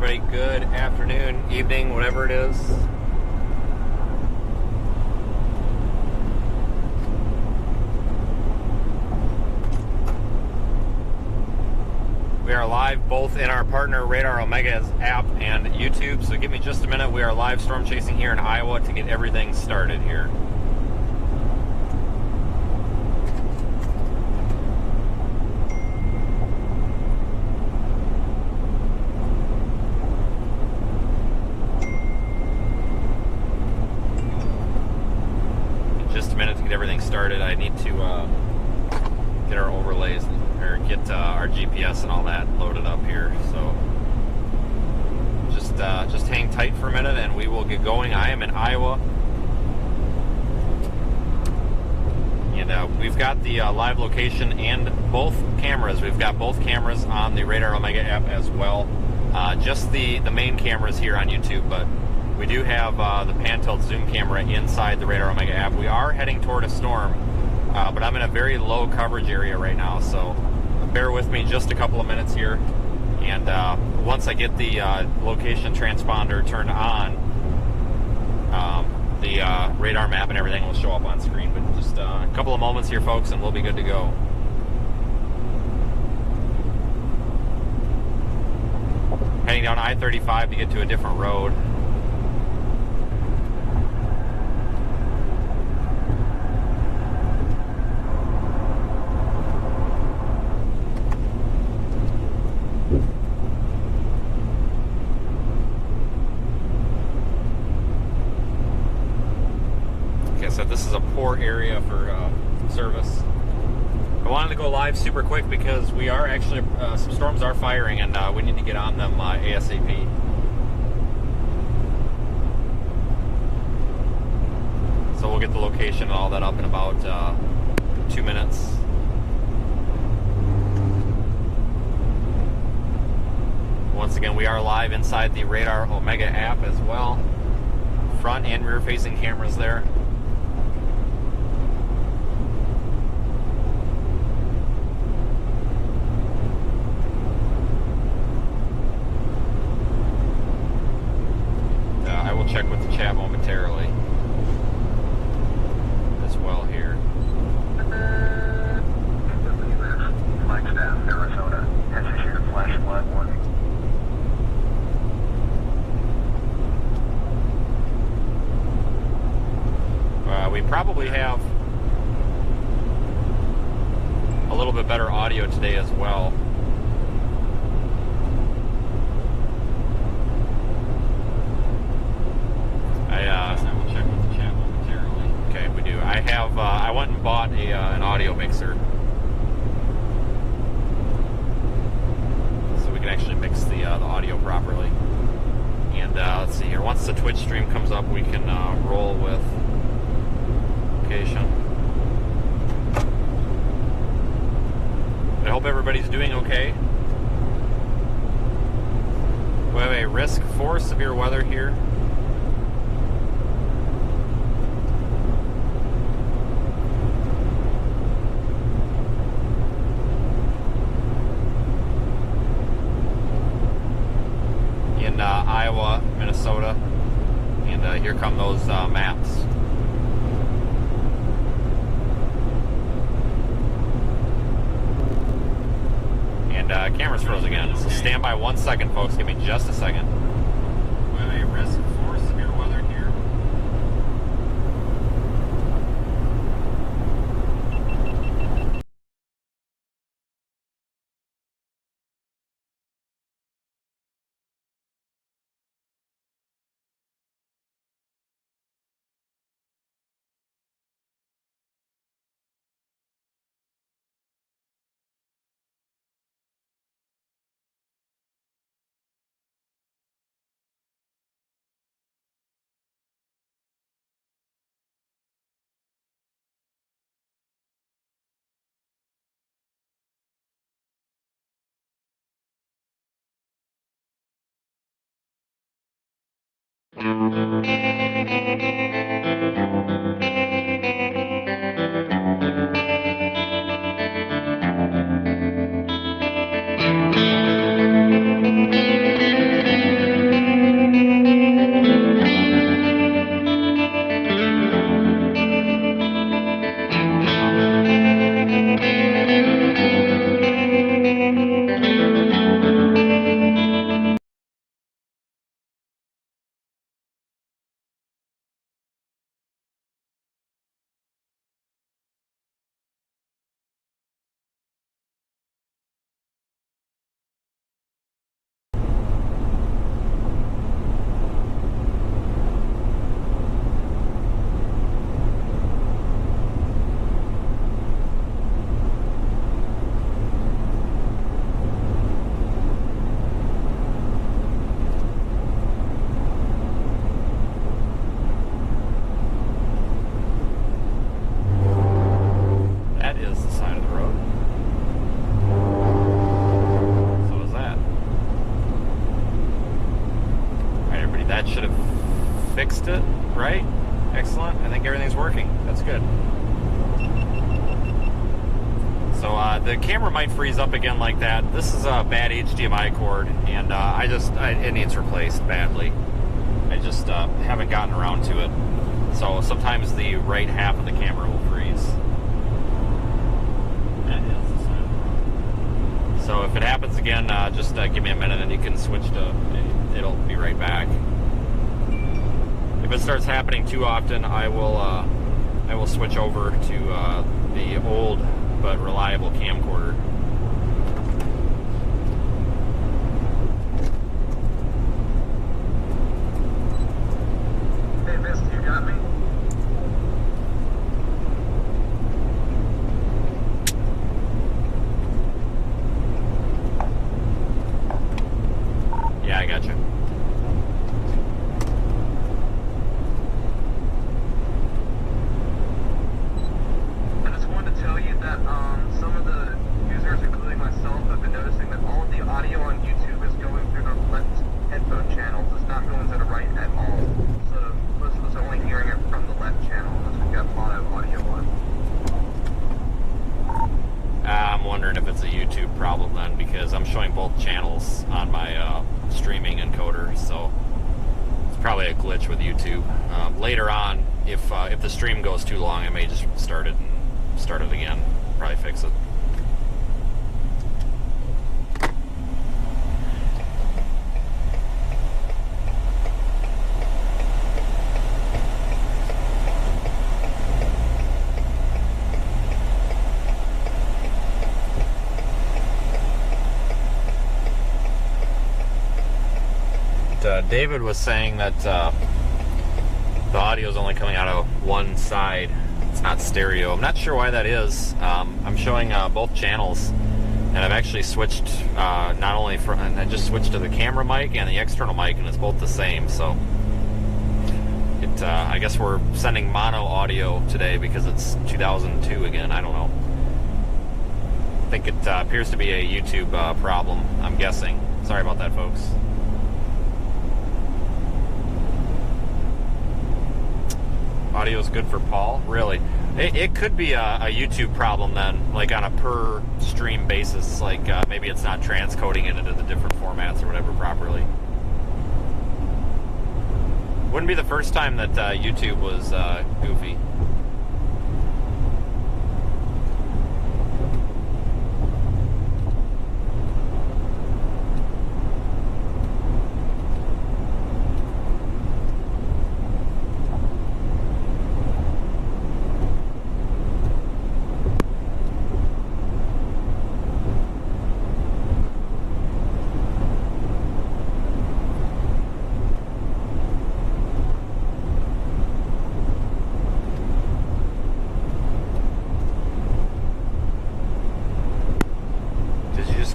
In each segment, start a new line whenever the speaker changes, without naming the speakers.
everybody. Good afternoon, evening, whatever it is. We are live both in our partner Radar Omega's app and YouTube, so give me just a minute. We are live storm chasing here in Iowa to get everything started here. Started, I need to get our overlays or get our GPS and all that loaded up here. So just hang tight for a minute, and we will get going. I am in Iowa, and we've got the live location and both cameras. We've got both cameras on the Radar Omega app as well. Just the main cameras here on YouTube, but we do have the pan tilt zoom camera inside the Radar Omega app. We are heading toward a storm, but I'm in a very low coverage area right now, so bear with me just a couple of minutes here. And once I get the location transponder turned on, the radar map and everything will show up on screen. But just a couple of moments here, folks, and we'll be good to go. Heading down I-35 to get to a different road. This is a poor area for service. I wanted to go live super quick because we are actually, some storms are firing, and we need to get on them ASAP. So we'll get the location and all that up in about 2 minutes. Once again, we are live inside the Radar Omega app as well. Front and rear facing cameras there. Check with the chat momentarily as well here.
Flagstaff, Arizona has issued a flash flood warning.
We probably have a little bit better audio today as well. I will check with the chat momentarily. Okay, we do. I went and bought an audio mixer, so we can actually mix the audio properly. And let's see here. Once the Twitch stream comes up, we can roll with location. I hope everybody's doing okay. We have a risk for severe weather here. Iowa, Minnesota, and here come those maps. And camera's froze again, so stand by 1 second, folks. Give me just a second. We have a risk for severe weather here. that should have fixed it, right? Excellent. I think everything's working. That's good. So the camera might freeze up again like that. This is a bad HDMI cord, and it needs replaced badly. I just haven't gotten around to it. So sometimes the right half of the camera will freeze. So if it happens again, just give me a minute and you can switch to, it'll be right back. If it starts happening too often, I will switch over to the old but reliable camcorder.
Hey, Miss, you got me?
Yeah, I got you.
I just wanted to tell you that some of the users, including myself, have been noticing that all of the audio on YouTube is going through the left headphone channels. It's not going to the right at all. So most of us are only hearing it from the left channel unless we've got mono audio on.
I'm wondering if it's a YouTube problem then, because I'm showing both channels on my streaming encoder, so it's probably a glitch with YouTube. Later on, if the stream goes too long, I may just start it again. Probably fix it. David was saying that the audio is only coming out of one side. It's not stereo. I'm not sure why that is. I'm showing both channels, and I've actually switched not only from, and I just switched to the camera mic and the external mic, and it's both the same. So I guess we're sending mono audio today because it's 2002 again. I don't know. I think it appears to be a YouTube problem, I'm guessing. Sorry about that, folks. Audio is good for Paul? Really? It could be a YouTube problem then, like on a per stream basis, like maybe it's not transcoding it into the different formats or whatever properly. Wouldn't be the first time that YouTube was goofy.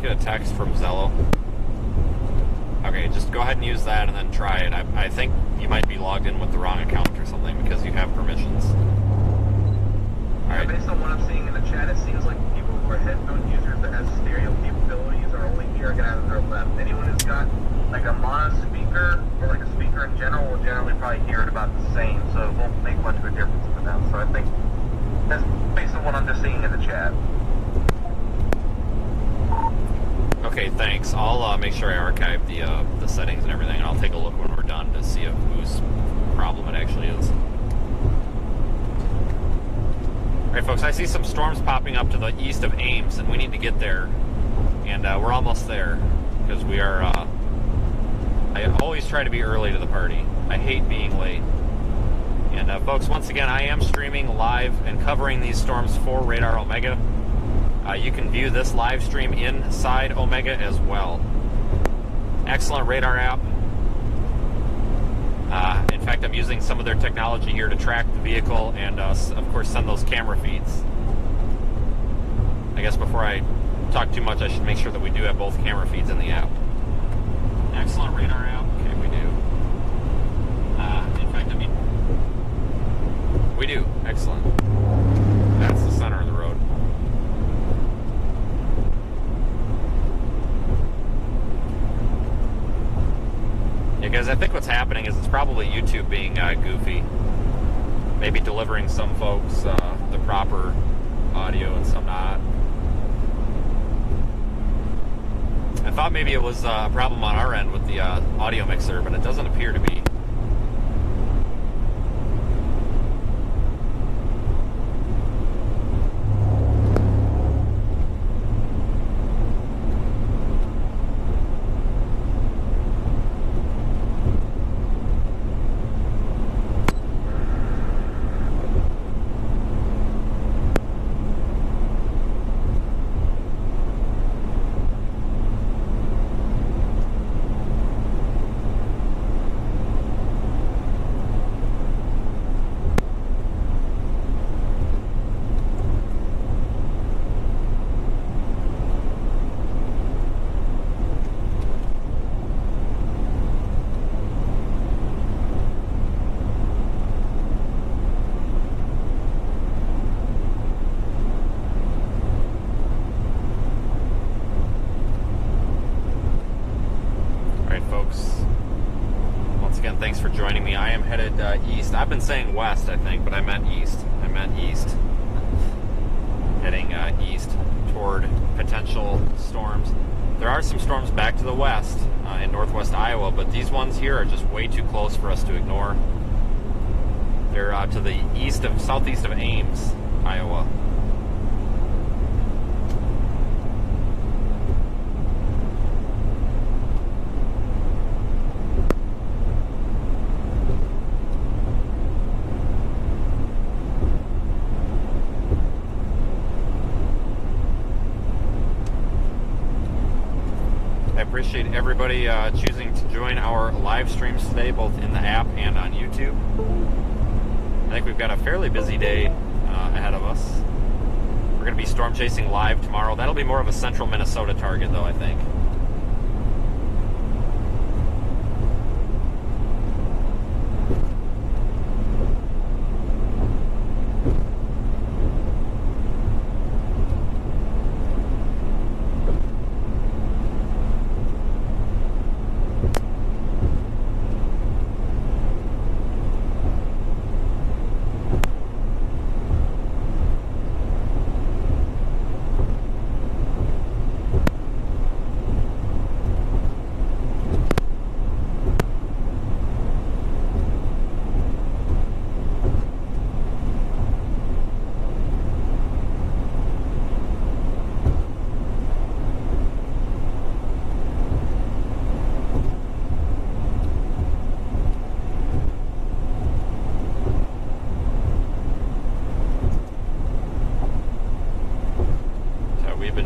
Get a text from Zello. Okay, just go ahead and use that and then try it. I think you might be logged in with the wrong account or something because you have permissions.
Yeah, based on what I'm seeing in the chat, it seems like people who are headphone users that have stereo capabilities are only hearing it out of their left. Anyone who's got like a mono speaker or like a speaker in general will generally probably hear it about the same, so it won't make much of a difference for them. So I think that's based on what I'm just seeing in the chat.
Okay, thanks. I'll make sure I archive the settings and everything, and I'll take a look when we're done to see whose problem it actually is. All right, folks, I see some storms popping up to the east of Ames, and we need to get there. And we're almost there, because we are... I always try to be early to the party. I hate being late. And folks, once again, I am streaming live and covering these storms for Radar Omega. You can view this live stream inside Omega as well. Excellent radar app. In fact, I'm using some of their technology here to track the vehicle and, of course, send those camera feeds. I guess before I talk too much, I should make sure that we do have both camera feeds in the app. Excellent radar app. Okay, we do. In fact, we do. Excellent. That's the center of the road. Yeah, guys, I think what's happening is it's probably YouTube being goofy. Maybe delivering some folks the proper audio and some not. I thought maybe it was a problem on our end with the audio mixer, but it doesn't appear to be. Thanks for joining me. I am headed east. I've been saying west, I think, but I meant east. Heading east toward potential storms. There are some storms back to the west in northwest Iowa, but these ones here are just way too close for us to ignore. They're to the southeast of Ames, Iowa. Appreciate everybody choosing to join our live streams today, both in the app and on YouTube. I think we've got a fairly busy day ahead of us. We're going to be storm chasing live tomorrow. That'll be more of a central Minnesota target, though, I think.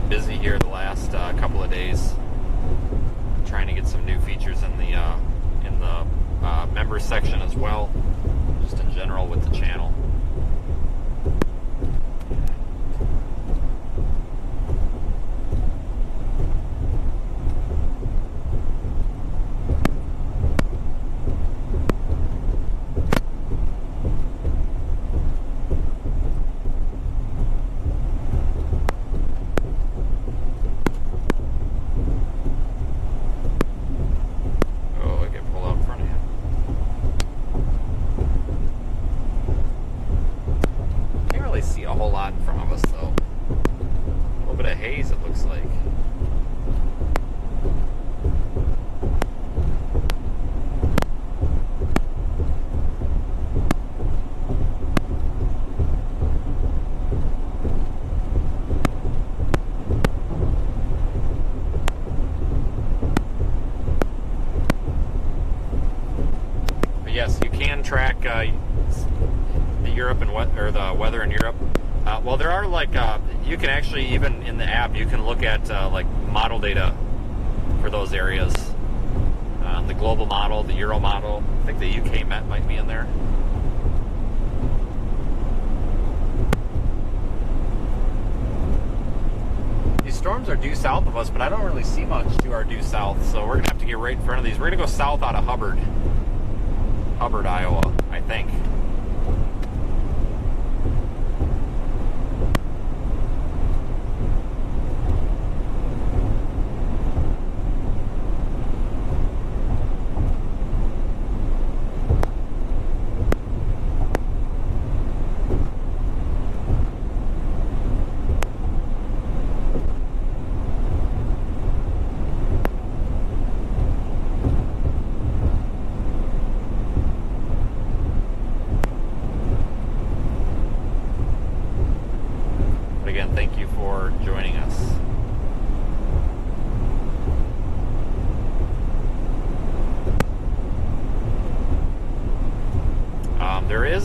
Busy here the last couple of days, trying to get some new features in the members section as well, just in general with the channel. Track the Europe and the weather in Europe. Well, there are you can actually, even in the app, you can look at model data for those areas. The global model, the Euro model. I think the UK Met might be in there. These storms are due south of us, but I don't really see much to our due south, so we're gonna have to get right in front of these. We're gonna go south out of Hubbard, Iowa, I think.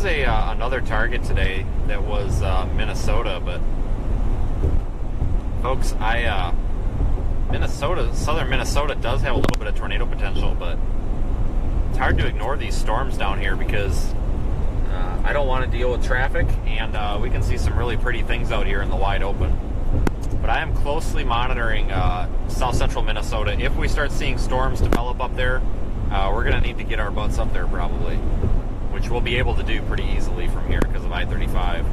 was another target today that was Minnesota, but folks, southern Minnesota does have a little bit of tornado potential, but it's hard to ignore these storms down here because I don't want to deal with traffic, and we can see some really pretty things out here in the wide open. But I am closely monitoring south central Minnesota. If we start seeing storms develop up there, we're going to need to get our butts up there probably, which we'll be able to do pretty easily from here because of I-35.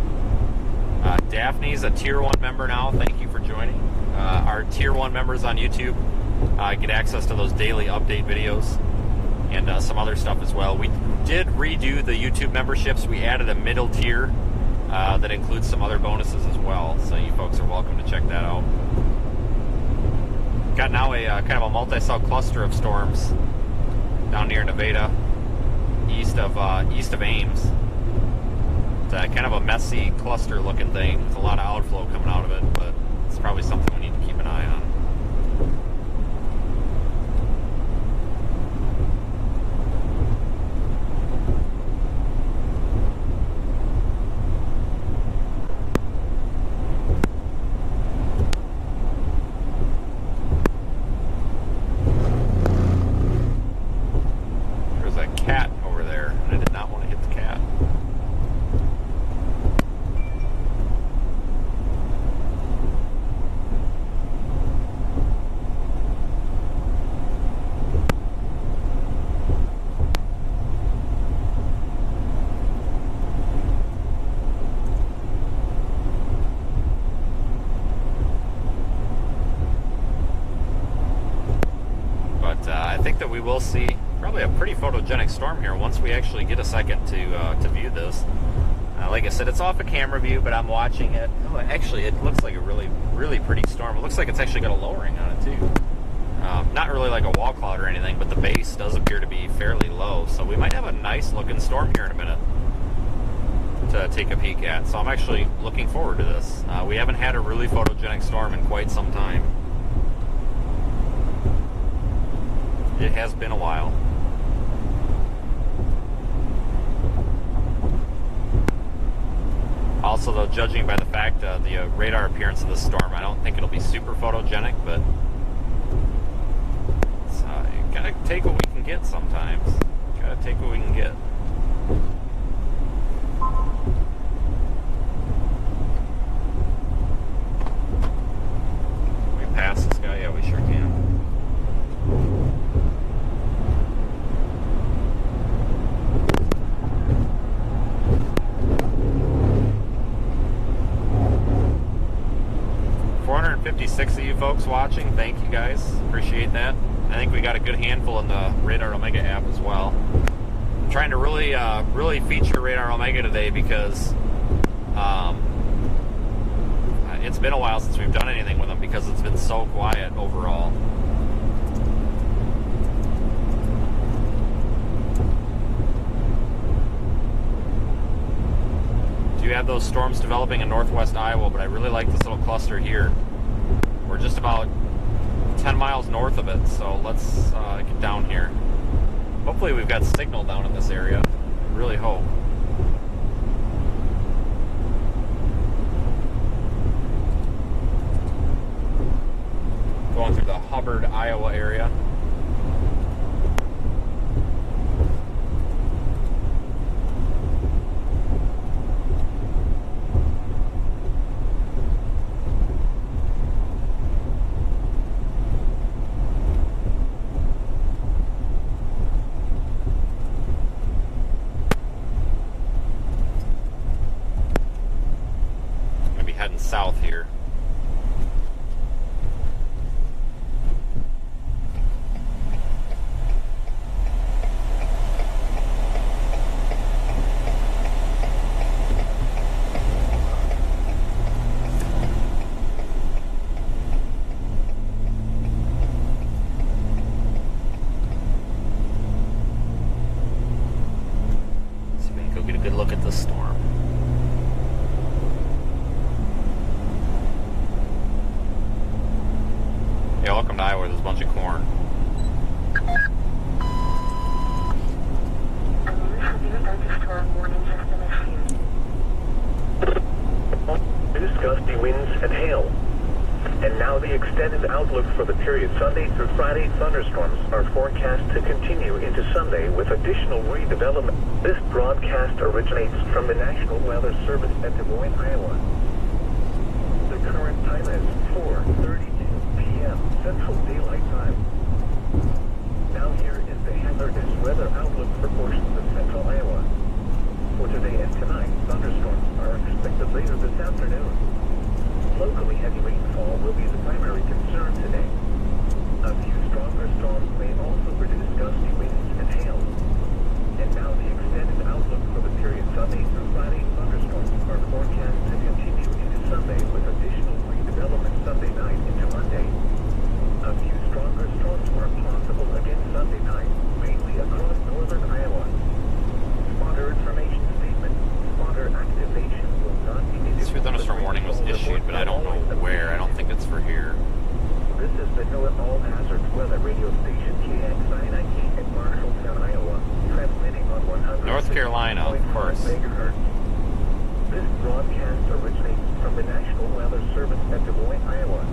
Daphne's a Tier 1 member now. Thank you for joining. Our Tier 1 members on YouTube get access to those daily update videos and some other stuff as well. We did redo the YouTube memberships. We added a middle tier that includes some other bonuses as well, so you folks are welcome to check that out. Got now a kind of a multi-cell cluster of storms down near Nevada, east of Ames. It's kind of a messy cluster looking thing with a lot of outflow coming out of it, but it's probably something we need to keep an eye on. There's a cat over there, and I did not want to hit the cat. I think that we will see probably a pretty photogenic storm here once we actually get a second to view this. Like I said, it's off a camera view, but I'm watching it. Oh, actually, it looks like a really, really pretty storm. It looks like it's actually got a lowering on it too. Not really like a wall cloud or anything, but the base does appear to be fairly low. So we might have a nice looking storm here in a minute to take a peek at. So I'm actually looking forward to this. We haven't had a really photogenic storm in quite some time. It has been a while. Also, though, judging by the fact the radar appearance of this storm, I don't think it'll be super photogenic, but it's, you gotta take what we can get sometimes. Gotta take what we can get. Can we pass this guy? Yeah, we sure can. Six of you folks watching, thank you guys, appreciate that. I think we got a good handful in the Radar Omega app as well. I'm trying to really feature Radar Omega today because it's been a while since we've done anything with them because it's been so quiet overall. Do have those storms developing in northwest Iowa, but I really like this little cluster here. We're just about 10 miles north of it, so let's get down here. Hopefully we've got signal down in this area. I really hope. Going through the Hubbard, Iowa area. South here. See if we can go get a good look at this storm.
outlook for the period Sunday through Friday. Thunderstorms are forecast to continue into Sunday with additional redevelopment. This broadcast originates from the National Weather Service at Des Moines, Iowa. The current time is 4:32 p.m. Central Daylight Time. Now here is the hazardous weather outlook for portions of central Iowa. For today and tonight, thunderstorms are expected later this afternoon. Locally heavy rainfall will be the primary concern today. A few stronger storms may also produce gusty winds and hail. And now the extended outlook for the period Sunday through Friday. Thunderstorms are forecast to continue into Sunday with additional redevelopment Sunday night into Monday. A few stronger storms are possible again Sunday night, mainly across northern Iowa. Spotter information statement. Spotter activation will not be needed.
This thunderstorm warning was issued, but I don't know where. I don't think it's for here.
This is the NOAA All Hazards Weather Radio Station KXI-19 in Marshalltown, Iowa, transmitting on 100.
North Carolina, of course.
This broadcast originates from the National Weather Service at Des Moines, Iowa.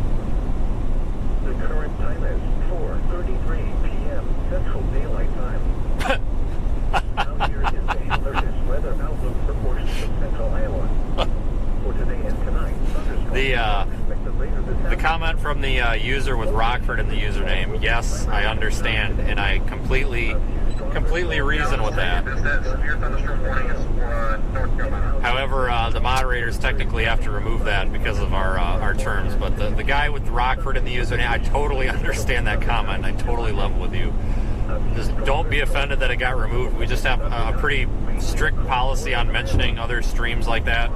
The current time is 4:33 p.m. Central Daylight Time. Now here is the hazardous weather outlook for portions of central Iowa. For today and tonight, thunderstorms are expected later this afternoon.
The comment from the user with Rockford in the username, yes, I understand, and I completely reason with that.
That severe thunderstorm warning is for North Carolina.
However, the moderators technically have to remove that because of our terms. But the guy with Rockford in the username, I totally understand that comment. I totally level with you. Just don't be offended that it got removed. We just have a pretty strict policy on mentioning other streams like that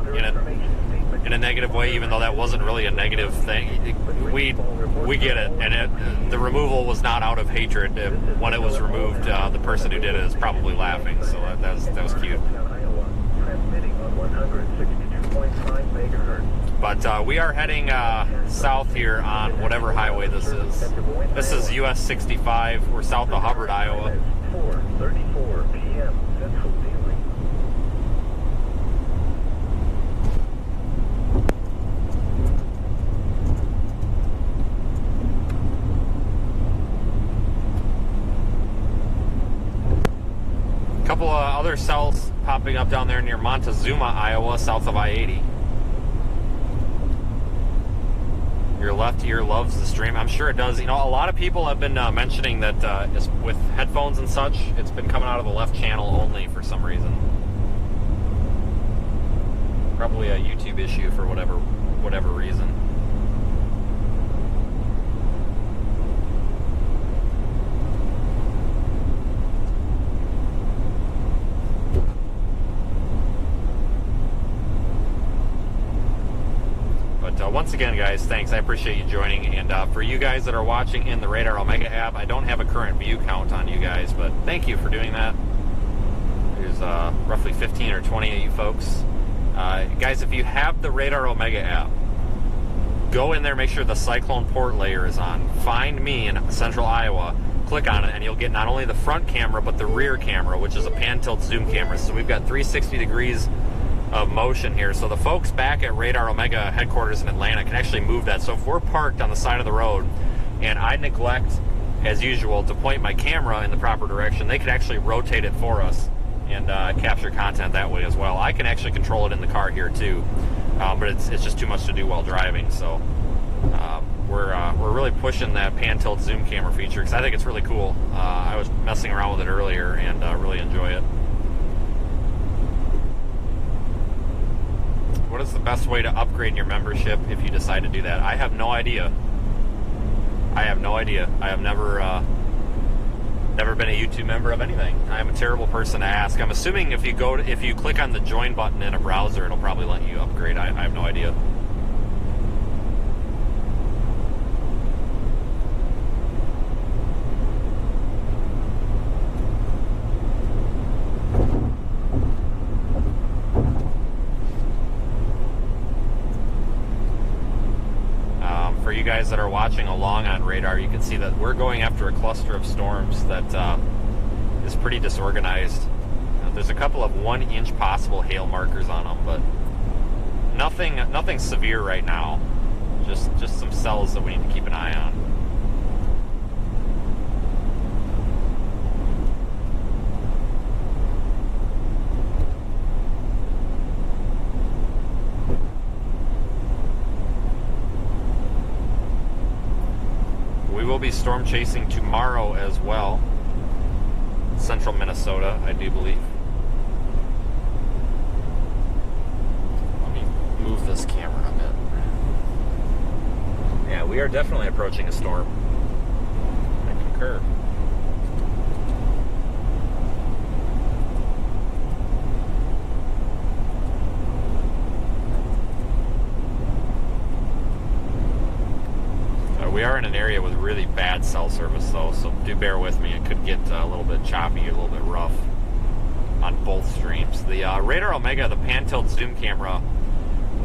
in a negative way, even though that wasn't really a negative thing. We get it, and the removal was not out of hatred. When it was removed, the person who did it is probably laughing, so that was cute. But we are heading south here on whatever highway this is. This is US 65. We're south of Hubbard, Iowa.
4:34 p.m. Central Daylight.
A couple of other cells popping up down there near Montezuma, Iowa, south of I-80. Your left ear loves the stream. I'm sure it does. You know, a lot of people have been mentioning that with headphones and such, it's been coming out of the left channel only for some reason. Probably a YouTube issue for whatever reason. Once again, guys, thanks. I appreciate you joining. And for you guys that are watching in the Radar Omega app, I don't have a current view count on you guys, but thank you for doing that. There's roughly 15 or 20 of you folks. Guys, if you have the Radar Omega app, go in there, make sure the Cyclone Port layer is on. Find me in central Iowa, click on it, and you'll get not only the front camera, but the rear camera, which is a pan-tilt-zoom camera. So we've got 360 degrees of motion here, so the folks back at Radar Omega headquarters in Atlanta can actually move that. So if we're parked on the side of the road and I neglect, as usual, to point my camera in the proper direction, they can actually rotate it for us and capture content that way as well. I can actually control it in the car here too, but it's just too much to do while driving. So we're really pushing that pan tilt zoom camera feature because I think it's really cool. I was messing around with it earlier and really enjoy it. What is the best way to upgrade your membership if you decide to do that? I have no idea. I have never been a YouTube member of anything. I'm a terrible person to ask. I'm assuming if you click on the join button in a browser, it'll probably let you upgrade. I have no idea. For you guys that are watching along on radar, you can see that we're going after a cluster of storms that is pretty disorganized. There's a couple of 1-inch possible hail markers on them, but nothing severe right now. Just some cells that we need to keep an eye on. will be storm chasing tomorrow as well. Central Minnesota, I do believe. Let me move this camera a bit. Yeah, we are definitely approaching a storm. I concur. We are in an area with really bad cell service, though, so do bear with me. It could get a little bit choppy, a little bit rough on both streams. The Radar Omega, the pan-tilt zoom camera,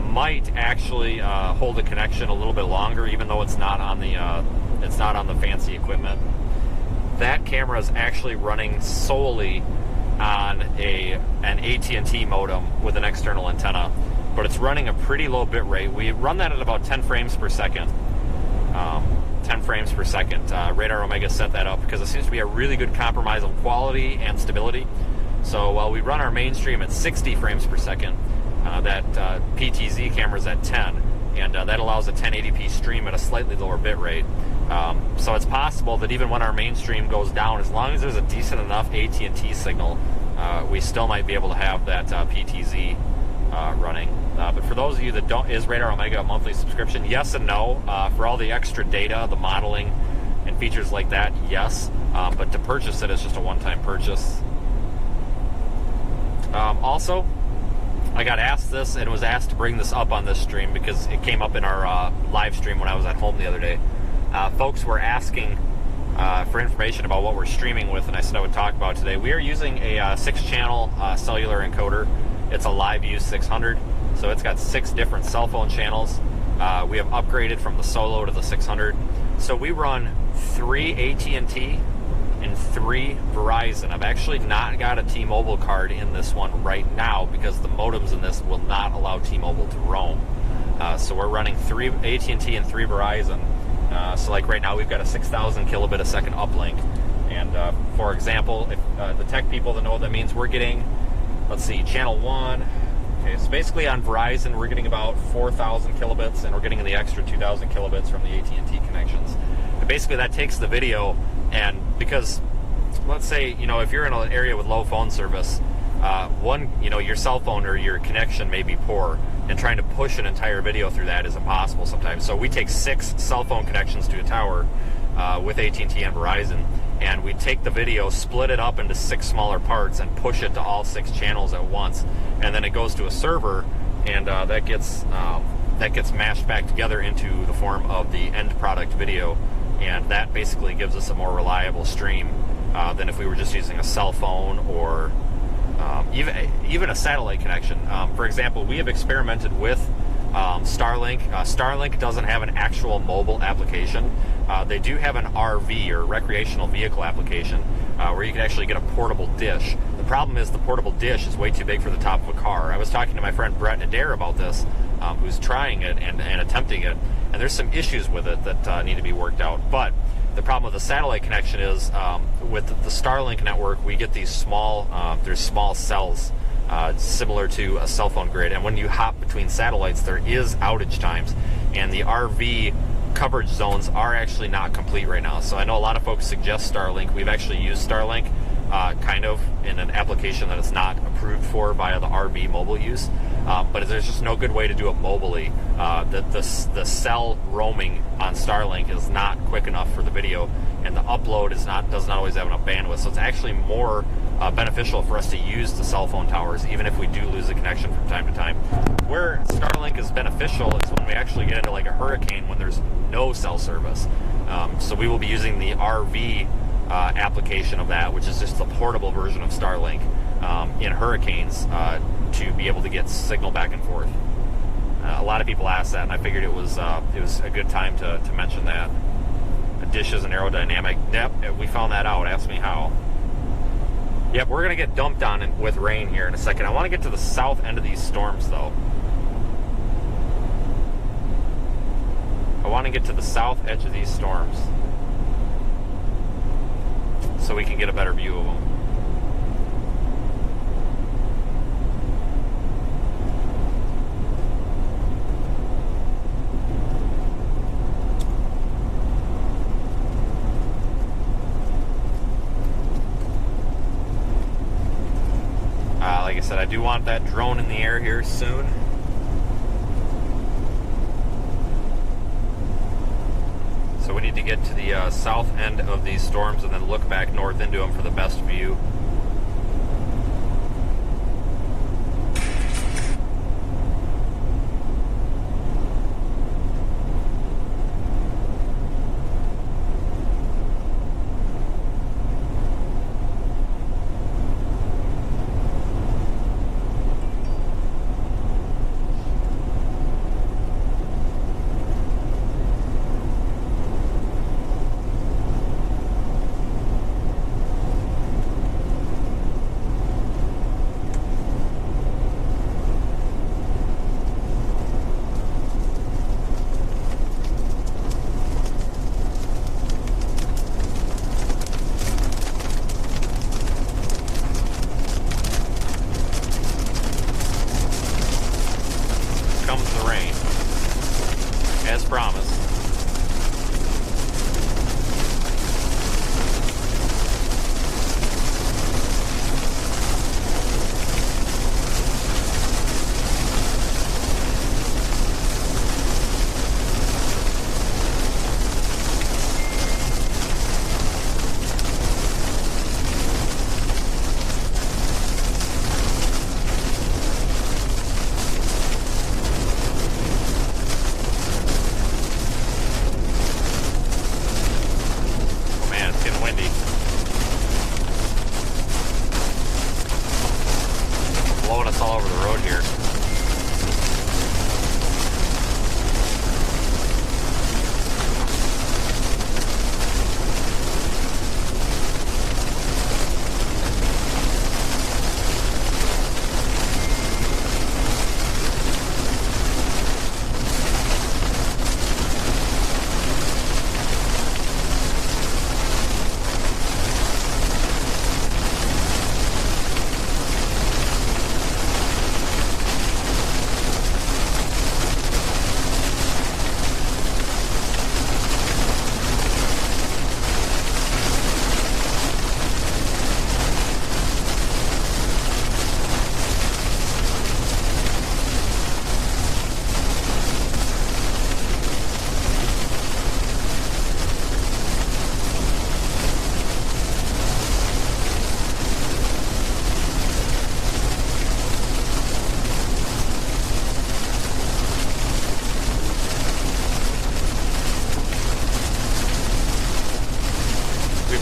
might actually hold a connection a little bit longer, even though it's not on the fancy equipment. That camera is actually running solely on an AT&T modem with an external antenna, but it's running a pretty low bit rate. We run that at about 10 frames per second. 10 frames per second. Radar Omega set that up because it seems to be a really good compromise on quality and stability. So while we run our mainstream at 60 frames per second, that PTZ camera is at 10, and that allows a 1080p stream at a slightly lower bit rate. So it's possible that even when our mainstream goes down, as long as there's a decent enough AT&T signal, we still might be able to have that PTZ running. But for those of you that don't, is Radar Omega a monthly subscription? Yes and no. For all the extra data, the modeling, and features like that, yes. But to purchase it, it's just a one-time purchase. Also, I got asked this, and was asked to bring this up on this stream because it came up in our live stream when I was at home the other day. Folks were asking for information about what we're streaming with, and I said I would talk about it today. We are using a 6-channel cellular encoder. It's a LiveView 600, so it's got 6 different cell phone channels. We have upgraded from the Solo to the 600. So we run 3 AT&T and 3 Verizon. I've actually not got a T-Mobile card in this one right now because the modems in this will not allow T-Mobile to roam. So we're running 3 AT&T and 3 Verizon. So like right now we've got a 6,000 kilobit a second uplink. And for example, if the tech people that know what that means, we're getting, let's see, channel 1. Okay, so basically on Verizon we're getting about 4,000 kilobits, and we're getting the extra 2,000 kilobits from the AT&T connections. And basically that takes the video, and because let's say, you know, if you're in an area with low phone service, your cell phone or your connection may be poor, and trying to push an entire video through that is impossible sometimes. So we take 6 cell phone connections to a tower with AT&T and Verizon, and we take the video, split it up into 6 smaller parts, and push it to all 6 channels at once, and then it goes to a server, and that gets mashed back together into the form of the end product video, and that basically gives us a more reliable stream than if we were just using a cell phone or even a satellite connection. For example, we have experimented with Starlink. Starlink doesn't have an actual mobile application. They do have an RV, or recreational vehicle application, where you can actually get a portable dish. The problem is the portable dish is way too big for the top of a car. I was talking to my friend Brett Adair about this, who's trying it and attempting it, and there's some issues with it that need to be worked out. But the problem with the satellite connection is with the Starlink network, we get these small, there's small cells similar to a cell phone grid, and when you hop between satellites, there is outage times, and the RV coverage zones are actually not complete right now. So I know a lot of folks suggest Starlink. We've actually used Starlink kind of in an application that it's not approved for via the RV mobile use, but there's just no good way to do it mobily. The cell roaming on Starlink is not quick enough for the video, and the upload does not always have enough bandwidth. So it's actually more beneficial for us to use the cell phone towers, even if we do lose a connection from time to time. Where Starlink is beneficial is when we actually get into like a hurricane when there's no cell service. So we will be using the RV application of that, which is just the portable version of Starlink in hurricanes to be able to get signal back and forth. A lot of people ask that, and I figured it was a good time to mention that. The dish is an aerodynamic. Yep, we found that out. Ask me how. Yep, we're going to get dumped on with rain here in a second. I want to get to the south end of these storms, though. I want to get to the south edge of these storms so we can get a better view of them. I do want that drone in the air here soon. So we need to get to the south end of these storms and then look back north into them for the best view. As promised. All over the road here.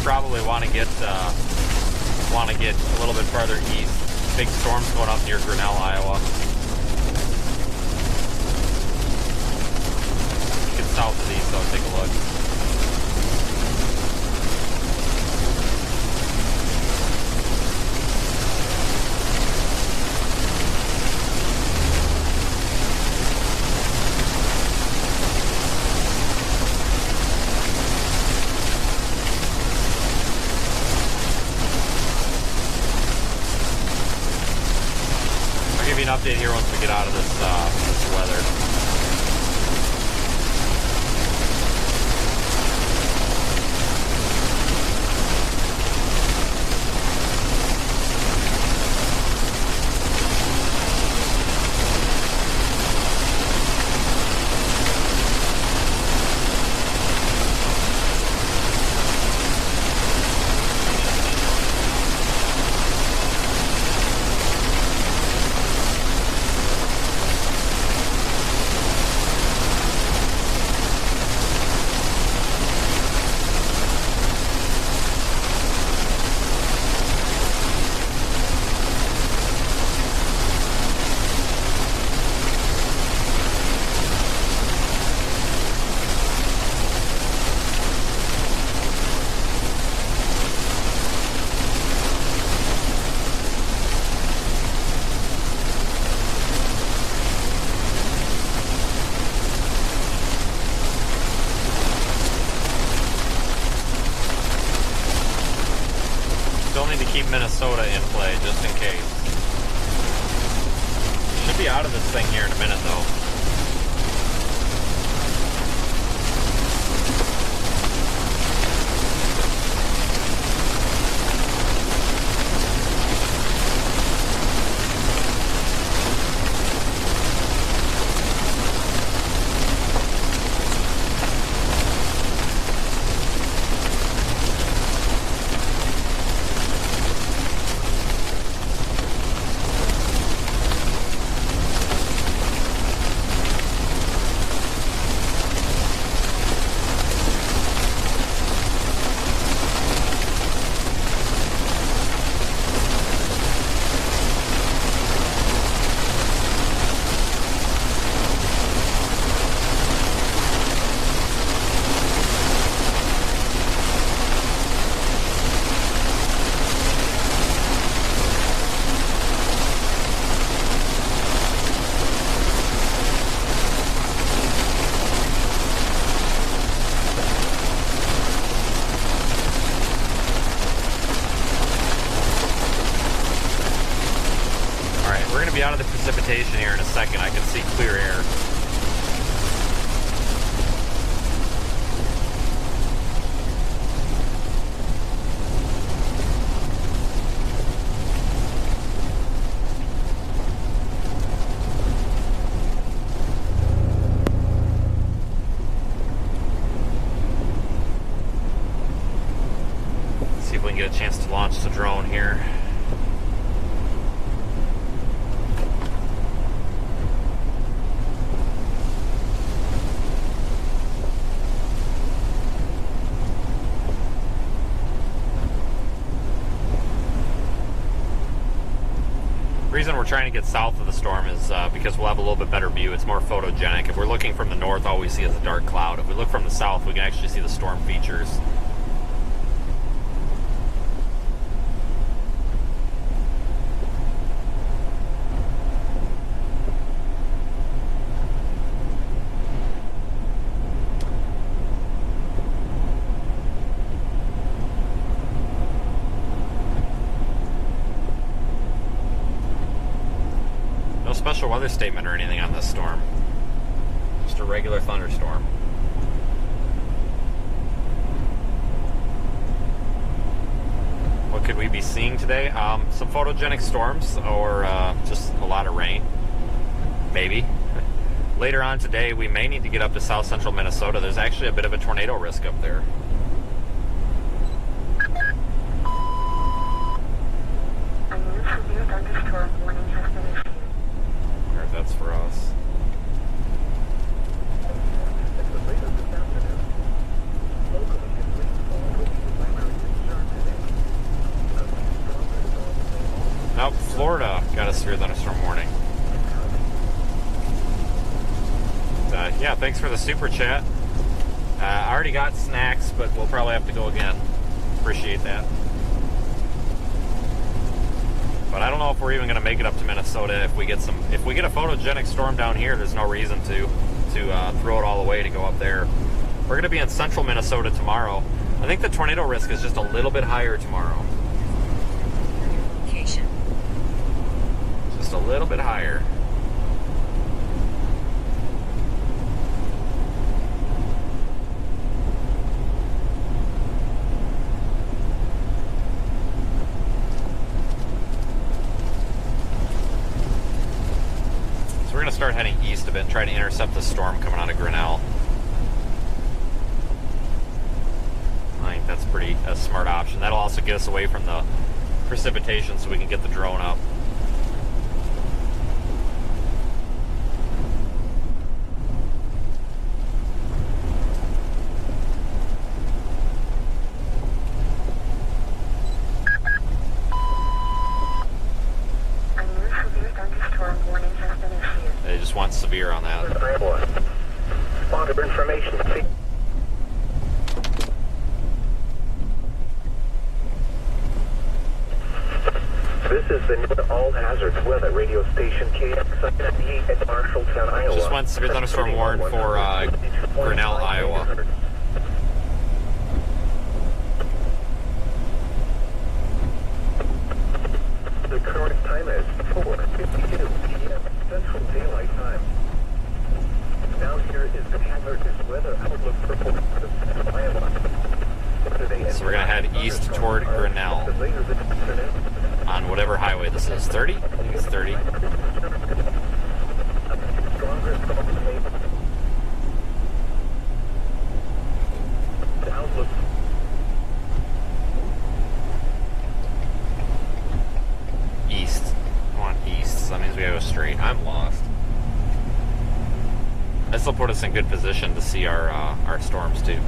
Probably want to get a little bit further east. Big storms going up near Grinnell, Iowa. Get south of these, though. Take a look. An update here once we get out of this weather. Keep Minnesota in play just in case. Should be out of this thing here in a minute though. be out of the precipitation here in a second. I can see clear air. See if we can get a chance to launch the drone here. The reason we're trying to get south of the storm is because we'll have a little bit better view. It's more photogenic. If we're looking from the north, all we see is a dark cloud. If we look from the south, we can actually see the storm features. No special weather statement or anything on this storm. Just a regular thunderstorm. What could we be seeing today? Some photogenic storms or just a lot of rain. Maybe. Later on today, we may need to get up to south central Minnesota. There's actually a bit of a tornado risk up there.
A new severe thunderstorm warning has been issued.
That's for us. Nope, Florida got a severe thunderstorm warning. Yeah, thanks for the super chat. I already got snacks, but we'll probably have to go again. Appreciate that. But I don't know if we're even going to make it up to Minnesota if we get a photogenic storm down here. There's no reason to throw it all away to go up there. We're going to be in central Minnesota tomorrow. I think the tornado risk is just a little bit higher tomorrow.
Location.
Just a little bit higher. We're going to start heading east a bit and try to intercept the storm coming out of Grinnell. I think that's a smart option. That'll also get us away from the precipitation so we can get the drone up.
A new severe thunderstorm warning has been issued.
They just want severe on that.
Spot of information. This is the new all hazards weather radio station KXINE in Marshalltown, Iowa.
Just went severe thunderstorm warned for Grinnell, Iowa.
The current time is 4:52 p.m. Central Daylight Time. Now here is the hazardous weather outlook report for Iowa.
So we're going to head east toward Grinnell on whatever highway this is. 30? I think it's 30. East. I want east, so that means we go straight. I'm lost. This will put us in good position to see our storms too.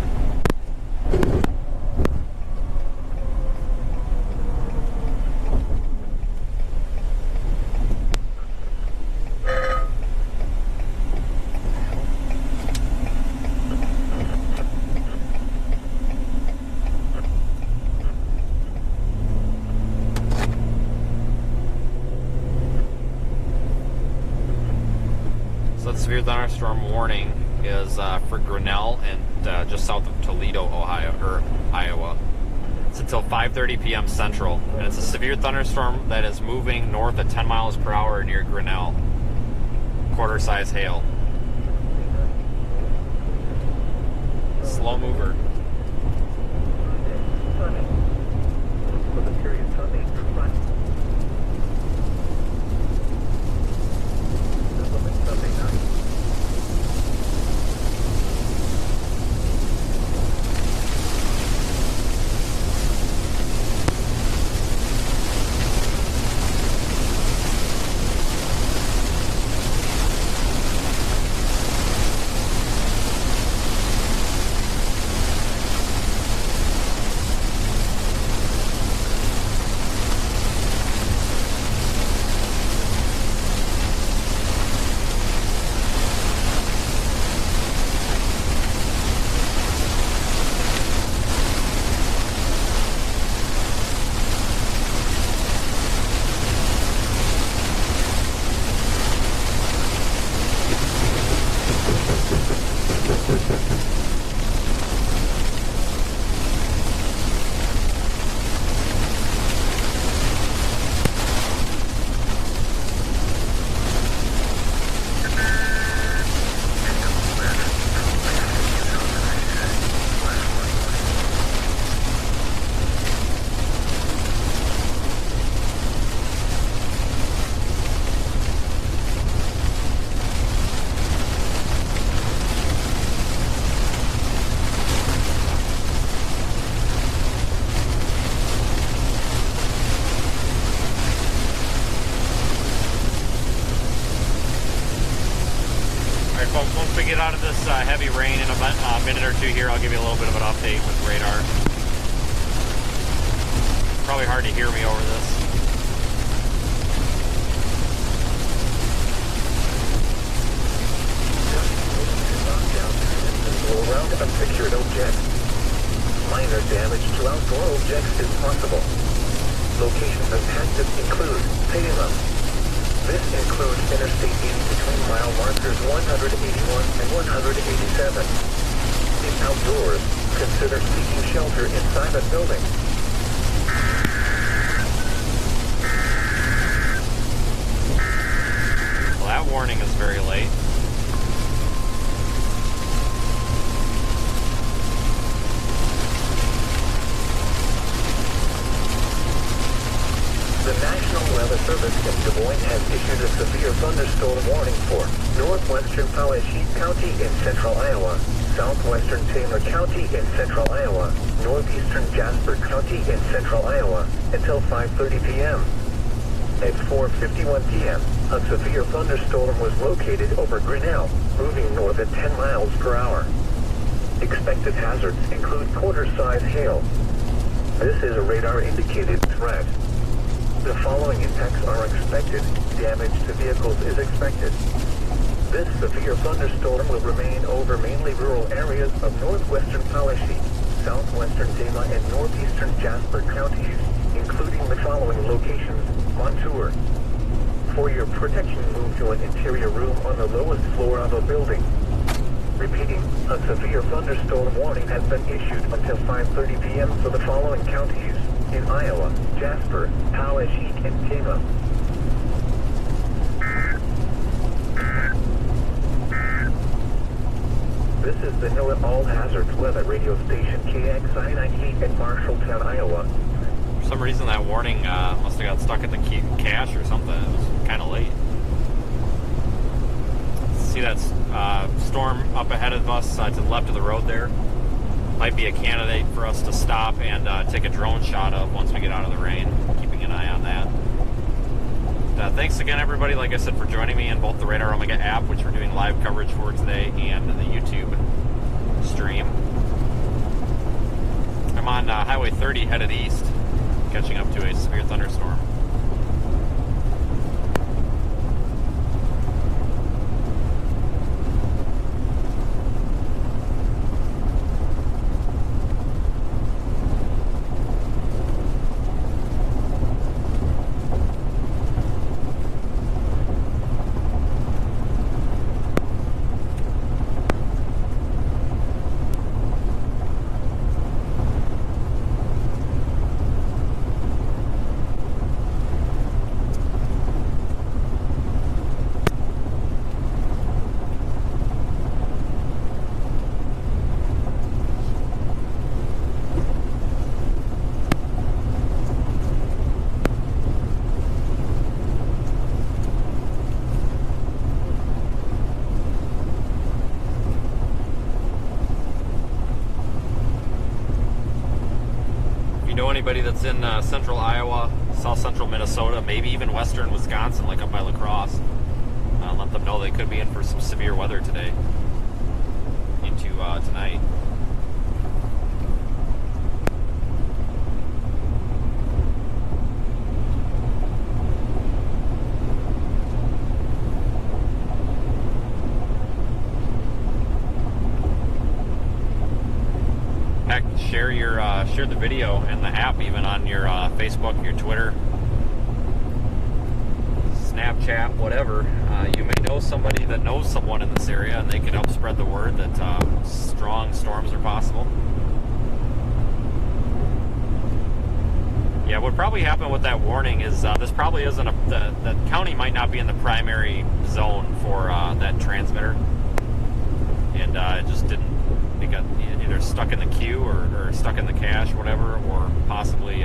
Severe thunderstorm warning is for Grinnell and just south of Toledo, Iowa. It's until 5:30 p.m. Central, and it's a severe thunderstorm that is moving north at 10 miles per hour near Grinnell. Quarter-size hail. Slow mover.
Sunday. For the period Sunday through Friday. Sunday night.
Folks, once we get out of this heavy rain in a minute or two here, I'll give you a little bit of an update with radar. Probably hard to hear me over this.
Around unsecured objects. Minor damage to outdoor objects is possible. Locations impacted include Salem. This includes Interstate 80 between mile markers 181 and 187. If outdoors, consider seeking shelter inside a building.
Well, that warning is very late.
The National Weather Service in Des Moines has issued a severe thunderstorm warning for northwestern Poweshiek County in central Iowa, southwestern Taylor County in central Iowa, northeastern Jasper County in central Iowa until 5:30 p.m. At 4:51 p.m., a severe thunderstorm was located over Grinnell, moving north at 10 miles per hour. Expected hazards include quarter-size hail. This is a radar-indicated threat. The following impacts are expected. Damage to vehicles is expected. This severe thunderstorm will remain over mainly rural areas of northwestern Poweshiek, southwestern Tama, and northeastern Jasper counties, including the following locations: Montour. For your protection, move to an interior room on the lowest floor of a building. Repeating, a severe thunderstorm warning has been issued until 5:30 p.m. for the following counties: in Iowa, Jasper, Poweshiek, and Tama. This is the NOAA All Hazards Weather radio station KXI 98 in Marshalltown, Iowa.
For some reason, that warning must have got stuck at the cache or something. It was kind of late. See that storm up ahead of us to the left of the road there? Might be a candidate for us to stop and take a drone shot of once we get out of the rain. Keeping an eye on that. Thanks again, everybody, like I said, for joining me in both the Radar Omega app, which we're doing live coverage for today, and the YouTube stream. I'm on Highway 30 headed east, catching up to a severe thunderstorm. anybody that's in central Iowa, south central Minnesota, maybe even western Wisconsin, like up by La Crosse. Let them know they could be in for some severe weather today into tonight. Heck, share the video and the app even on your Facebook, your Twitter, Snapchat, whatever. You may know somebody that knows someone in this area, and they can help spread the word that strong storms are possible. Yeah, what probably happened with that warning is this probably isn't the county might not be in the primary zone for that transmitter, and it just didn't. They got either stuck in the queue or stuck in the cache, whatever, or possibly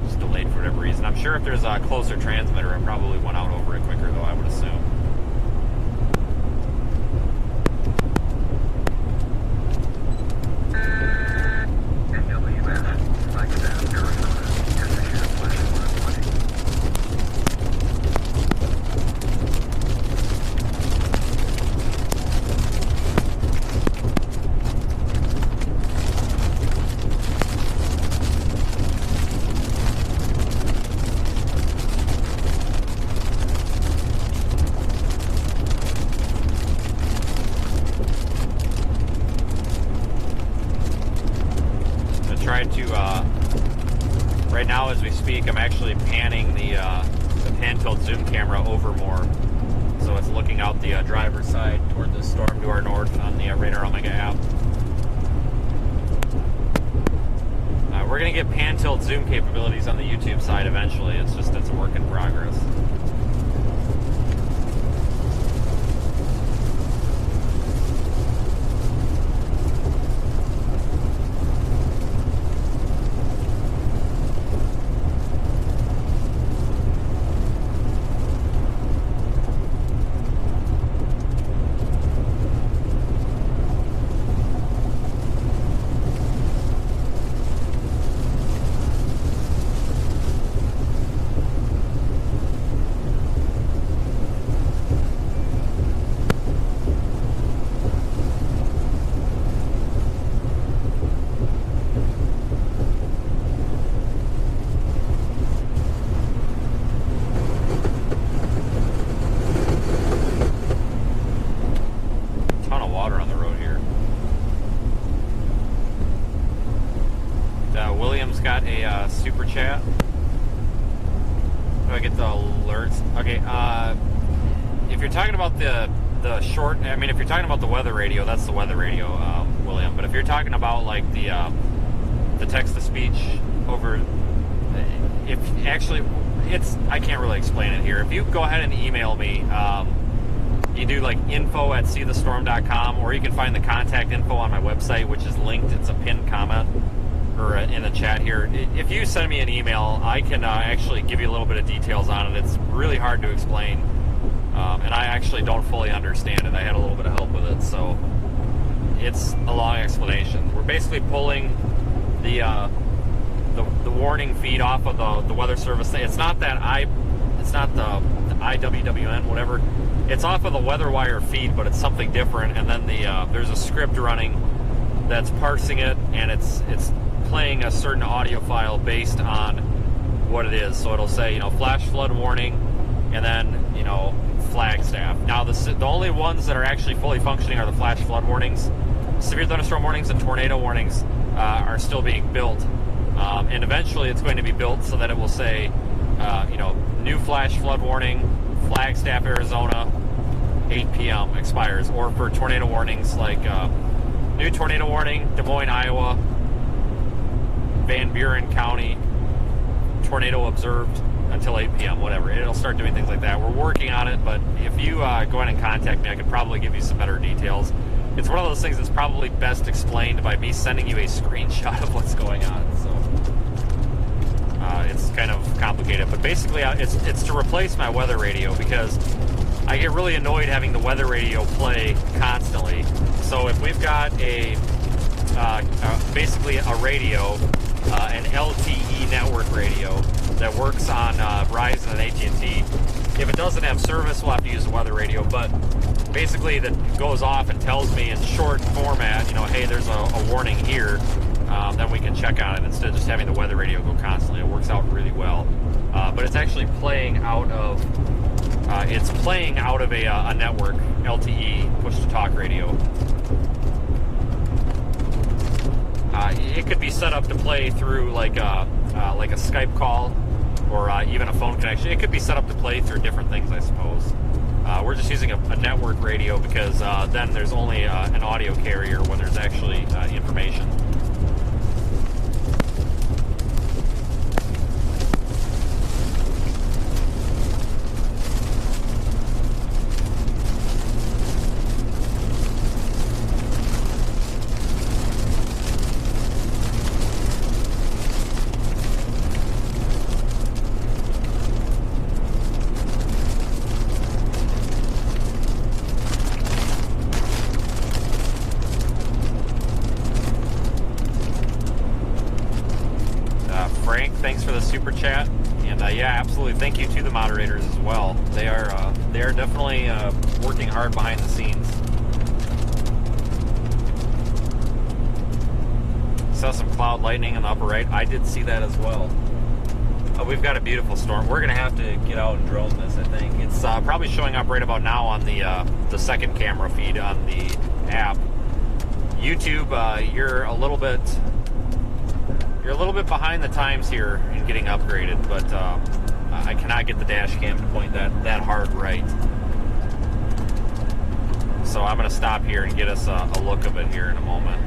just delayed for whatever reason. I'm sure if there's a closer transmitter, it probably went out over it quicker, though, I would assume. Right now, as we speak, I'm actually panning the pan tilt zoom camera over more, so it's looking out the driver's side toward the storm to our north on the Radar Omega app. We're going to get pan tilt zoom capabilities on the YouTube side eventually. It's a work in progress. Got a super chat. Do I get the alerts? Okay, if you're talking about the short, I mean, if you're talking about the weather radio, that's the weather radio, William. But if you're talking about like the text to speech over, if actually, I can't really explain it here. If you go ahead and email me, you do like info@seethestorm.com, or you can find the contact info on my website, which is linked. It's a pinned comment or in the chat here. If you send me an email, I can actually give you a little bit of details on it. It's really hard to explain, and I actually don't fully understand it. I had a little bit of help with it, so it's a long explanation. We're basically pulling the warning feed off of the weather service. It's not the IWWN, whatever. It's off of the WeatherWire feed, but it's something different. And then there's a script running that's parsing it, and it's playing a certain audio file based on what it is. So it'll say, flash flood warning, and then, Flagstaff. Now, the only ones that are actually fully functioning are the flash flood warnings. Severe thunderstorm warnings and tornado warnings are still being built. And eventually it's going to be built so that it will say, new flash flood warning, Flagstaff, Arizona, 8 p.m. expires. Or for tornado warnings like new tornado warning, Des Moines, Iowa, Van Buren County, tornado observed until 8 p.m., whatever. It'll start doing things like that. We're working on it, but if you go ahead and contact me, I could probably give you some better details. It's one of those things that's probably best explained by me sending you a screenshot of what's going on. So it's kind of complicated, but basically it's to replace my weather radio, because I get really annoyed having the weather radio play constantly. So if we've got basically a radio an LTE network radio that works on Verizon and AT&T. If it doesn't have service, we'll have to use the weather radio, but basically that goes off and tells me in short format, you know, hey, there's a warning here. Then we can check on it instead of just having the weather radio go constantly. It works out really well. But it's actually playing out of a network, LTE, push-to-talk radio. It could be set up to play through like a Skype call or even a phone connection. It could be set up to play through different things, I suppose. We're just using a network radio because then there's only an audio carrier when there's actually information. Thanks for the super chat, and yeah, absolutely. Thank you to the moderators as well. They are definitely working hard behind the scenes. Saw some cloud lightning in the upper right. I did see that as well. We've got a beautiful storm. We're gonna have to get out and drone this. I think it's probably showing up right about now on the second camera feed on the app. YouTube, you're a little bit behind the times here in getting upgraded, but I cannot get the dash cam to point that hard right. So I'm going to stop here and get us a look of it here in a moment.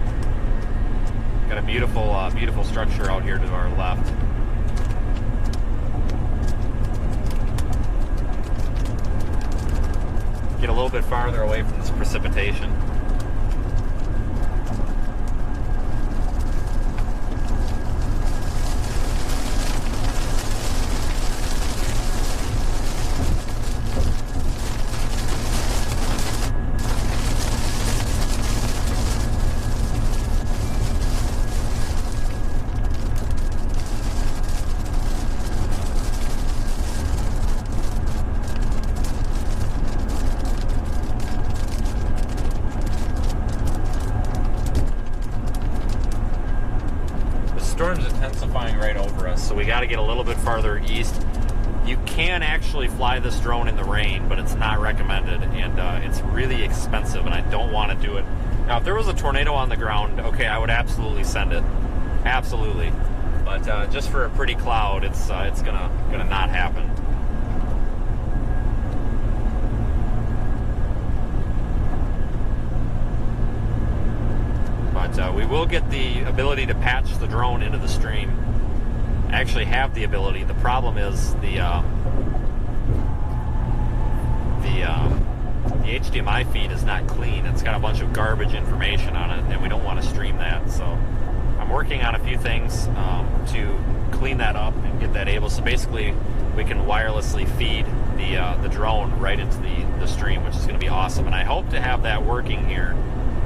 Got a beautiful structure out here to our left. Get a little bit farther away from this precipitation. Storm's intensifying right over us, so we got to get a little bit farther east. You can actually fly this drone in the rain, but it's not recommended, and it's really expensive, and I don't want to do it. Now, if there was a tornado on the ground, okay, I would absolutely send it, absolutely. But just for a pretty cloud, it's gonna not happen. We will get the ability to patch the drone into the stream. I actually have the ability. The problem is the HDMI feed is not clean. It's got a bunch of garbage information on it, and we don't want to stream that. So I'm working on a few things to clean that up and get that able. So basically, we can wirelessly feed the drone right into the stream, which is going to be awesome. And I hope to have that working here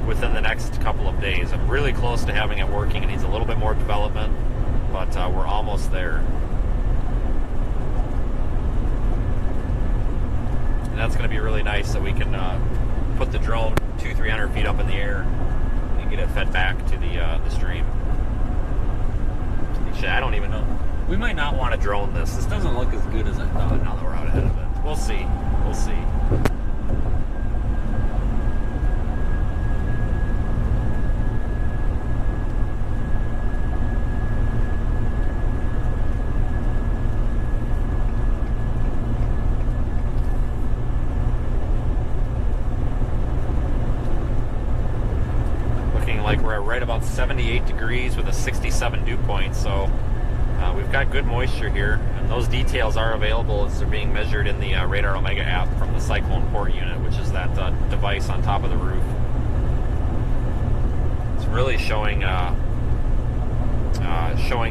within the next couple of days. I'm really close to having it working. It needs a little bit more development, but we're almost there. And that's going to be really nice, so we can put the drone 200-300 feet up in the air and get it fed back to the stream. I don't even know. We might not want to drone this. This doesn't look as good as I thought now that we're out ahead of it. We'll see. We'll see. We're at right about 78 degrees with a 67 dew point, so we've got good moisture here, and those details are available as they're being measured in the Radar Omega app from the Cyclone Port Unit, which is that device on top of the roof. It's really showing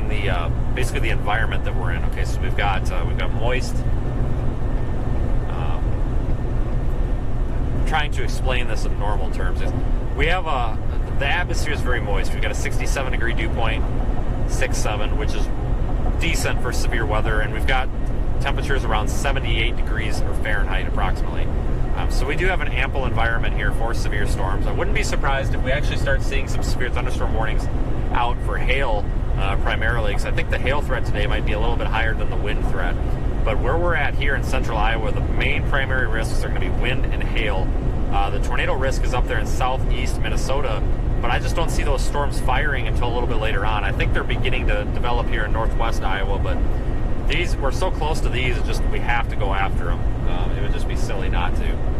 the basically the environment that we're in. Okay, so we've got moist. I'm trying to explain this in normal terms. We have the atmosphere is very moist. We've got a 67 degree dew point, 6, 7, which is decent for severe weather, and we've got temperatures around 78 degrees or Fahrenheit approximately. So we do have an ample environment here for severe storms. I wouldn't be surprised if we actually start seeing some severe thunderstorm warnings out for hail primarily, because I think the hail threat today might be a little bit higher than the wind threat. But where we're at here in central Iowa, the main primary risks are going to be wind and hail. The tornado risk is up there in southeast Minnesota, but I just don't see those storms firing until a little bit later on. I think they're beginning to develop here in northwest Iowa, but we're so close to these, it's just we have to go after them. It would just be silly not to.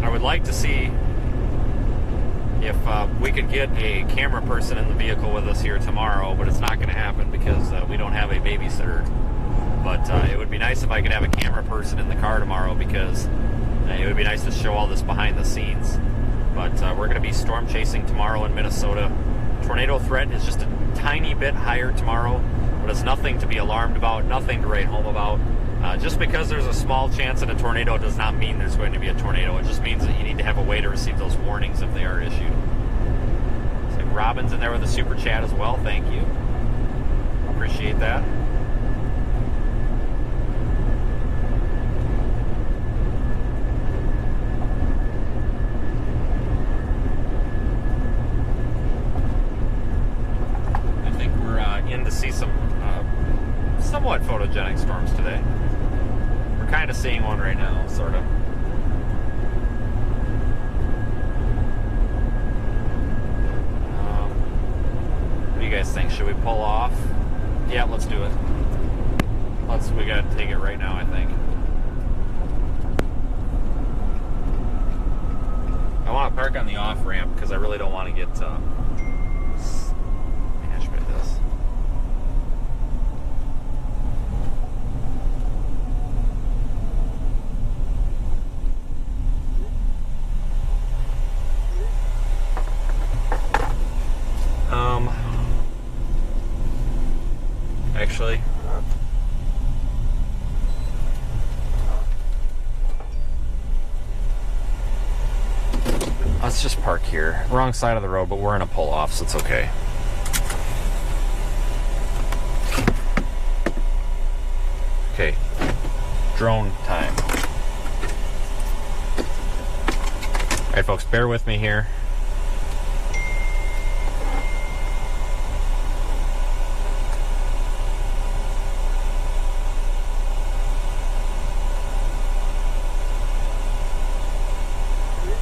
I would like to see if we could get a camera person in the vehicle with us here tomorrow, but it's not going to happen because we don't have a babysitter. But it would be nice if I could have a camera person in the car tomorrow, because it would be nice to show all this behind the scenes. But we're going to be storm chasing tomorrow in Minnesota. Tornado threat is just a tiny bit higher tomorrow, but it's nothing to be alarmed about, nothing to write home about. Just because there's a small chance at a tornado does not mean there's going to be a tornado. It just means that you need to have a way to receive those warnings if they are issued. Looks like Robin's in there with a super chat as well. Thank you. Appreciate that. I think we're in to see some somewhat photogenic storms today. We're kind of seeing one right now, sort of. What do you guys think? Should we pull off? Yeah, let's do it. We gotta take it right now, I think. I want to park on the off ramp because I really don't want to get mashed by this. Actually, let's just park here. Wrong side of the road, but we're in a pull-off, so it's okay. Okay, drone time. All right, folks, bear with me here.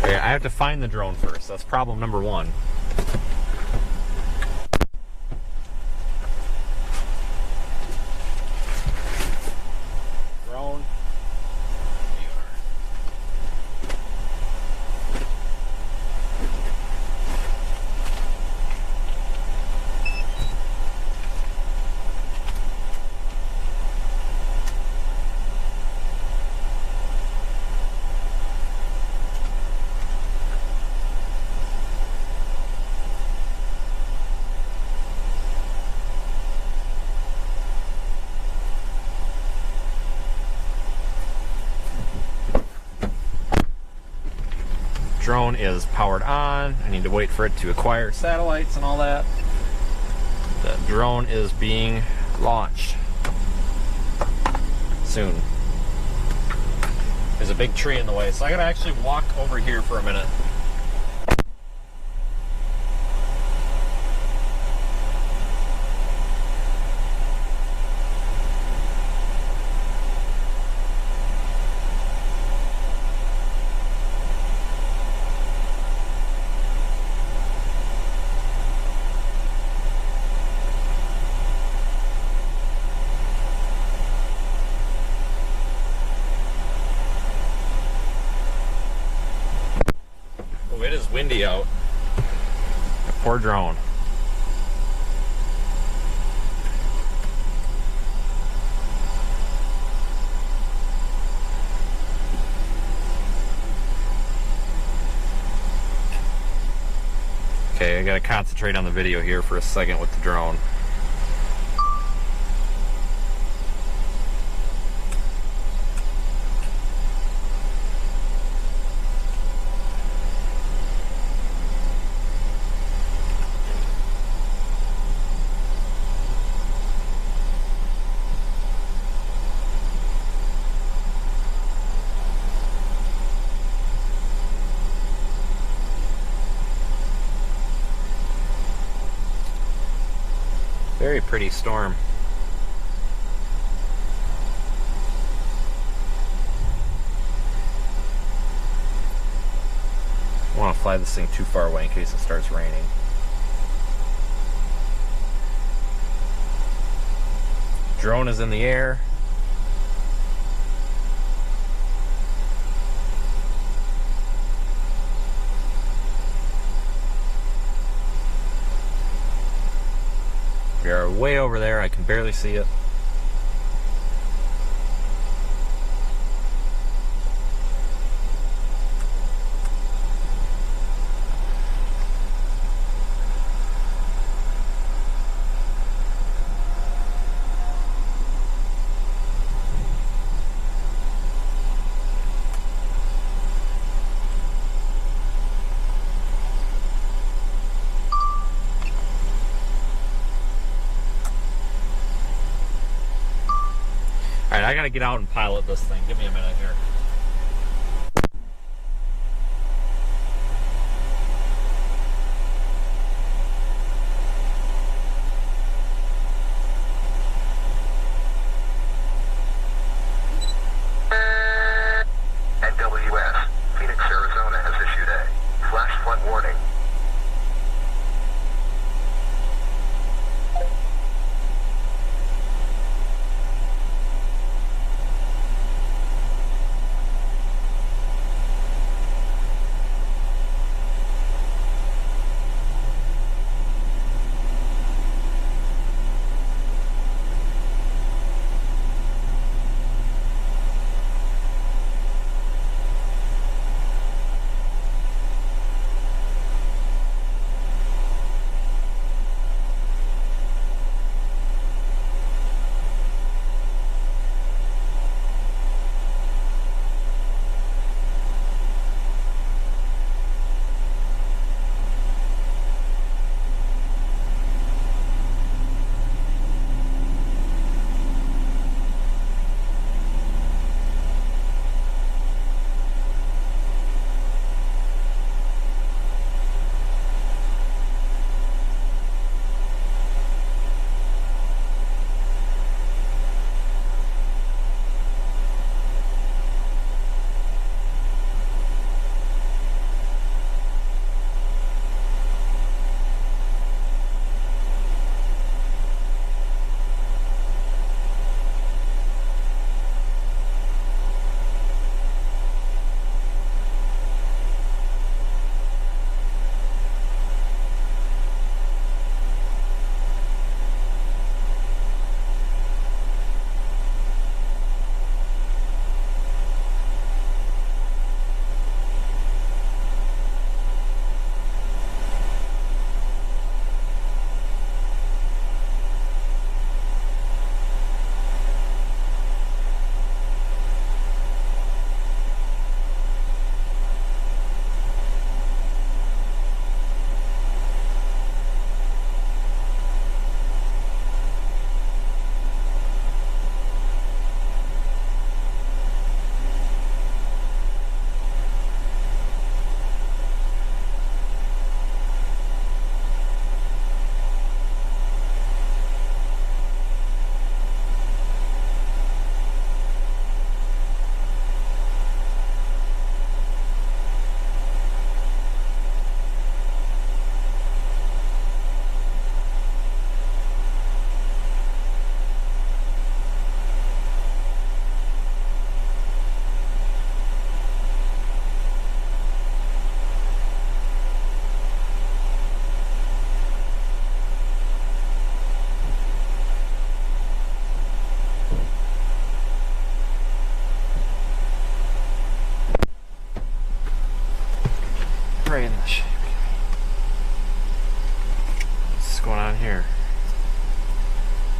I have to find the drone first. That's problem number one. Drone. There you are. Drone is powered on. I need to wait for it to acquire satellites and all that. The drone is being launched soon. There's a big tree in the way, so I gotta actually walk over here for a minute. It is windy out. Poor drone. Okay, Okay, I gotta concentrate on the video here for a second with the drone. Very pretty storm. I don't want to fly this thing too far away in case it starts raining. Drone is in the air. We are way over there. I can barely see it. Alright, I gotta get out and pilot this thing. Give me a minute here.
NWS, Phoenix, Arizona has issued a flash flood warning.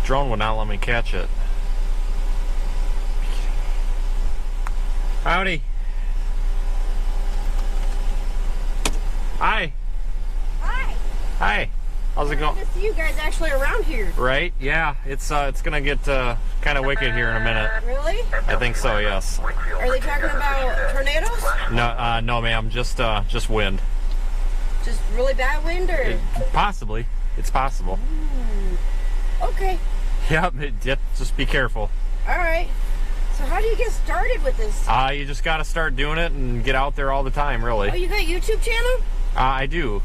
drone would not let me catch it. Howdy. Hi.
Hi.
Hi. How's it going?
Good to see you guys actually around here.
Right? Yeah, it's gonna get kind of wicked here in a minute.
Really?
I think so. Yes.
Are they talking about tornadoes?
No, no, ma'am. Just wind.
Just really bad wind, or?
Possibly. It's possible.
Okay.
Yep. Just be careful.
All right. So how do you get started with this?
You just gotta start doing it and get out there all the time. Really.
Oh, you got a YouTube channel?
I do.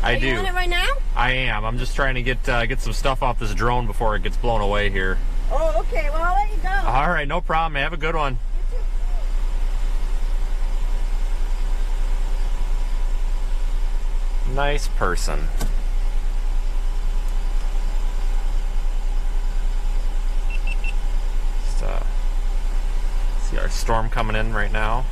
Are you on it right now?
I am. I'm just trying to get some stuff off this drone before it gets blown away here.
Oh, okay. Well, I'll let you go.
All right, no problem. Have a good one. Nice person. Just, see our storm coming in right now.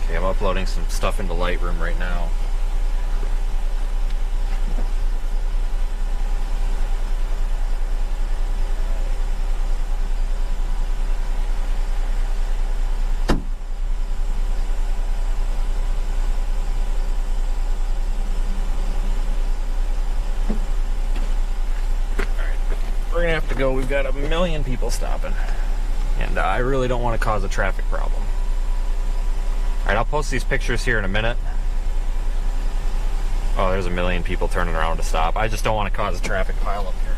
I'm uploading some stuff into Lightroom right now. Alright, we're gonna have to go. We've got 1 million people stopping. And I really don't want to cause a traffic problem. Alright, I'll post these pictures here in a minute. Oh, there's 1 million people turning around to stop. I just don't want to cause a traffic pile up here.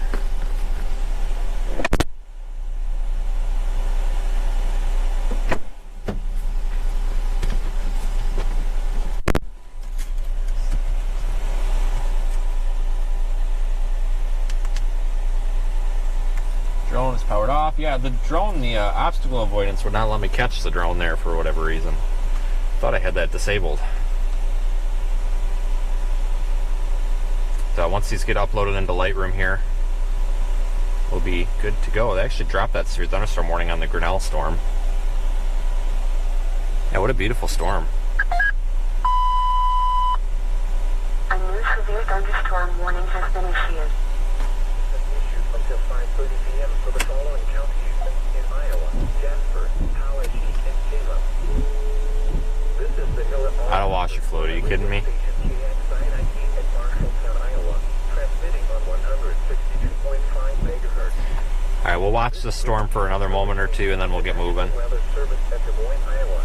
Drone is powered off. Yeah, the drone, the obstacle avoidance would not let me catch the drone there for whatever reason. Thought I had that disabled. So once these get uploaded into Lightroom here, we'll be good to go. They actually dropped that severe thunderstorm warning on the Grinnell storm. Yeah, what a beautiful storm.
A new severe thunderstorm warning has been issued.
Issued until 5:30 p.m. for the following counties in Iowa: Jasper, Tallahassee, and Salem. This is the hill at
I don't wash your float. Are you kidding me? Alright, we'll watch the storm for another moment or two and then we'll get moving.
Weather Service at Des Moines, Iowa.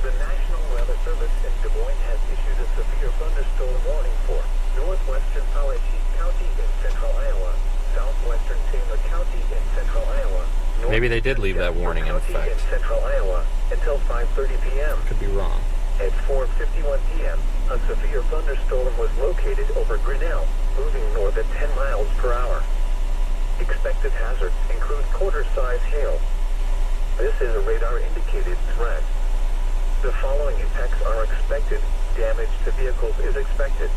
The National Weather Service in Des Moines has issued a severe thunderstorm warning for northwestern Tallahassee County in central Iowa, southwestern Taylor County in central Iowa.
Maybe they did leave that warning in effect.
In central Iowa until 5:30 p.m.
Could be wrong.
At 4:51 p.m., a severe thunderstorm was located over Grinnell, moving north at 10 miles per hour. Expected hazards include quarter-size hail. This is a radar-indicated threat. The following effects are expected. Damage to vehicles is expected.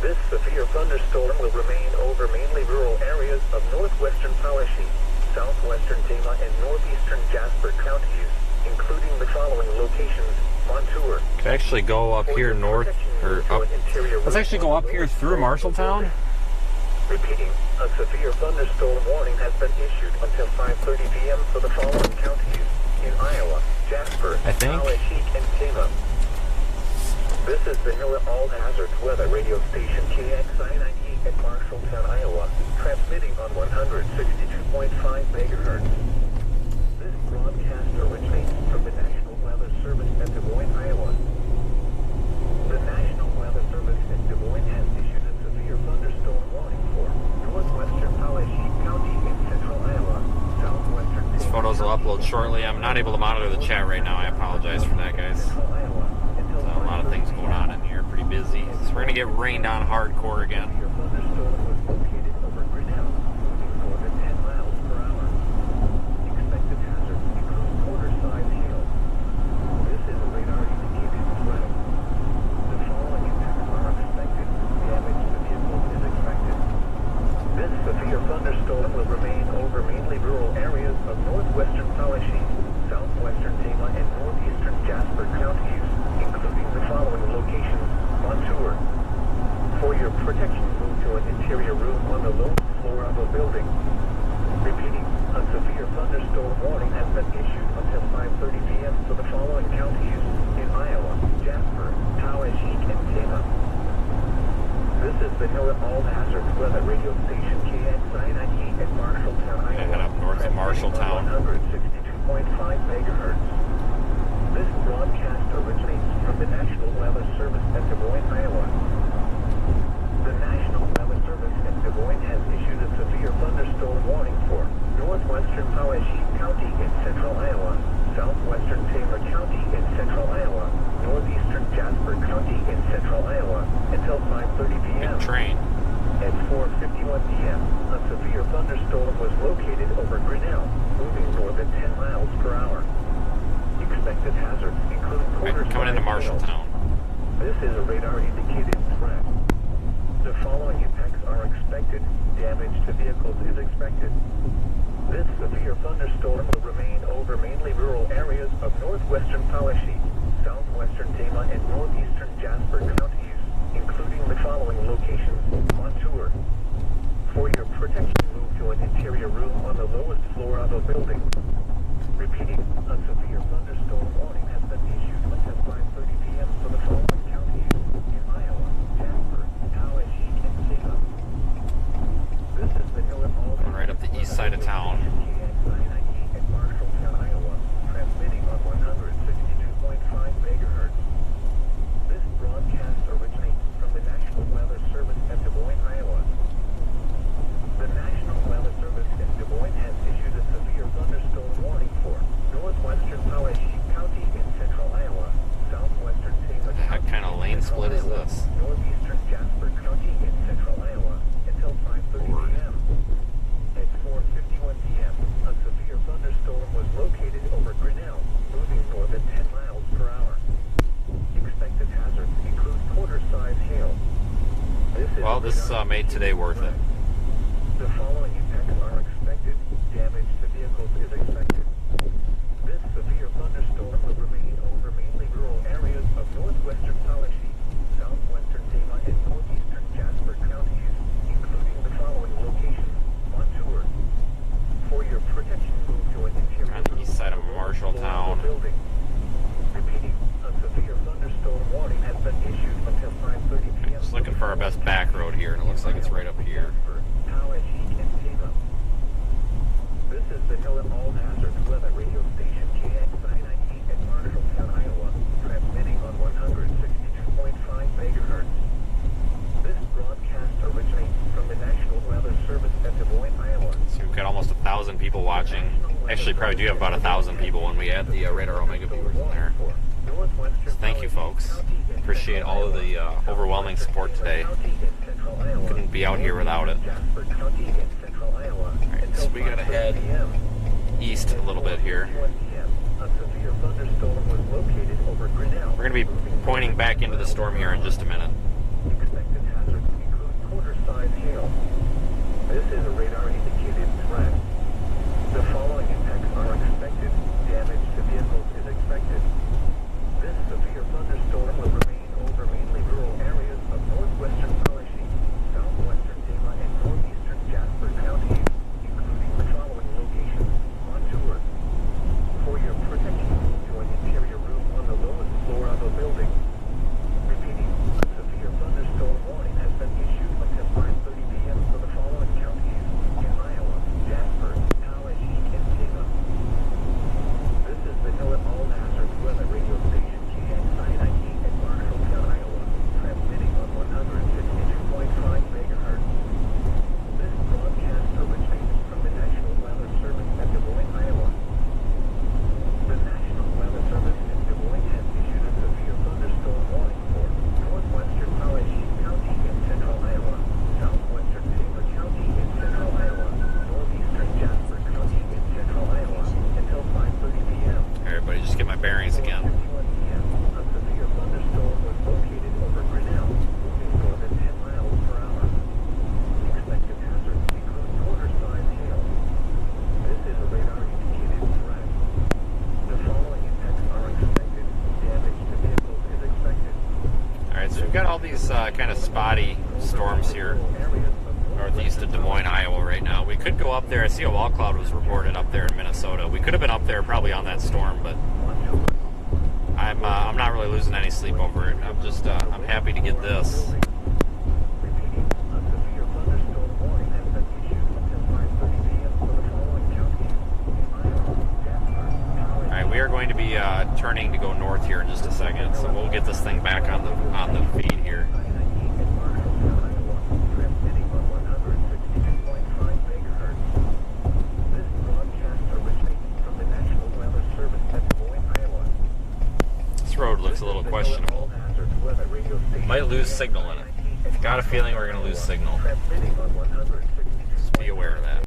This severe thunderstorm will remain over mainly rural areas of northwestern Tallahassee, southwestern Tama, and northeastern Jasper counties, including the following locations: Montour.
Could actually go up here north, or up. Let's actually go up here through Marshalltown.
Repeating, a severe thunderstorm warning has been issued until 5:30 p.m. for the following counties in Iowa: Jasper,
I think.
Tallahassee, and Tama. This is the Hill All Hazards Weather Radio Station KXI-98 at Marshalltown, Iowa, transmitting on 162.5 megahertz. This broadcast originates from the National Weather Service at Des Moines, Iowa. The National Weather Service in Des Moines has issued a severe thunderstorm warning for northwestern Tallahassee County in central Iowa, southwestern.
These photos will upload shortly. I'm not able to monitor the chat right now. I apologize for that, guys. A lot of things going on in here. Pretty busy. So we're gonna get rained on hardcore again.
the NOAA All Hazards Weather Radio Station KXI-98 at Marshalltown, Iowa.
Head up north of Marshalltown.
162.5 megahertz. This broadcast originates from the National Weather Service at Des Moines, Iowa. The National Weather Service at Des Moines has issued a severe thunderstorm warning for northwestern Poweshiek County in central Iowa, southwestern Taylor County in central Iowa, northeastern Jasper County in central Iowa until 5:30 p.m.
Train.
At 4:51 p.m., a severe thunderstorm was located over Grinnell, moving north at 10 miles per hour. Expected hazards include
Coming into Marshalltown.
This is a radar-indicated threat. The following impacts are expected. Damage to vehicles is expected. This severe thunderstorm will remain over mainly rural areas of northwestern Poweshiek, southwestern Tama, and northeastern Jasper counties, including the following locations on tour. For your protection, move to an interior room on the lowest floor of a building. Repeating, a severe thunderstorm warning has been issued until 5:30 p.m. for the following counties in Iowa, Jasper, Poweshiek, and Tama. This is the NOAA All
Going right up the east side of town.
KXI-98 at Marshalltown, Iowa, transmitting on 162.5 megahertz. This broadcast originates from the National Weather Service at Des Moines, Iowa. The National Weather Service in Des Moines has issued a severe thunderstorm warning for northwestern Poweshiek County in central Iowa, southwestern Taylor County.
What kind of lane split is this?
Northeastern Jasper County in central Iowa until 5:30 p.m. At 4:51 p.m., a severe thunderstorm was located over Grinnell, moving north at 10 miles per hour. Expected hazards include quarter-size hail.
Well, this made today worth it.
The following impacts are expected. Damage to vehicles is expected. This severe thunderstorm will remain over mainly rural areas of northwestern Poweshiek, southwestern Tama, and northeastern Jasper counties, including the following locations on tour. For your protection, move to an interior
On the east side of Marshalltown.
building. Repeating, a severe thunderstorm warning has been issued until 5:30 p.m.
Just looking for our best back road here, and it looks like it's right up here.
Poweshiek and Tama. This is the NOAA All Hazards Weather Radio Station KXI-98 at Marshalltown, Iowa, transmitting on 162.5 megahertz. This broadcast originates from the National Weather Service at Des Moines, Iowa.
So we've got almost 1,000 people watching. Actually, probably do have about 1,000 people when we add the Radar Omega viewers in there. So thank you, folks. Appreciate all of the overwhelming support today. Couldn't be out here without it. Alright, so we gotta head east a little bit here. We're gonna be pointing back into the storm here in just a minute.
Expected hazards include quarter-size hail. This is a radar-indicated threat. The following impacts are expected. Damage to vehicles is expected. This severe thunderstorm will remain over mainly rural areas of northwestern Poweshiek, southwestern Tama, and northeastern Jasper counties, including the following locations on tour. For your protection, move to an interior room on the lowest floor of a building. Repeating, a severe thunderstorm warning has been issued until 5:30 p.m. for the following counties in Iowa, Jasper, Poweshiek, and Tama. This is the NOAA All Hazards Weather Radio Station KXI-98 at Marshalltown, Iowa, transmitting on 162.5 megahertz. This broadcast originates from the National Weather Service at Des Moines, Iowa. The National Weather Service in Des Moines has issued a severe thunderstorm warning for northwestern Poweshiek County in central Iowa, southwestern Taylor County in central Iowa, northeastern Jasper County in central Iowa until 5:30 p.m.
Everybody, just get my bearings again.
4:51 p.m. A severe thunderstorm was located over Grinnell, moving north at 10 miles per hour. Expected hazards include quarter-size hail. This is a radar-indicated threat. The following impacts are expected. Damage to vehicles is expected.
Alright, so we've got all these kind of spotty storms here northeast of Des Moines, Iowa right now. We could go up there. I see a wall cloud was reported up there in Minnesota. We could have been up there probably on that storm, but I'm not really losing any sleep over it. I'm happy to get this.
Repeating,
turning to go north here in just a second, so we'll get this thing back on the feed here. This road looks a little questionable. Might lose signal in it. Got a feeling we're going to lose signal. Just be aware of that.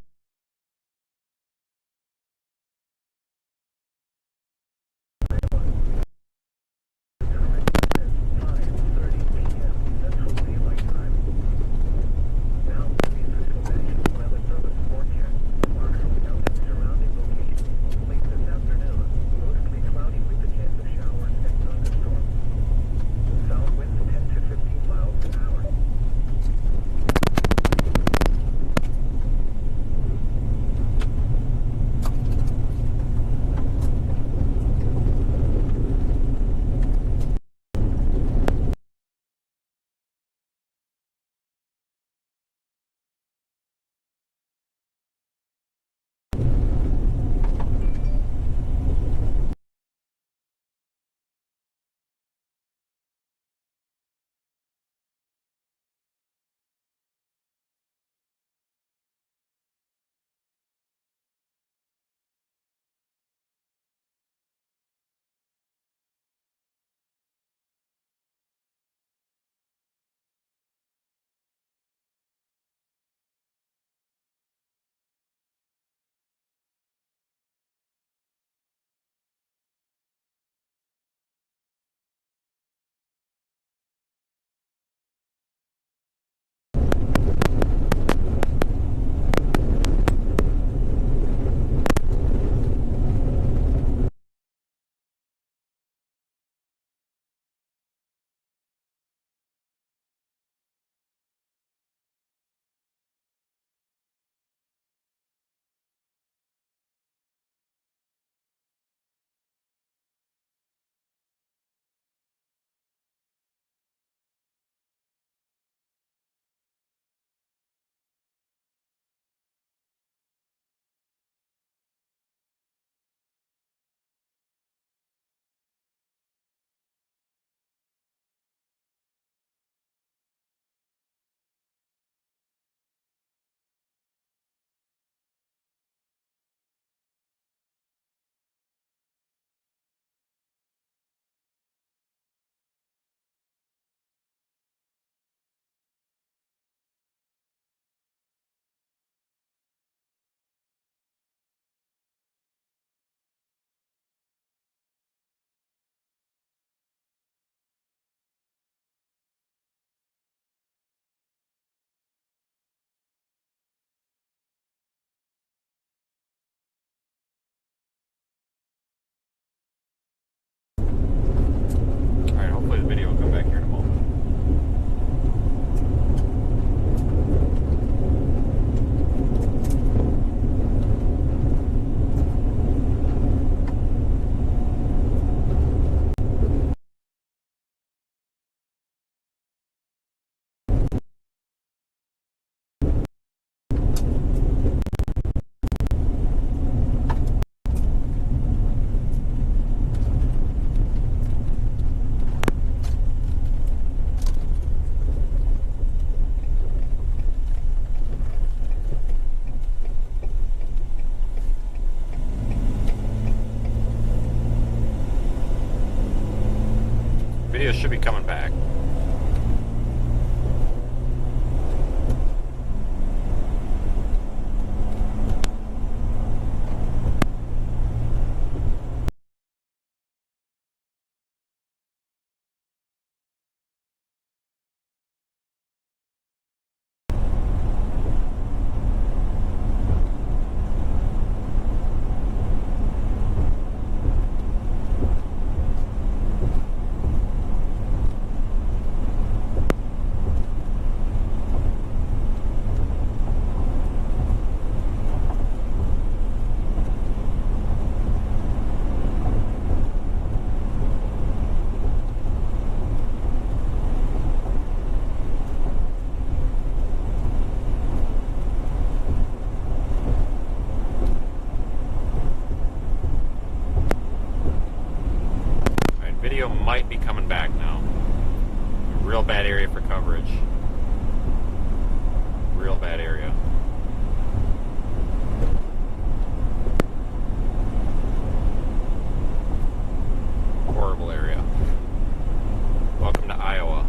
Hopefully the video will come back here in a moment. Video should be coming back. bad area for coverage. Real bad area. Horrible area. Welcome to Iowa.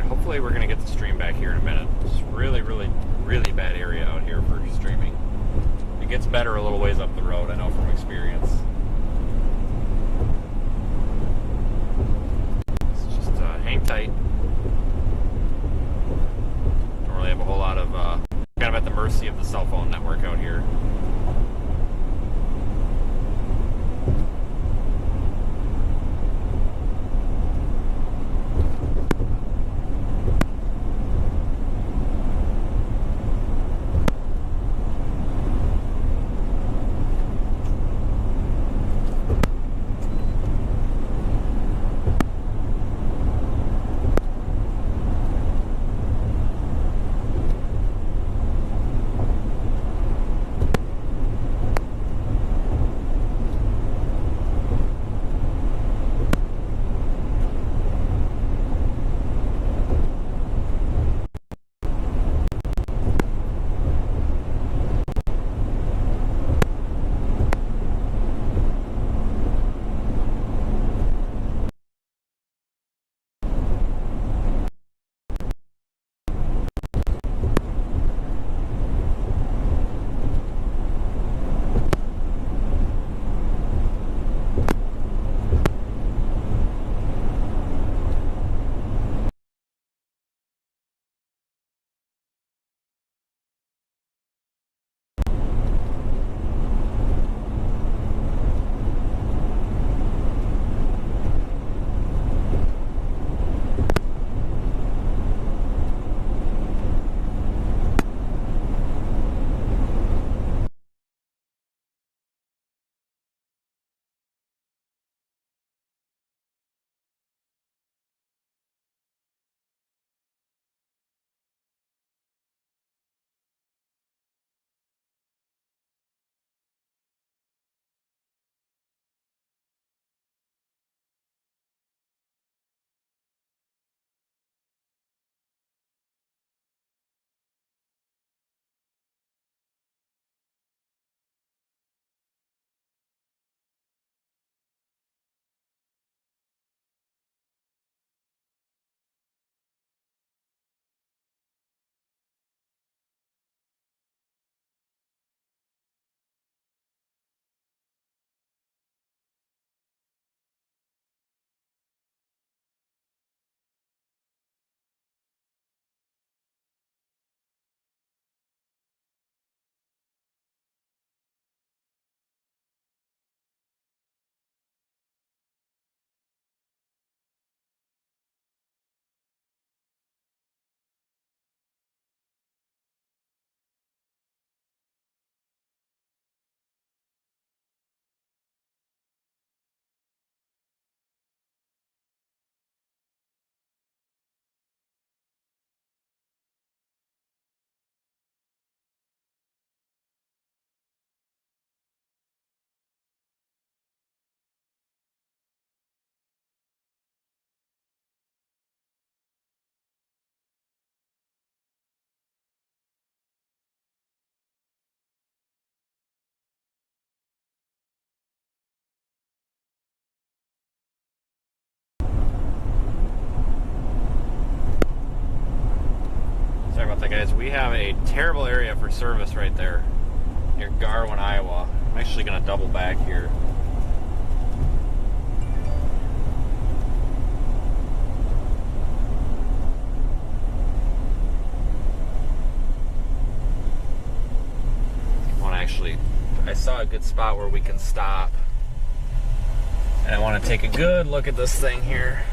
Hopefully we're going to get the stream back here in a minute. It's really, really, really bad area out here for streaming. It gets better a little ways up the road, I know from experience. It's just hang tight. Don't really have a whole lot of, kind of at the mercy of the cell phone network out here. guys, we have a terrible area for service right there near Garwin, Iowa. I'm actually going to double back here. I saw a good spot where we can stop. And I want to take a good look at this thing here.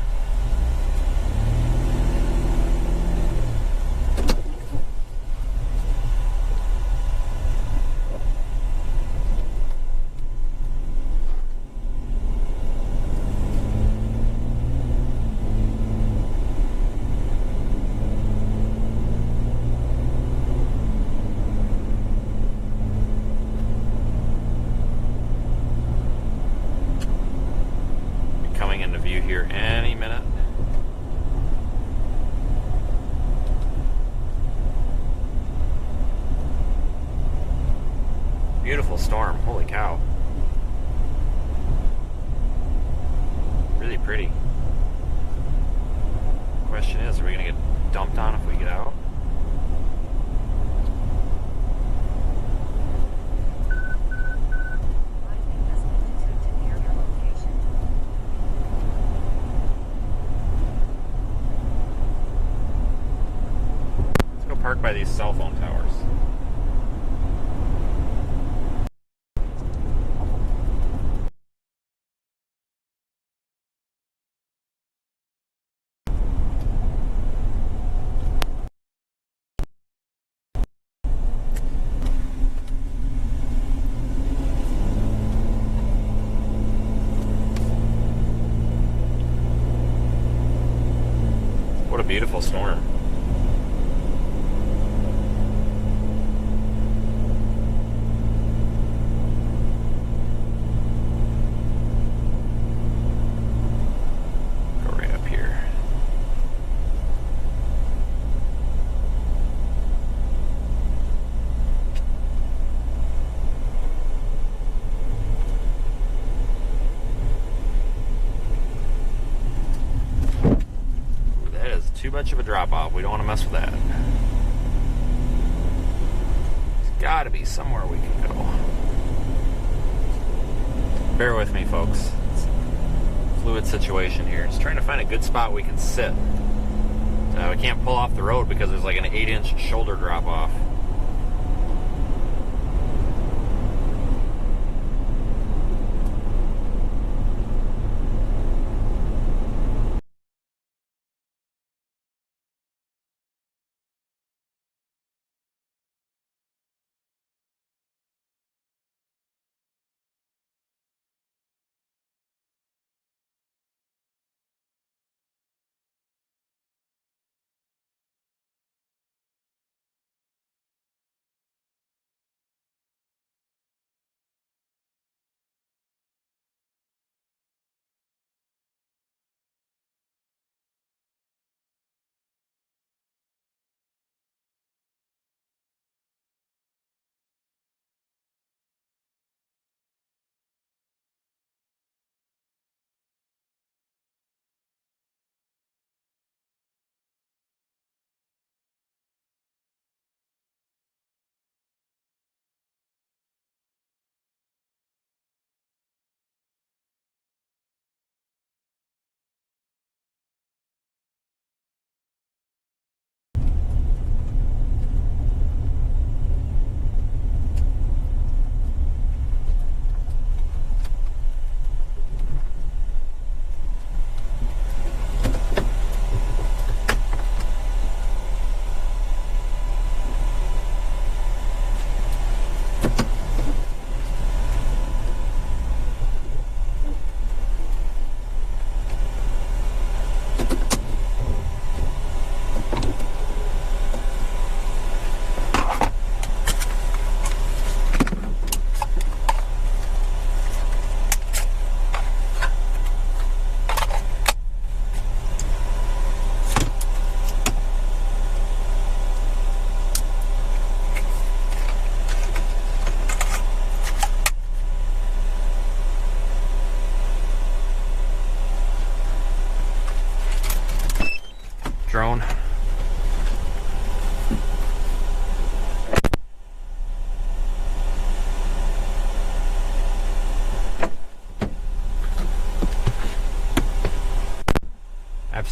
Here any minute. Beautiful storm, holy cow. Really pretty. Question is, are we gonna get dumped on if we get out? Parked by these cell phone towers. What a beautiful storm. Too much of a drop off. We don't want to mess with that. There's got to be somewhere we can go. Bear with me, folks. It's a fluid situation here. Just trying to find a good spot we can sit. We can't pull off the road because there's like an 8-inch shoulder drop off.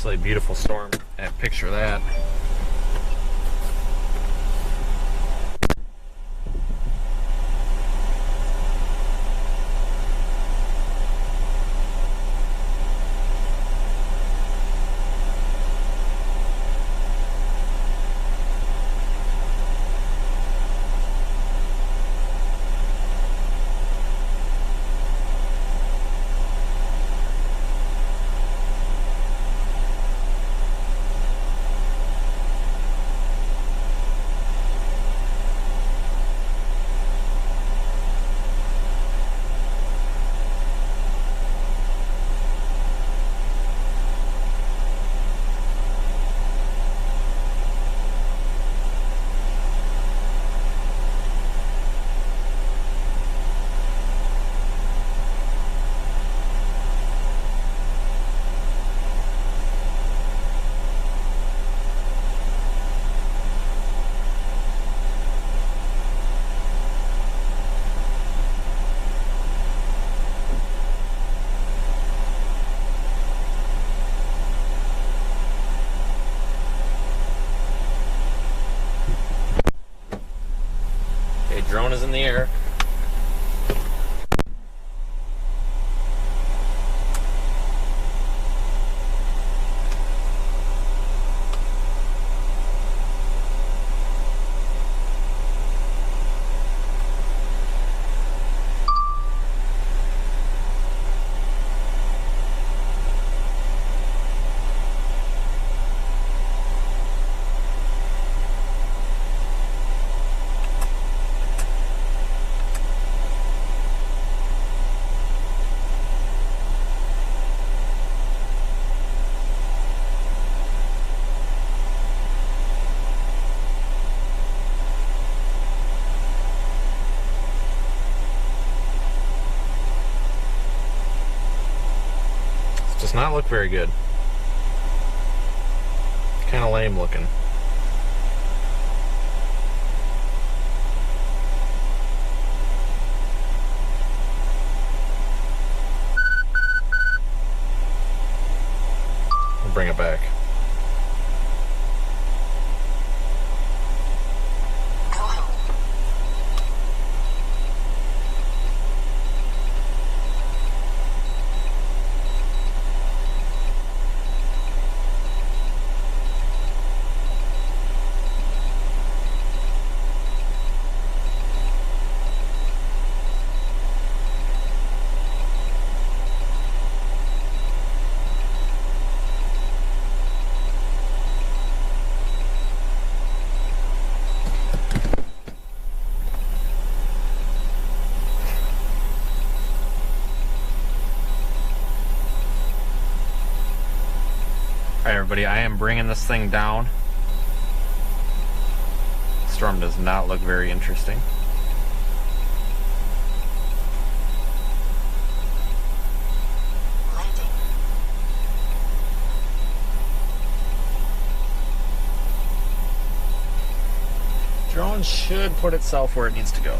absolutely beautiful storm. And picture that. Drone is in the air. Does not look very good. Kind of lame looking. We'll bring it back. Alright everybody, I am bringing this thing down. Storm does not look very interesting. Drone should put itself where it needs to go.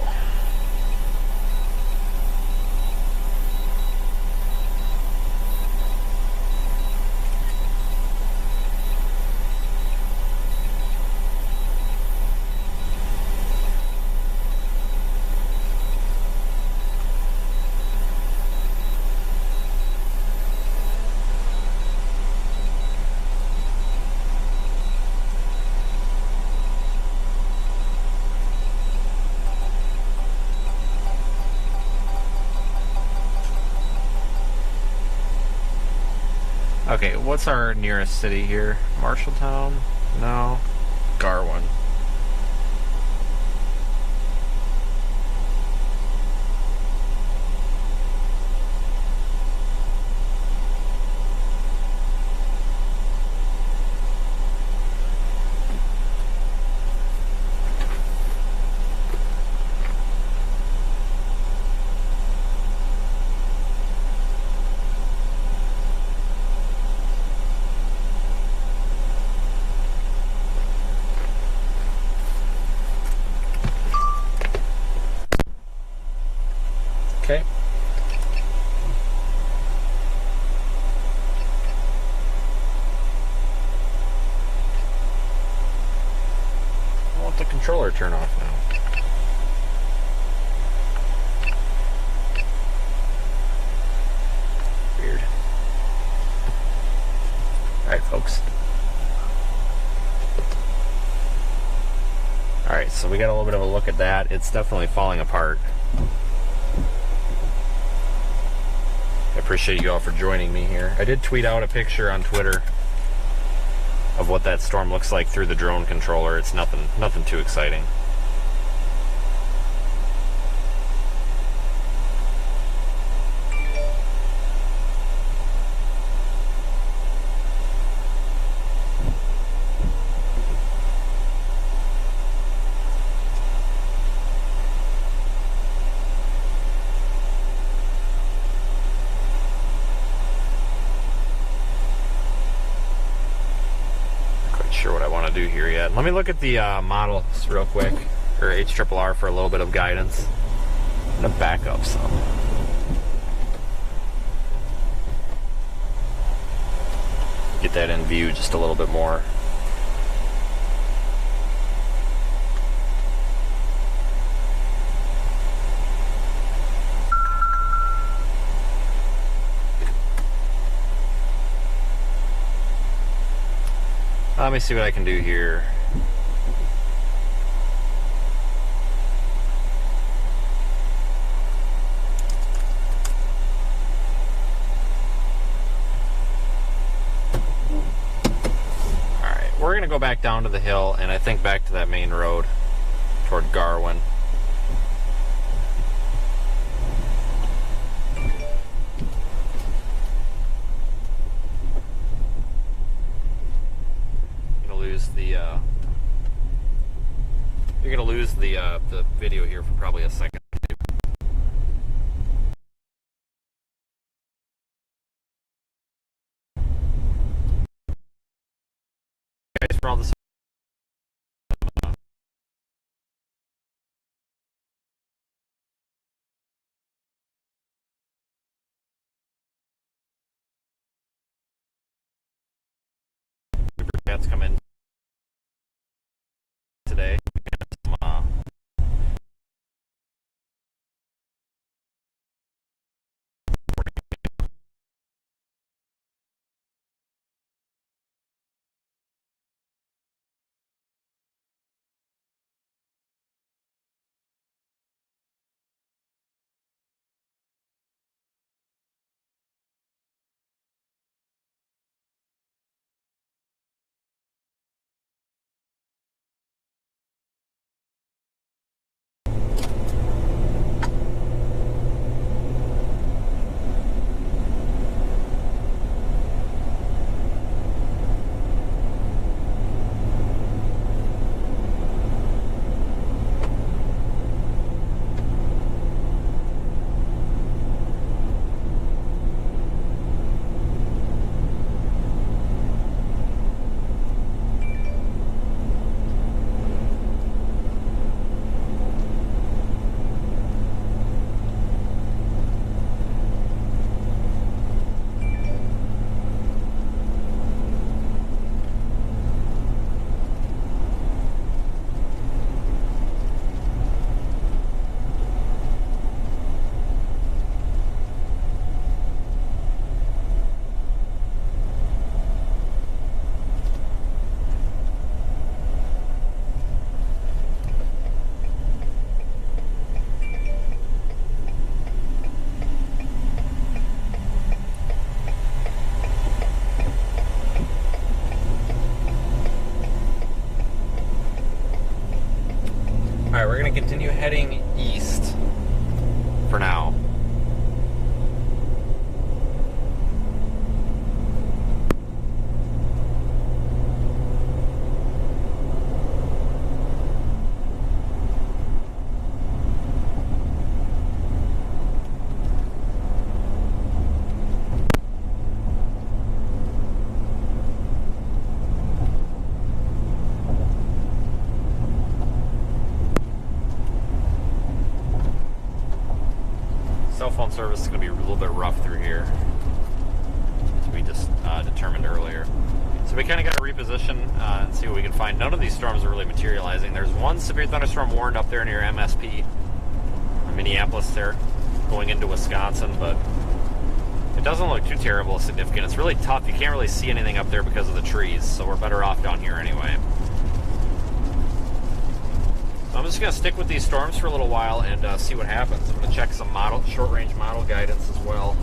Okay, what's our nearest city here? Marshalltown? No. Garwin. controller turn off now? Weird. Alright, folks. Alright, so we got a little bit of a look at that. It's definitely falling apart. I appreciate you all for joining me here. I did tweet out a picture on Twitter of what that storm looks like through the drone controller. It's nothing too exciting. Do here yet. Let me look at the models real quick, or HRRR for a little bit of guidance. I'm gonna back up some. Get that in view just a little bit more. Let me see what I can do here. Alright, we're going to go back down to the hill and I think back to that main road toward Garwin. You're gonna lose the video here for probably a second. Guys, for all this. Super chats come in today. Alright, we're going to continue heading east for now. Cell phone service is going to be a little bit rough through here, as we just determined earlier. So we kind of got to reposition and see what we can find. None of these storms are really materializing. There's one severe thunderstorm warned up there near MSP, Minneapolis there, going into Wisconsin, but it doesn't look too terrible significant. It's really tough. You can't really see anything up there because of the trees, so we're better off down here anyway. So I'm just going to stick with these storms for a little while and see what happens. I'm going to check some short-range model guidance as well.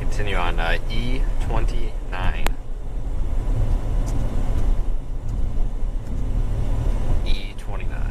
Continue on E29. E29.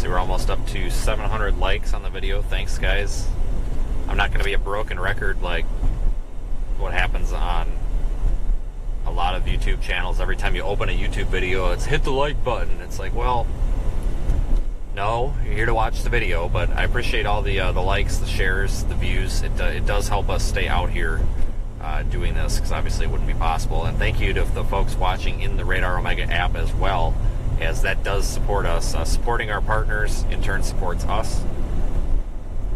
We're almost up to 700 likes on the video. Thanks, guys. I'm not going to be a broken record like what happens on a lot of YouTube channels. Every time you open a YouTube video, it's hit the like button. It's like, well, no, you're here to watch the video, but I appreciate all the likes, the shares, the views. It does help us stay out here doing this, because obviously it wouldn't be possible. And thank you to the folks watching in the Radar Omega app as well, as that does support us. Supporting our partners in turn supports us,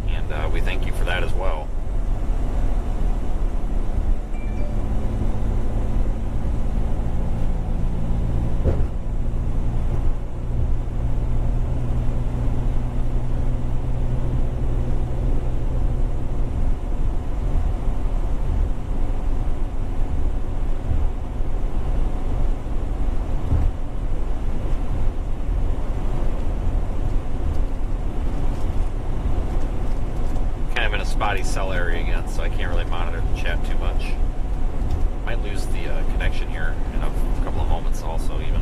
and we thank you for that as well. Spotty cell area again, so I can't really monitor the chat too much. Might lose the connection here in a couple of moments also even.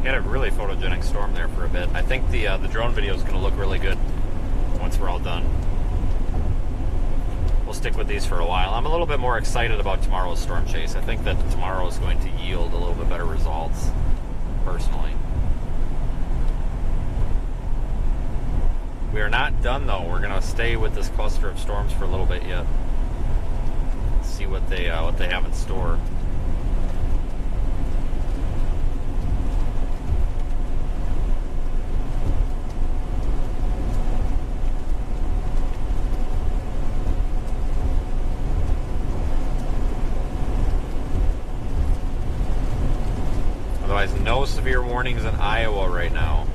Had a really photogenic storm there for a bit. I think the drone video is going to look really good once we're all done. We'll stick with these for a while. I'm a little bit more excited about tomorrow's storm chase. I think that tomorrow is going to yield a little bit better results, personally. We are not done though. We're going to stay with this cluster of storms for a little bit yet. See what they have in store. Otherwise, no severe warnings in Iowa right now.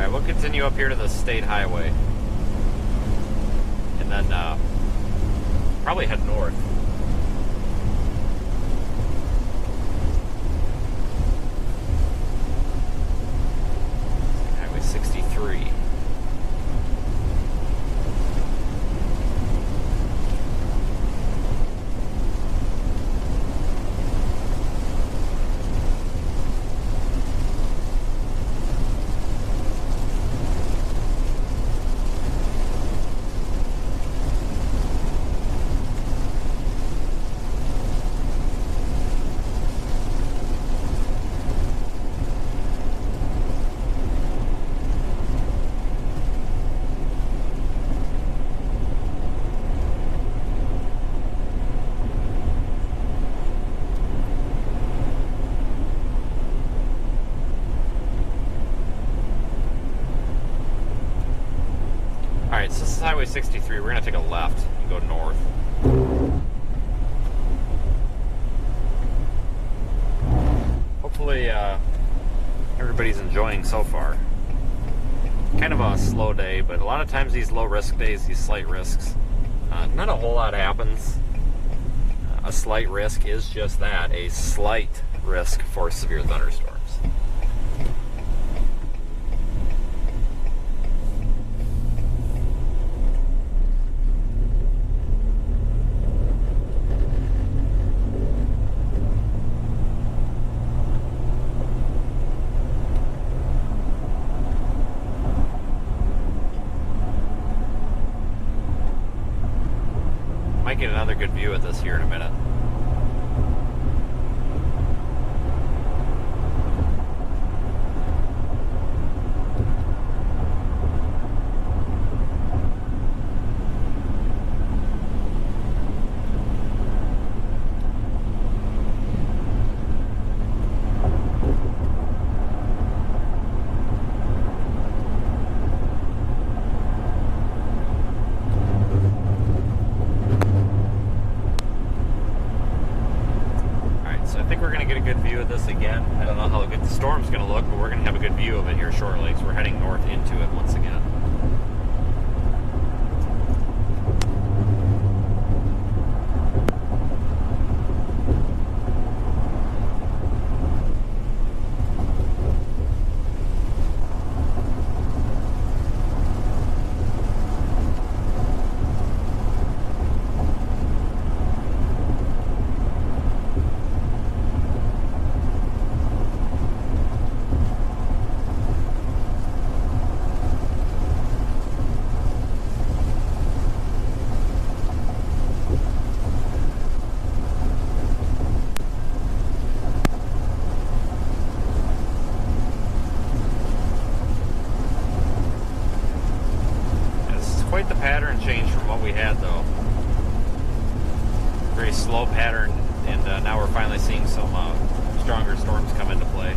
Alright, we'll continue up here to the state highway. And then probably head north. Highway 63. Alright, so this is Highway 63. We're going to take a left and go north. Hopefully everybody's enjoying so far. Kind of a slow day, but a lot of times these low risk days, these slight risks, not a whole lot happens. A slight risk is just that, a slight risk for severe thunderstorms. Might get another good view of this here in a minute. This again. I don't know how good the storm's going to look, but we're going to have a good view of it here shortly, so we're heading north into it once again. Quite the pattern change from what we had, though. Very slow pattern, and now we're finally seeing some stronger storms come into play.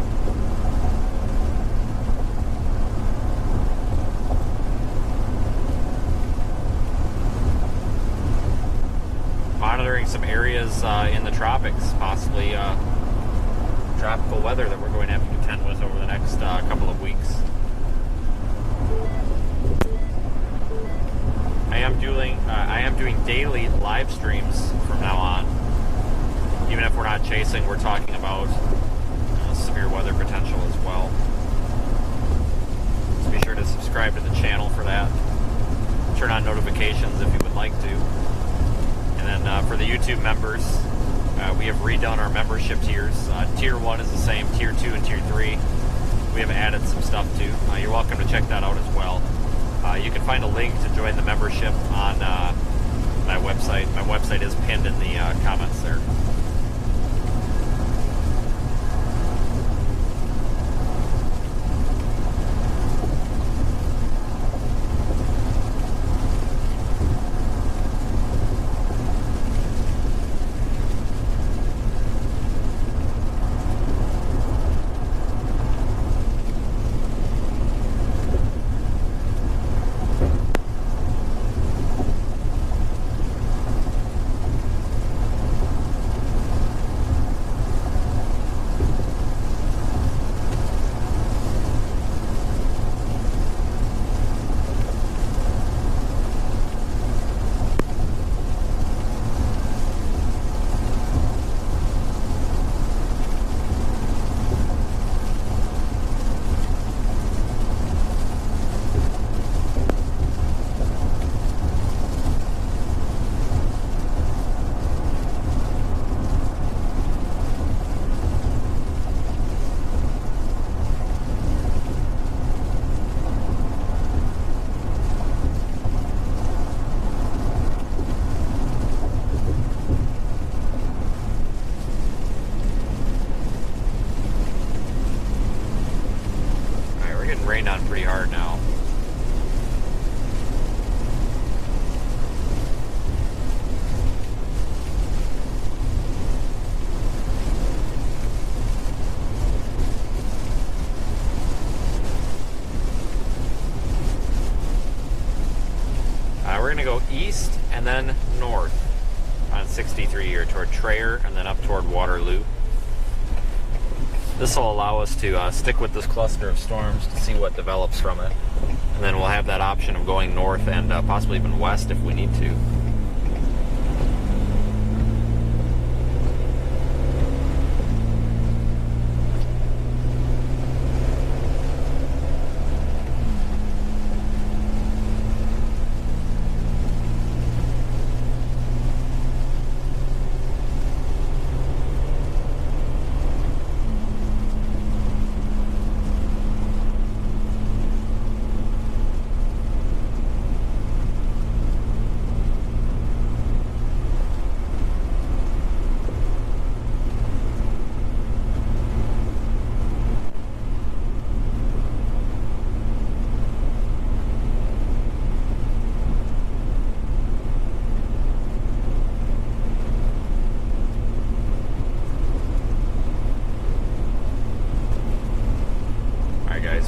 Monitoring some areas in the tropics, possibly tropical weather that we're going to have to contend with over the next couple of weeks. I am doing daily live streams from now on. Even if we're not chasing, we're talking about severe weather potential as well. So be sure to subscribe to the channel for that. Turn on notifications if you would like to. And then for the YouTube members, we have redone our membership tiers. Tier 1 is the same, Tier 2 and Tier 3. We have added some stuff too. You're welcome to check that out as well. You can find a link to join the membership on my website. My website is pinned in the comments there. rained on pretty hard now. We're gonna go east and then north on 63 here toward Traer and then up toward Waterloo. This will allow us to stick with this cluster of storms to see what develops from it. And then we'll have that option of going north and possibly even west if we need to.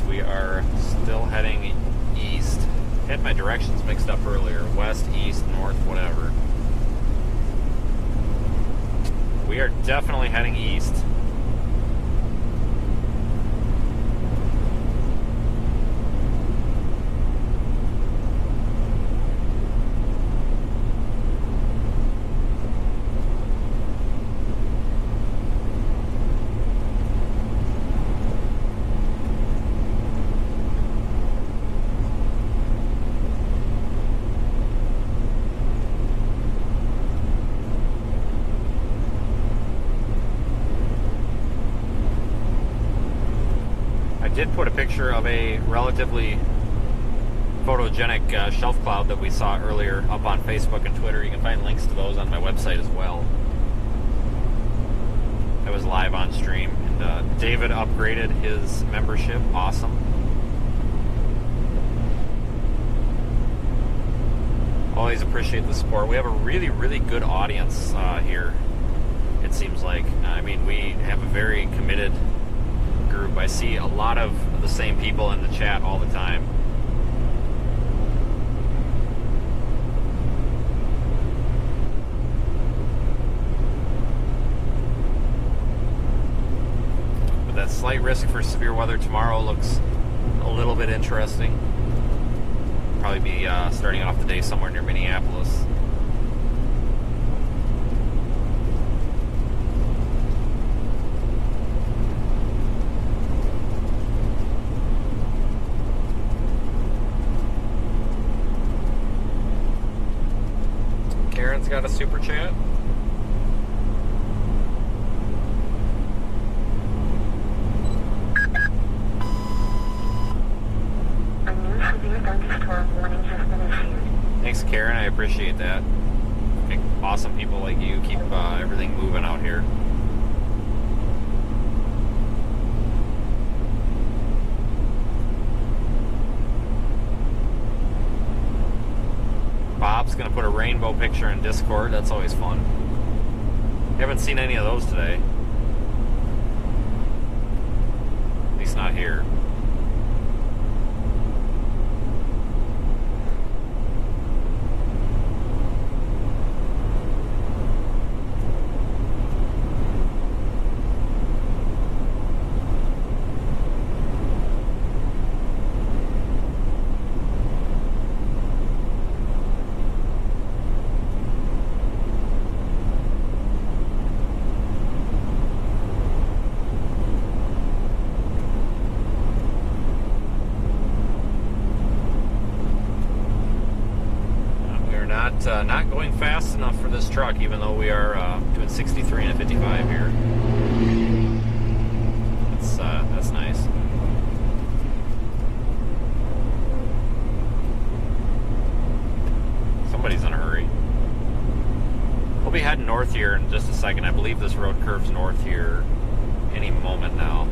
We are still heading east. Had my directions mixed up earlier. West, east, north, whatever. We are definitely heading east. Did put a picture of a relatively photogenic shelf cloud that we saw earlier up on Facebook and Twitter. You can find links to those on my website as well. That was live on stream. And David upgraded his membership. Awesome. Always appreciate the support. We have a really, really good audience here, it seems like. I mean, we have a very committed group. I see a lot of the same people in the chat all the time. But that slight risk for severe weather tomorrow looks a little bit interesting. Probably be starting off the day somewhere near Minneapolis. Karen's got a super chat.
A new severe thunderstorm warning has been issued.
Thanks, Karen. I appreciate that. I think awesome people like you keep everything moving out here. Bob's going to put a rainbow picture in Discord. That's always fun. Haven't seen any of those today. At least not here. Not going fast enough for this truck, even though we are doing 63 and a 55 here. That's nice. Somebody's in a hurry. We'll be heading north here in just a second. I believe this road curves north here any moment now.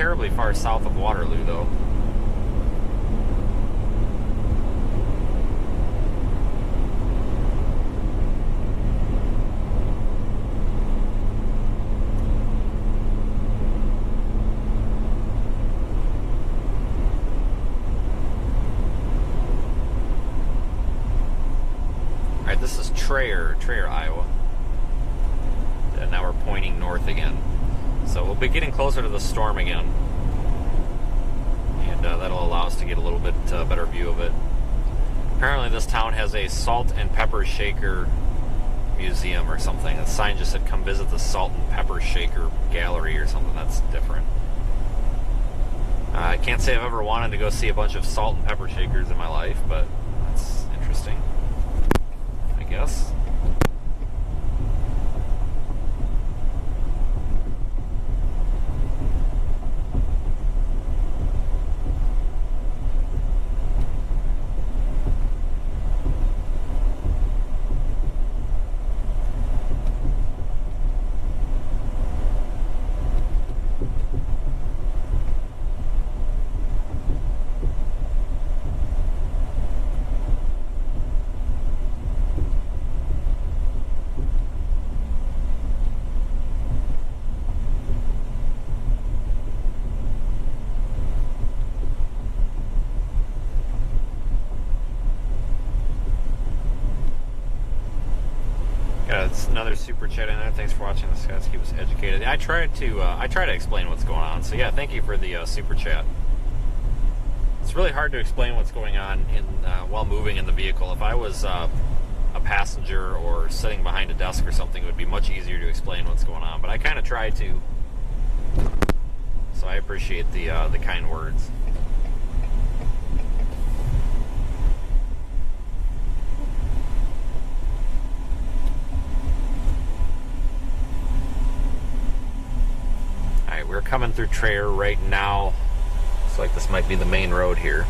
terribly far south of Waterloo, though. Alright, this is Traer, Iowa. And now we're pointing north again. So we'll be getting closer to the storm again. And that'll allow us to get a little bit better view of it. Apparently this town has a salt and pepper shaker museum or something. The sign just said, come visit the salt and pepper shaker gallery or something. That's different. I can't say I've ever wanted to go see a bunch of salt and pepper shakers in my life, but that's interesting, I guess. It's another super chat in there. Thanks for watching. This guys keep us educated. I try to explain what's going on. So yeah, thank you for the super chat. It's really hard to explain what's going on while moving in the vehicle. If I was a passenger or sitting behind a desk or something, it would be much easier to explain what's going on. But I kind of try to. So I appreciate the kind words. We're coming through Traer right now. Looks like this might be the main road here.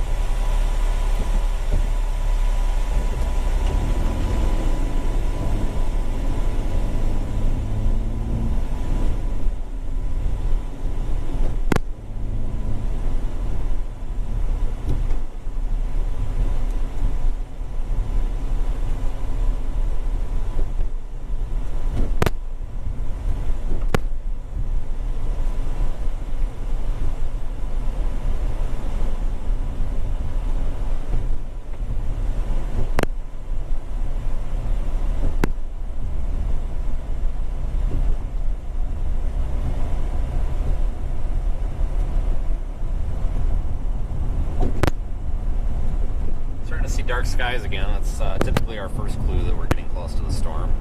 Dark skies again. That's typically our first clue that we're getting close to the storm.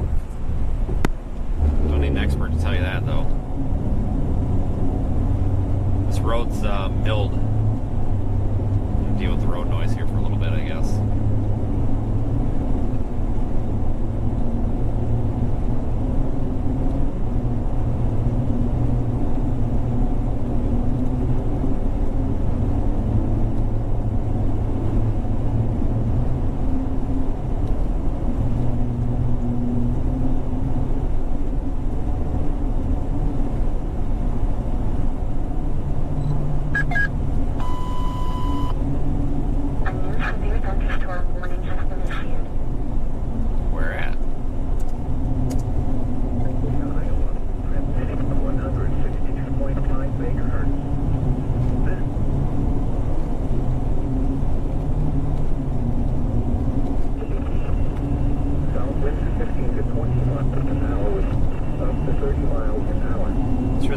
Don't need an expert to tell you that, though. This road's milled. Deal with the road noise here for a little bit, I guess.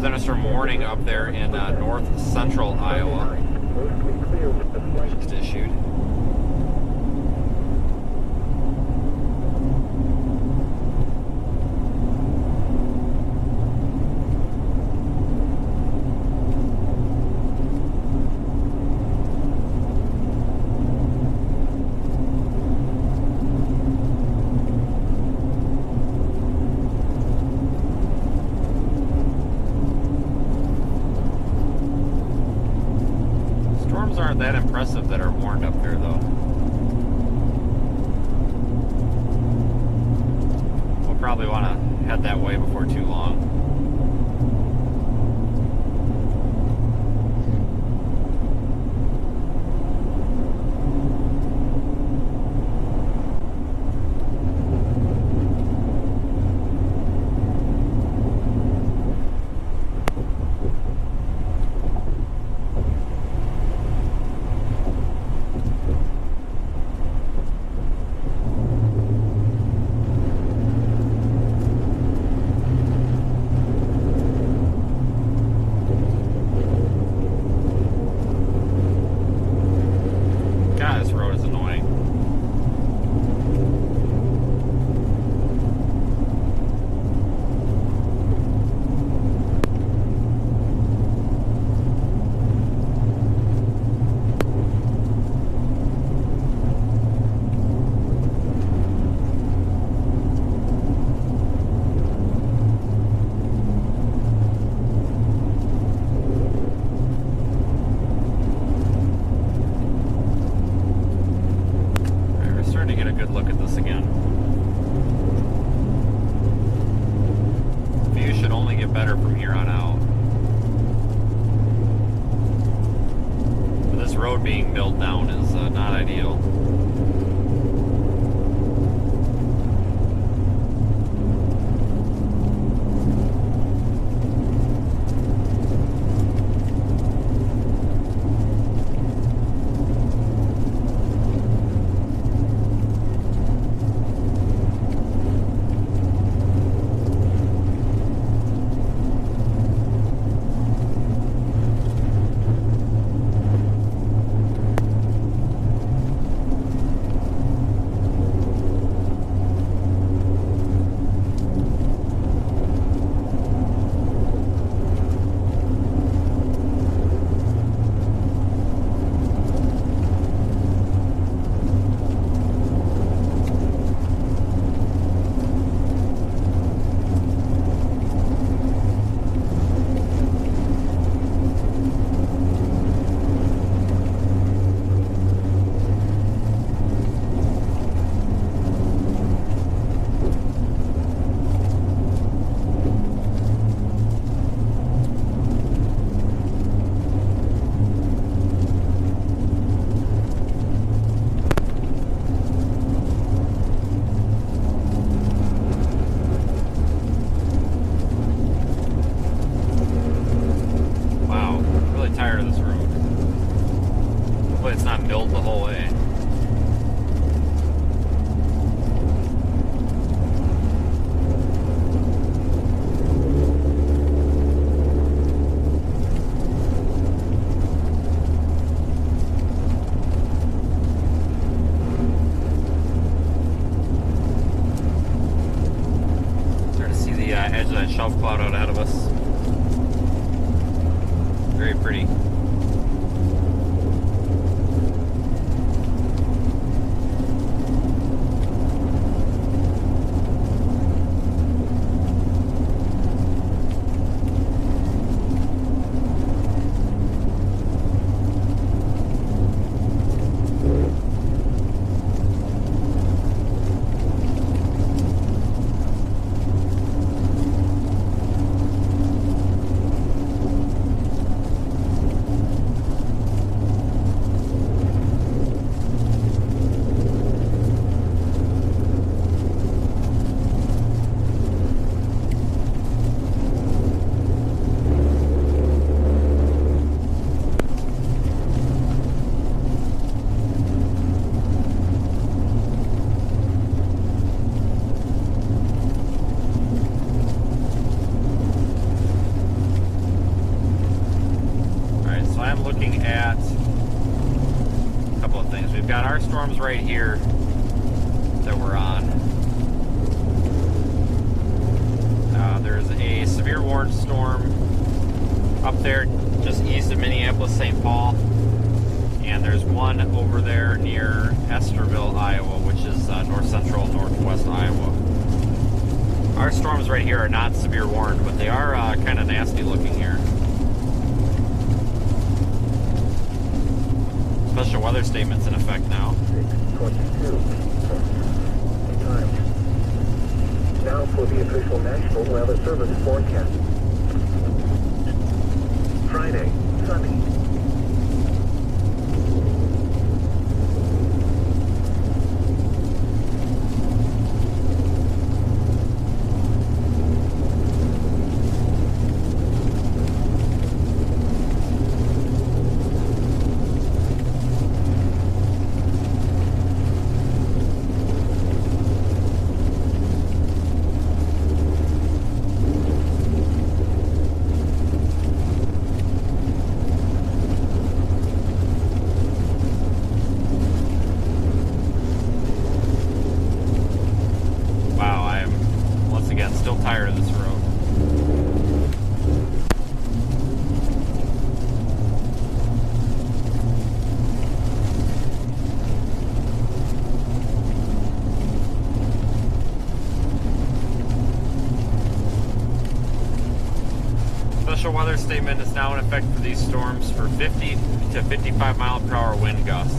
Thunderstorm warning up there in north central Iowa. Just issued. Aren't that impressive that are warned up there, though. We'll probably want to head that way before too long. road being milled down is not ideal. Shelf cloud out ahead of us. Very pretty. Storms right here that we're on. There's a severe warned storm up there just east of Minneapolis, St. Paul, and there's one over there near Esterville, Iowa, which is north central, northwest Iowa. Our storms right here are not severe warned, but they are kind of nasty looking here. Special weather statement's in effect now.
6:22. Time. Now for the official National Weather Service forecast. Friday, sunny.
Special weather statement is now in effect for these storms for 50 to 55 mile per hour wind gusts.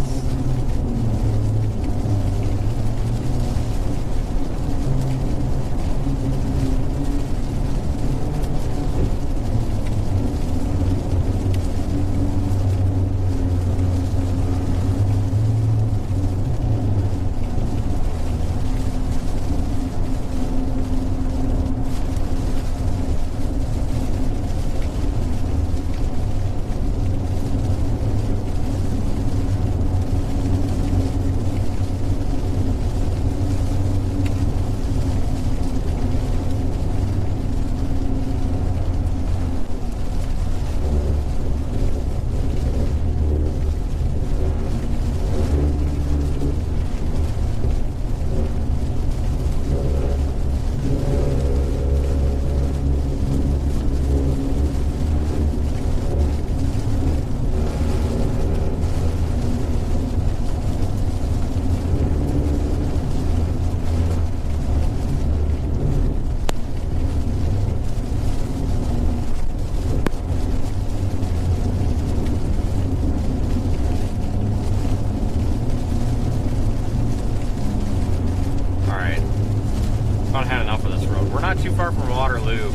far from Waterloo.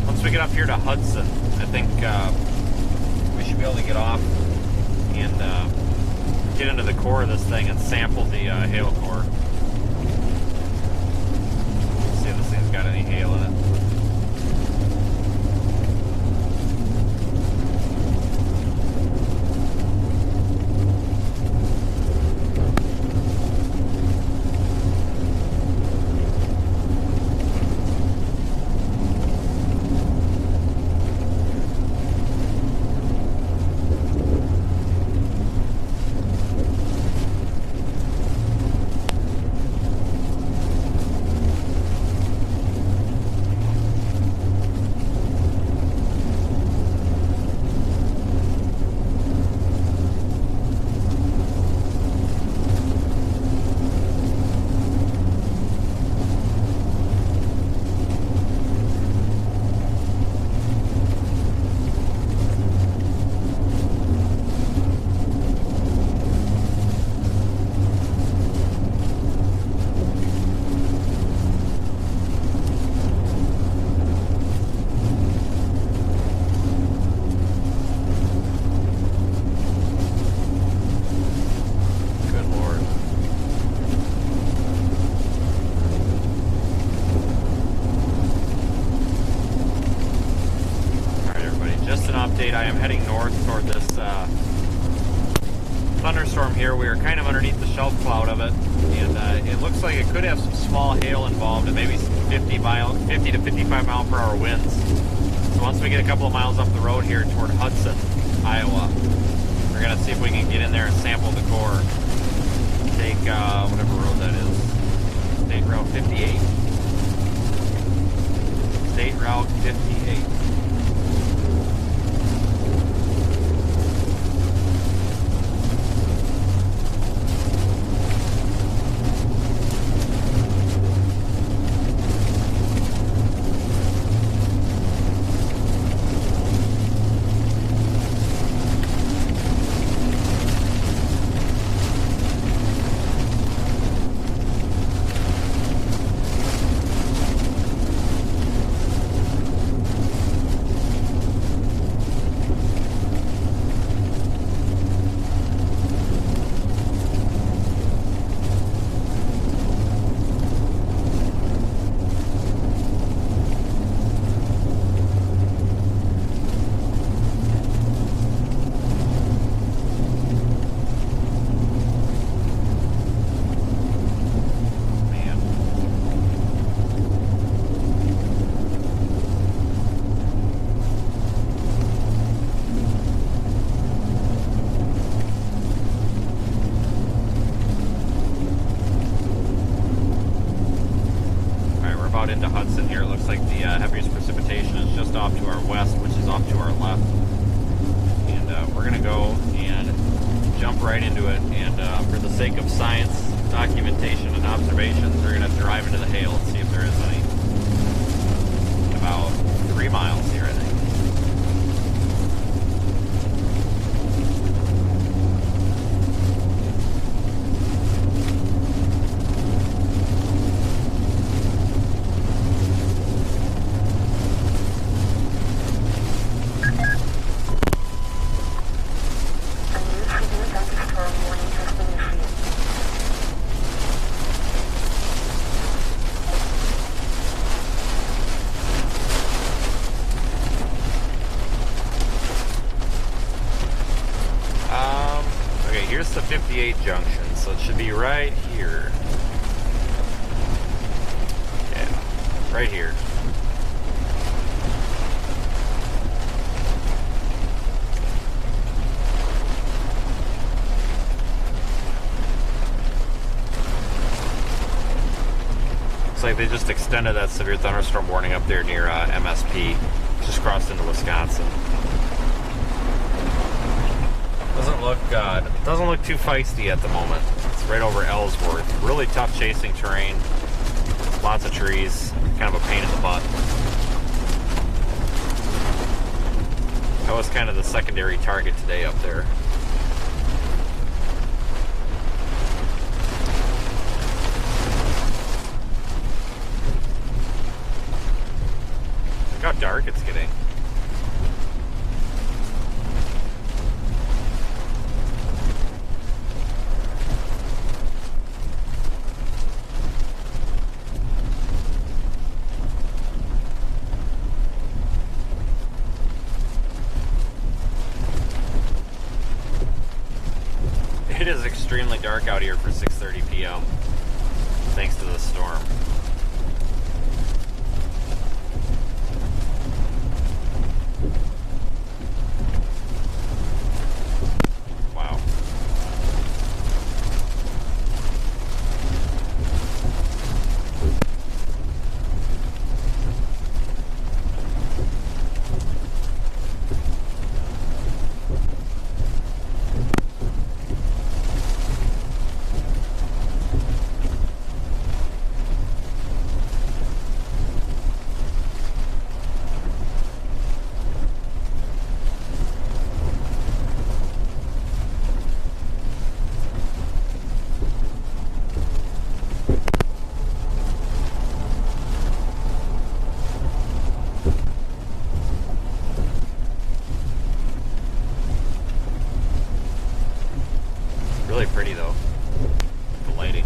Once we get up here to Hudson, I think we should be able to get off and get into the core of this thing and sample the hail core. See if this thing's got any hail in it. I am heading north toward this thunderstorm here. We are kind of underneath the shelf cloud of it, and it looks like it could have some small hail involved and maybe some 50 to 55 mile per hour winds. So once we get a couple of miles up the road here toward Hudson, Iowa, we're going to see if we can get in there and sample the core. Take whatever road that is. State Route 58. State Route 58. Into Hudson here. It looks like the heaviest precipitation is just off to our west, which is off to our left. And we're going to go and jump right into it. And for the sake of science, documentation, and observations, we're going to drive into the hail and see if there is any. About 3 miles here, I think. Here's the 58 junction, so it should be right here. Yeah, right here. Looks like they just extended that severe thunderstorm warning up there near MSP. Just crossed into Wisconsin. Doesn't look too feisty at the moment. It's right over Ellsworth. Really tough chasing terrain. Lots of trees. Kind of a pain in the butt. That was kind of the secondary target today up there. It is extremely dark out here for 6:30 p.m. thanks to the storm. Wow. Really pretty though, the lighting.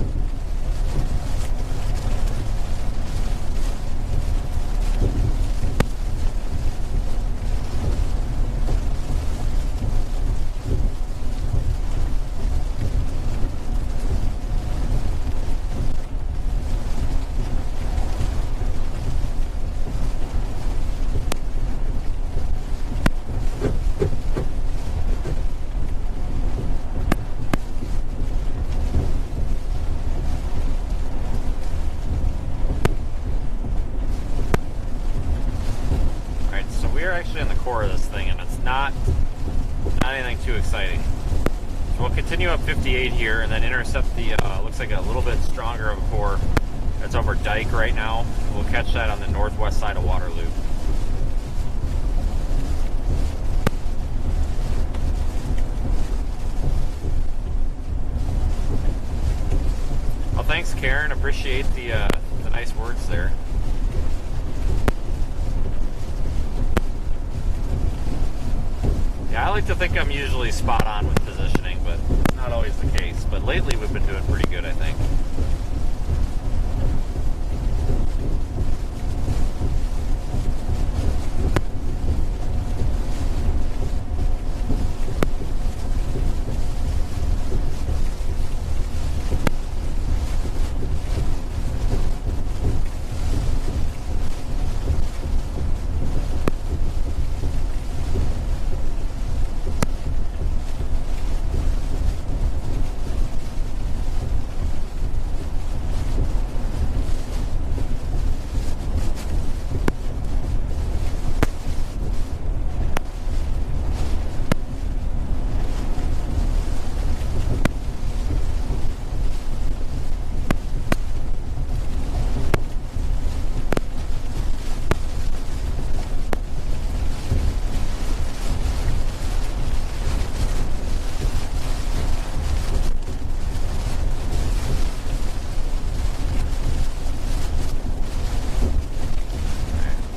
We're actually in the core of this thing, and it's not anything too exciting. So we'll continue up 58 here, and then intercept the looks like a little bit stronger of a core that's over Dyke right now. We'll catch that on the northwest side of Waterloo. Well, thanks, Karen. Appreciate the nice words there. Yeah, I like to think I'm usually spot on with positioning, but it's not always the case. But lately we've been doing pretty good, I think.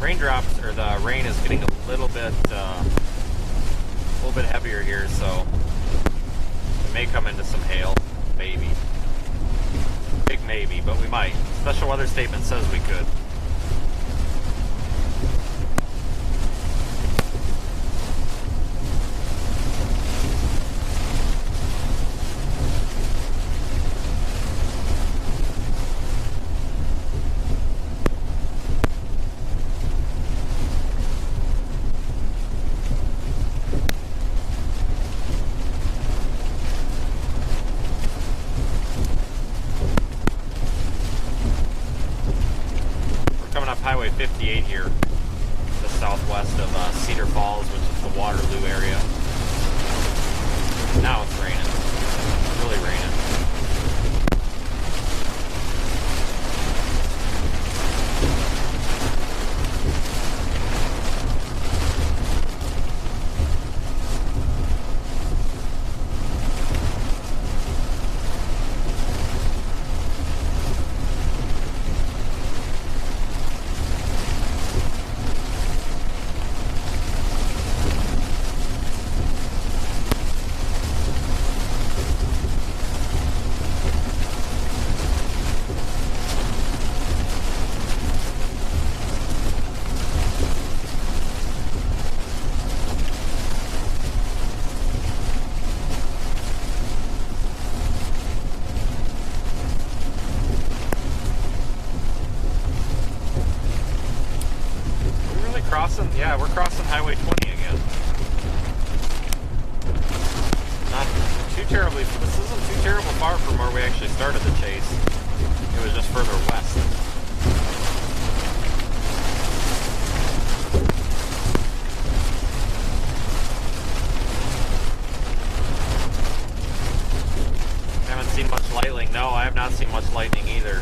Raindrops, or the rain is getting a little bit heavier here, so we may come into some hail, maybe. Big maybe, but we might. Special weather statement says we could. Highway 58 here, the southwest of Cedar Falls, which is the Waterloo area. Now it's raining. It's really raining. Yeah, we're crossing Highway 20 again. Not too terribly, this isn't too terrible far from where we actually started the chase. It was just further west. Haven't seen much lightning. No, I have not seen much lightning either.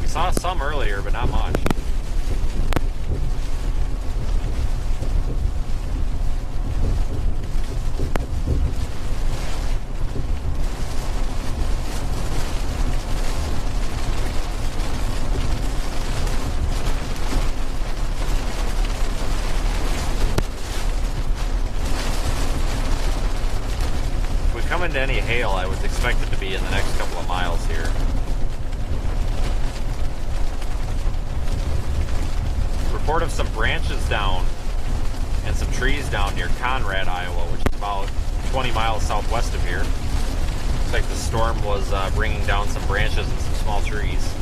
We saw some earlier, but not much. Into any hail, I would expect it to be in the next couple of miles here. Report of some branches down and some trees down near Conrad, Iowa, which is about 20 miles southwest of here. Looks like the storm was bringing down some branches and some small trees.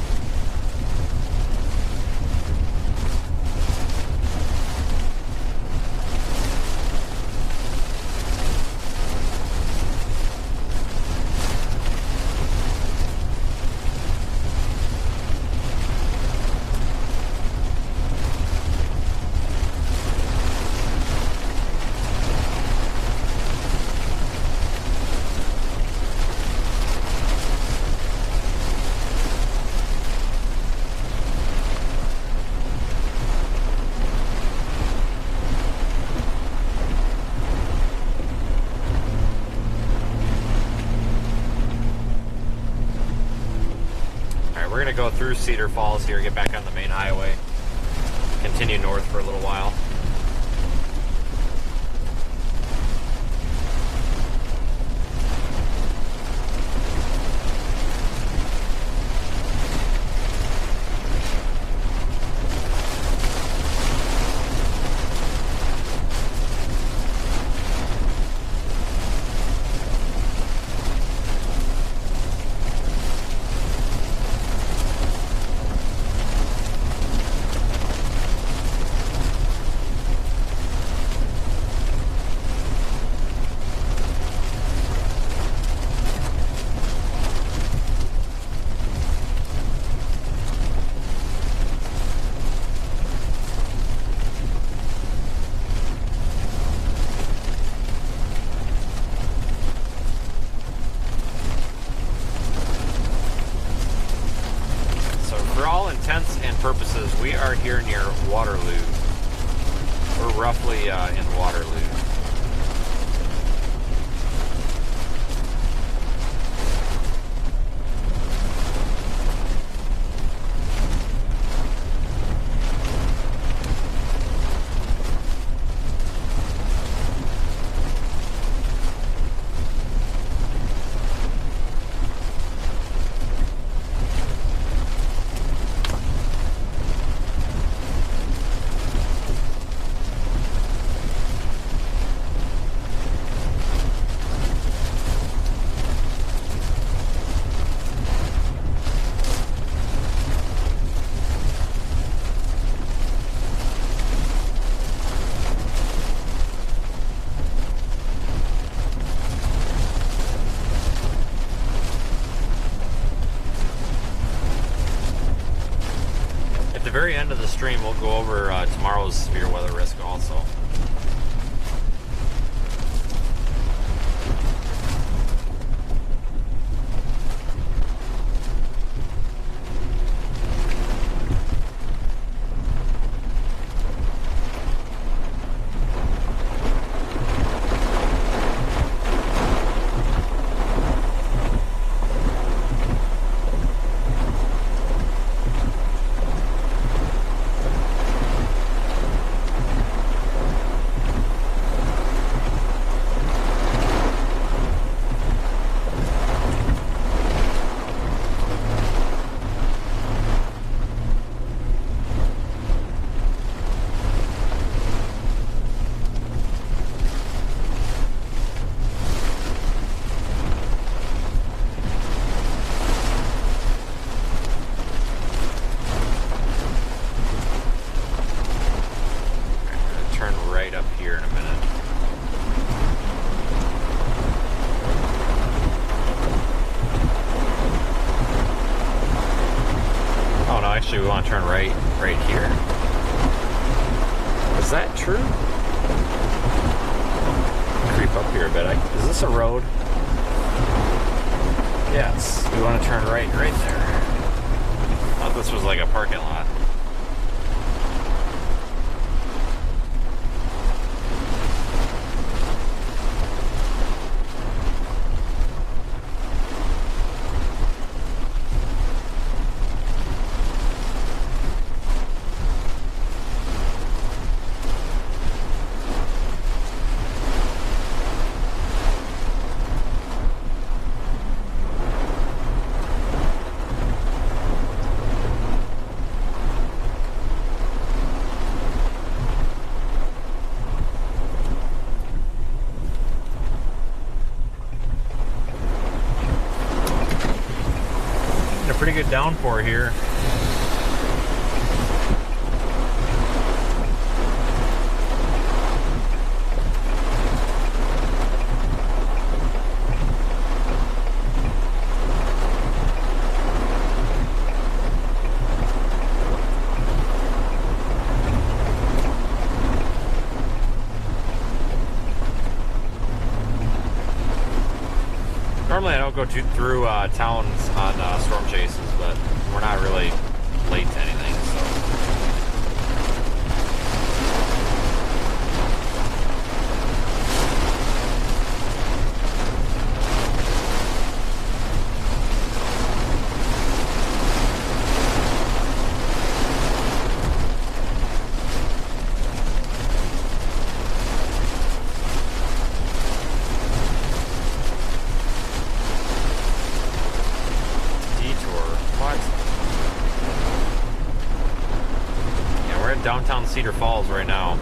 We're going to go through Cedar Falls here, get back on the main highway, continue north for a little while. Purposes, we are here near Waterloo. We're roughly in Waterloo. At the very end of the stream, we'll go over tomorrow's severe weather risk also. Actually, we want to turn right here. Is that true? Creep up here a bit. Is this a road? Yes. We want to turn right there. I thought this was like a parking lot. Pretty good downpour here. Normally I don't go through towns on storm chases, but we're not really late to anything, so. Downtown Cedar Falls right now.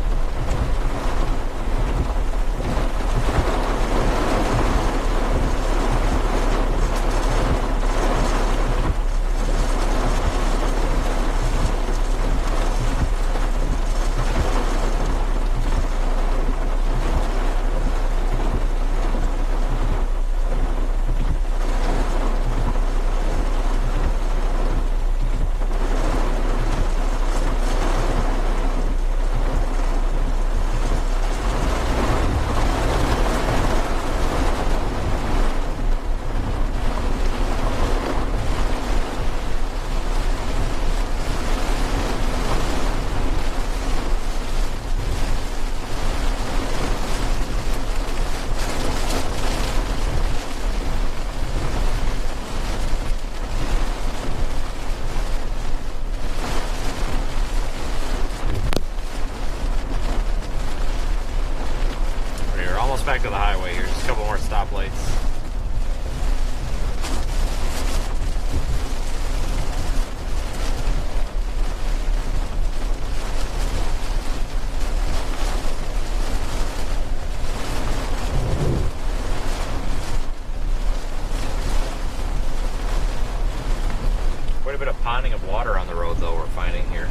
Back to the highway here, just a couple more stoplights. Quite a bit of ponding of water on the road though we're finding here.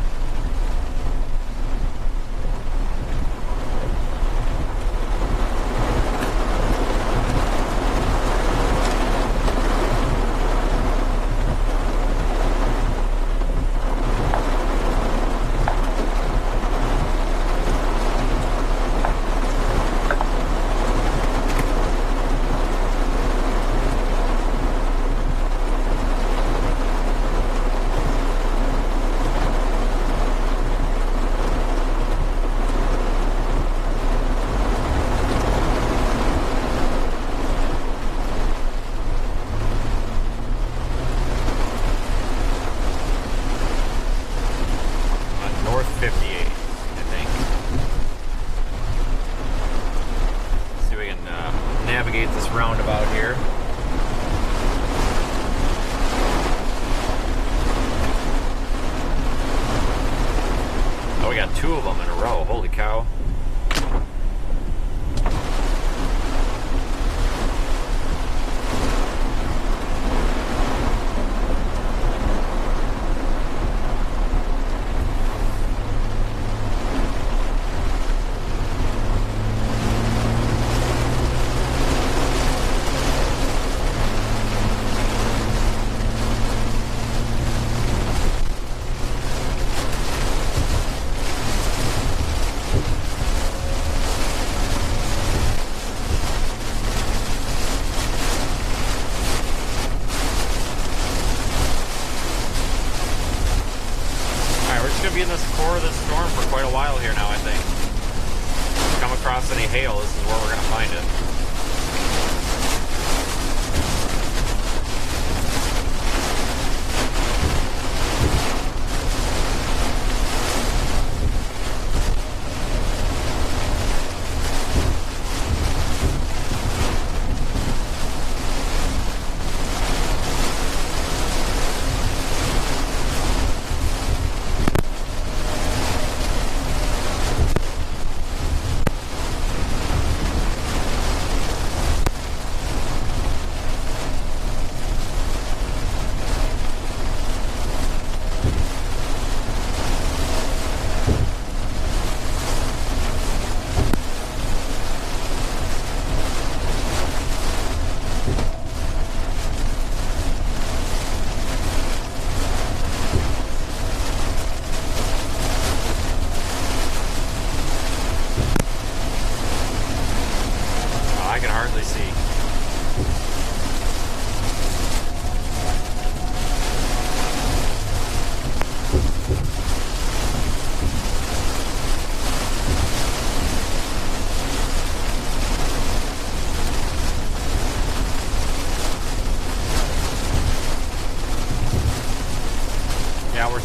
Navigate this roundabout here. Oh, we got two of them in a row. Holy cow. be in this core of this storm for quite a while here now, I think. If we come across any hail, this is where we're going to find it.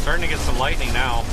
Starting to get some lightning now.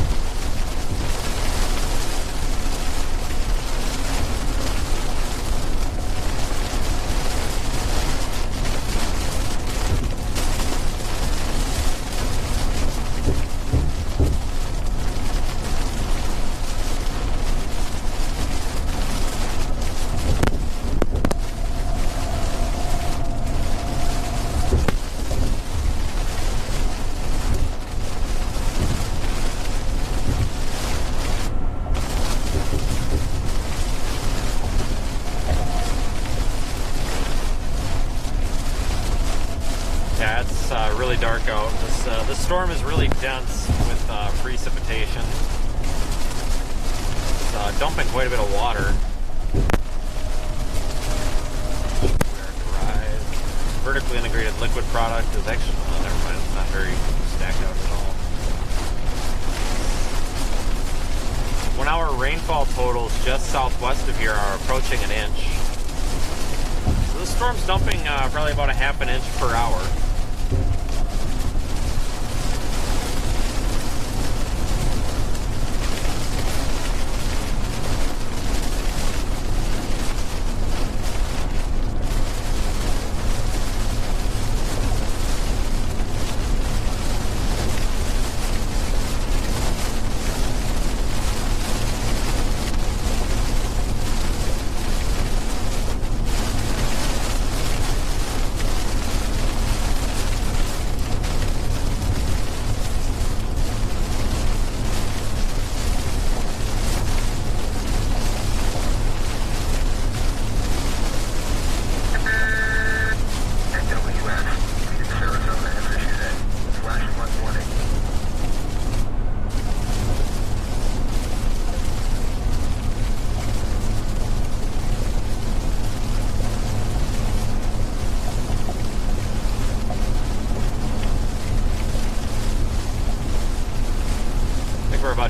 Really dark out. This storm is really dense with precipitation. It's dumping quite a bit of water. Vertically integrated liquid product is actually, oh, never mind, it's not very stacked out at all. 1 hour rainfall totals just southwest of here are approaching an inch. So this storm's dumping probably about a ½ inch per hour.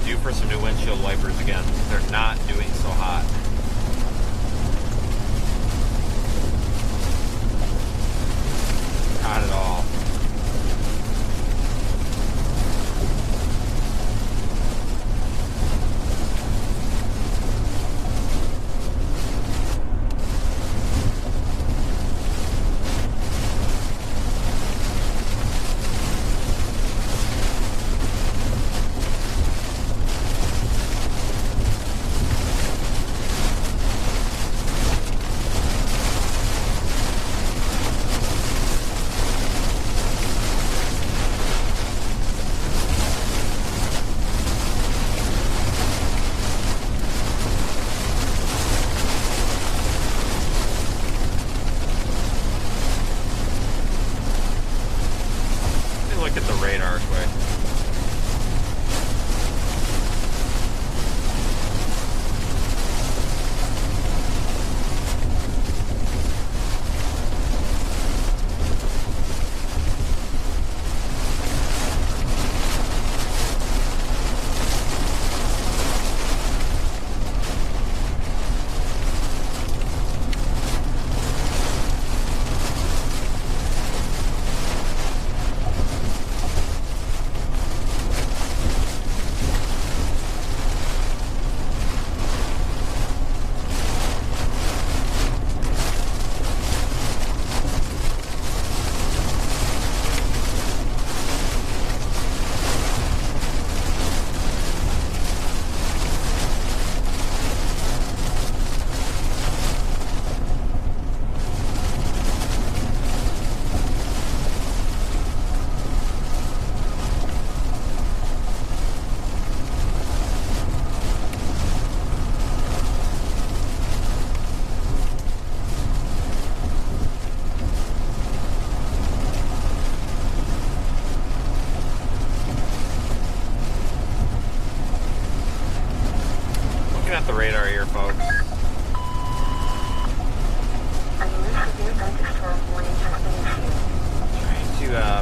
Due for some new windshield wipers again. They're not doing so hot. Not at all.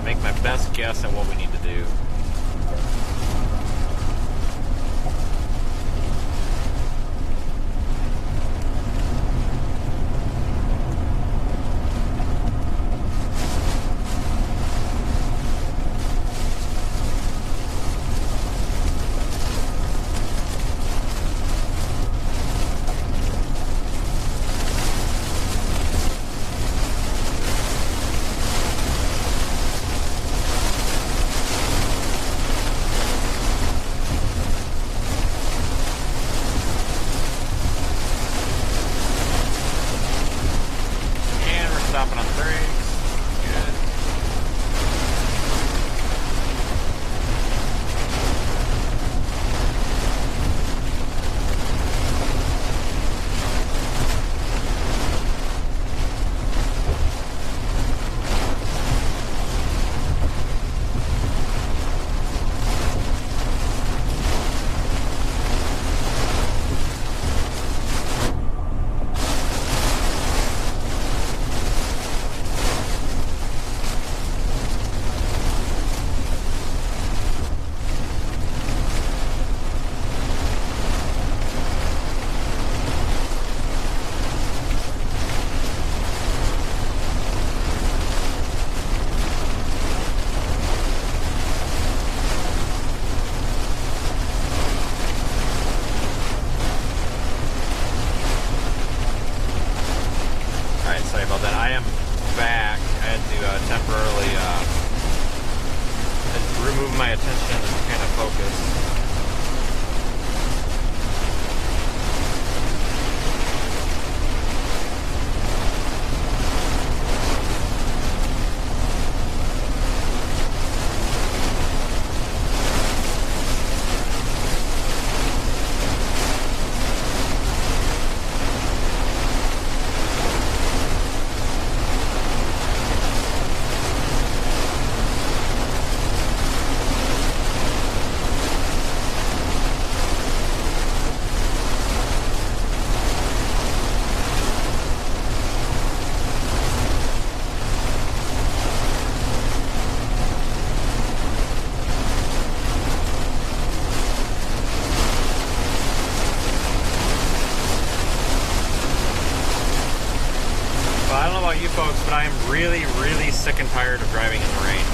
make my best guess at what we need to do. Stopping on the brakes. Good. Sorry about that. I am back. I had to temporarily remove my attention and kind of focus. I don't know about you folks, but I am really, really sick and tired of driving in the rain.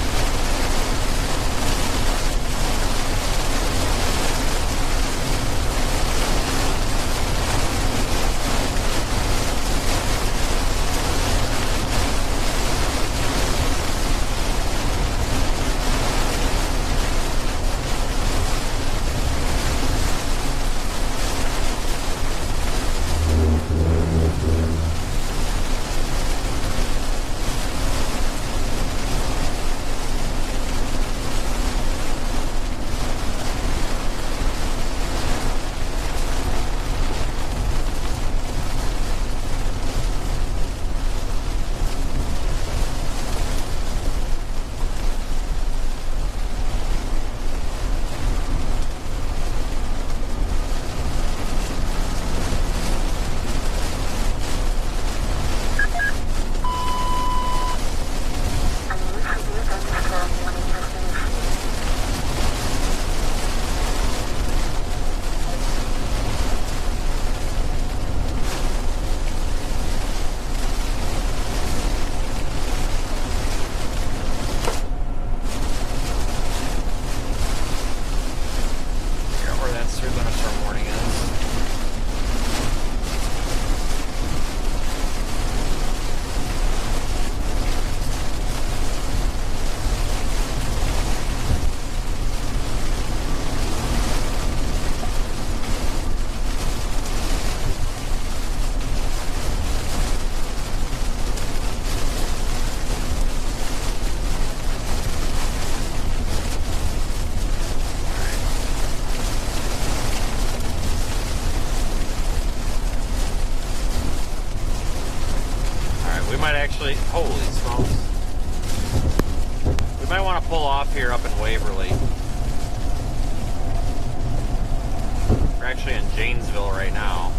Actually, holy smokes. We might want to pull off here up in Waverly. We're actually in Janesville right now.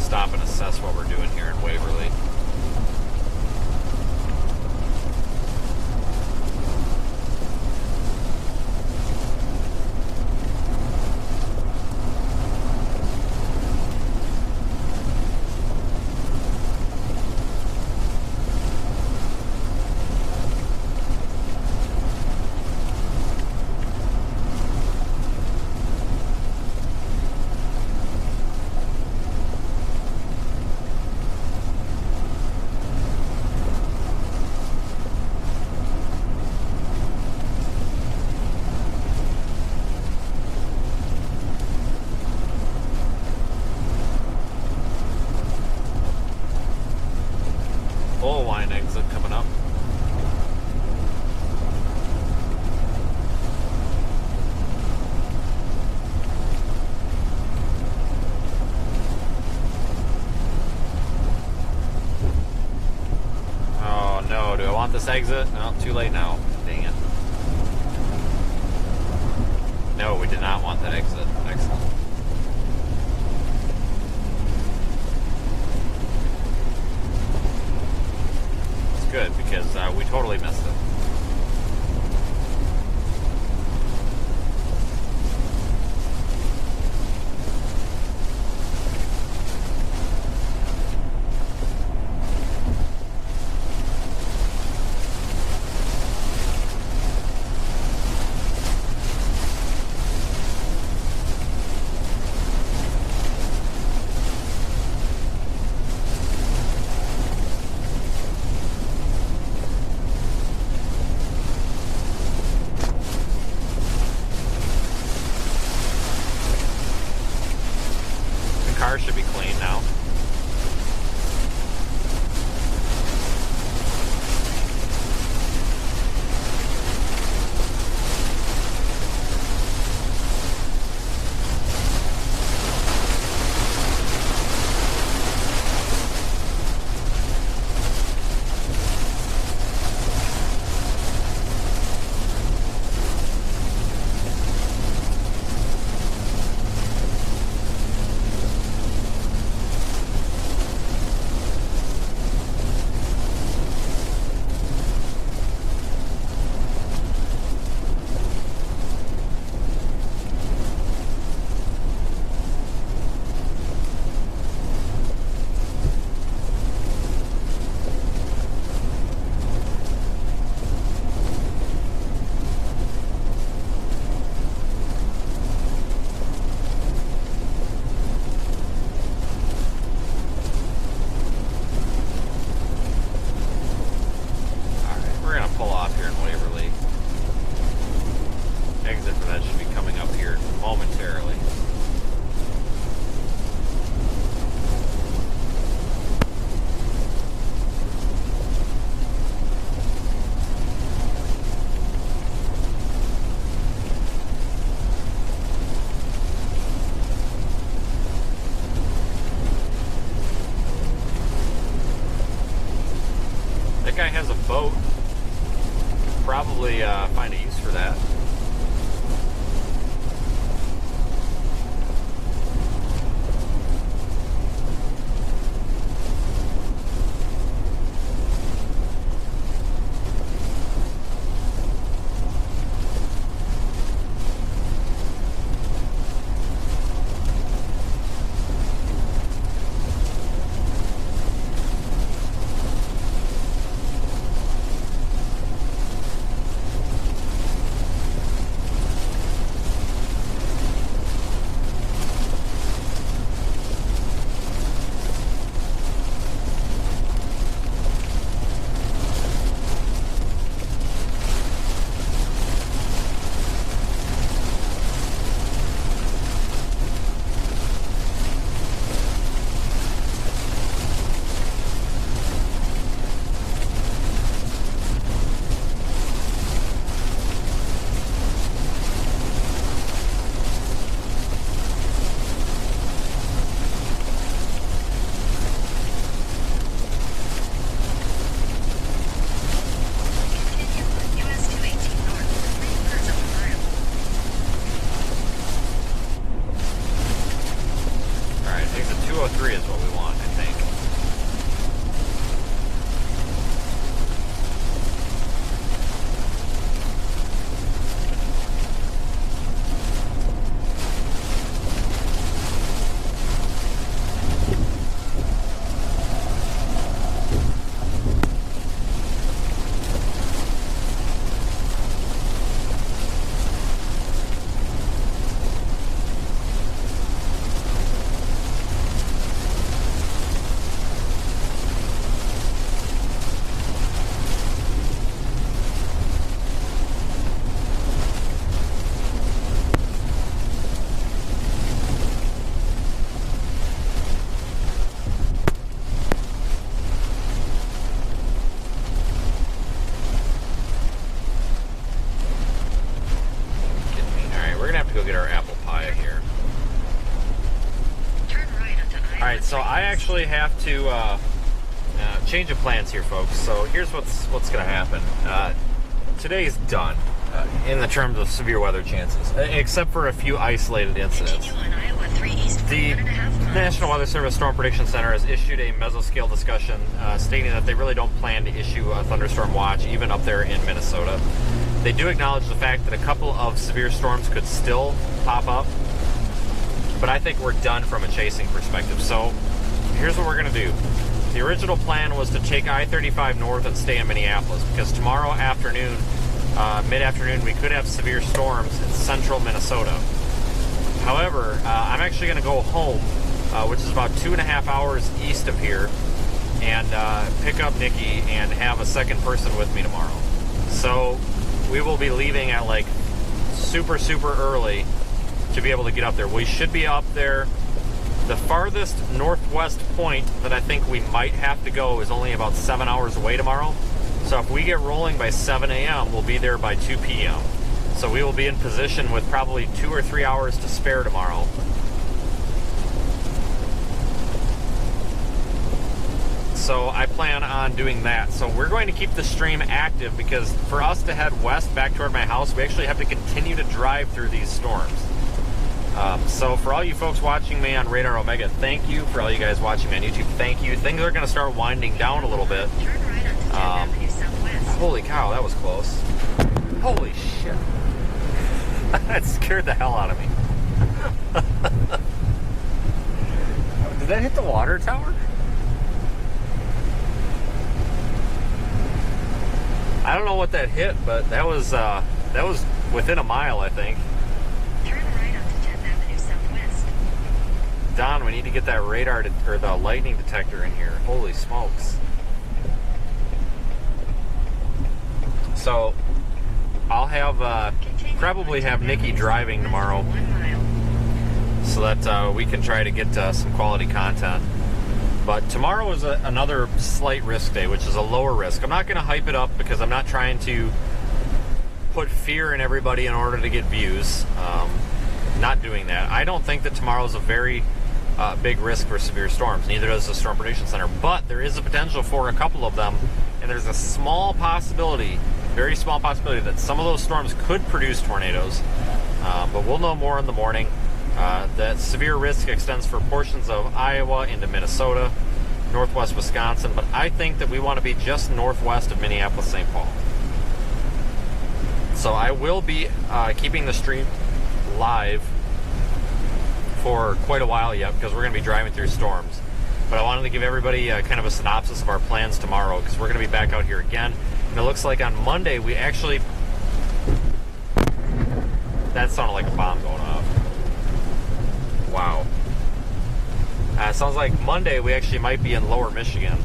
stop and assess what we're doing here in Waverly. Full line exit coming up. Oh no, do I want this exit? No, too late now. Dang it. No, we did not want that exit. Excellent. Good, because we totally missed it. Car should be clean now. That guy has a boat. Probably find a use for that. we want, I think. So I actually have to change of plans here, folks. So here's what's going to happen. Today's done in the terms of severe weather chances, except for a few isolated incidents. The National Weather Service Storm Prediction Center has issued a mesoscale discussion stating that they really don't plan to issue a thunderstorm watch even up there in Minnesota. They do acknowledge the fact that a couple of severe storms could still pop up, but I think we're done from a chasing perspective. So here's what we're going to do. The original plan was to take I-35 north and stay in Minneapolis, because tomorrow afternoon, mid-afternoon, we could have severe storms in central Minnesota. However, I'm actually going to go home, which is about 2.5 hours east of here, and pick up Nikki and have a second person with me tomorrow. So we will be leaving at like super early to be able to get up there. We should be up there. The farthest northwest point that I think we might have to go is only about 7 hours away tomorrow. So if we get rolling by 7 a.m., we'll be there by 2 p.m. So we will be in position with probably 2 or 3 hours to spare tomorrow. So I plan on doing that. So we're going to keep the stream active, because for us to head west back toward my house, we actually have to continue to drive through these storms. So for all you folks watching me on Radar Omega, thank you. For all you guys watching me on YouTube, thank you. Things are going to start winding down a little bit. Holy cow, that was close. Holy shit. That scared the hell out of me. Did that hit the water tower? I don't know what that hit, but that was within a mile, I think. Don, we need to get that radar or the lightning detector in here. Holy smokes. So I'll have probably have Nikki driving tomorrow, so that we can try to get some quality content. But tomorrow is another slight risk day, which is a lower risk. I'm not going to hype it up, because I'm not trying to put fear in everybody in order to get views. Not doing that. I don't think that tomorrow is a very big risk for severe storms. Neither does the Storm Prediction Center. But there is a potential for a couple of them, and there's a small possibility, very small possibility, that some of those storms could produce tornadoes. But we'll know more in the morning. That severe risk extends for portions of Iowa into Minnesota, northwest Wisconsin, but I think that we want to be just northwest of Minneapolis, St. Paul. So I will be keeping the stream live for quite a while yet, because we're going to be driving through storms. But I wanted to give everybody kind of a synopsis of our plans tomorrow, because we're going to be back out here again. And it looks like on Monday we actually... That sounded like a bomb going off. Wow. Sounds like Monday we actually might be in lower Michigan.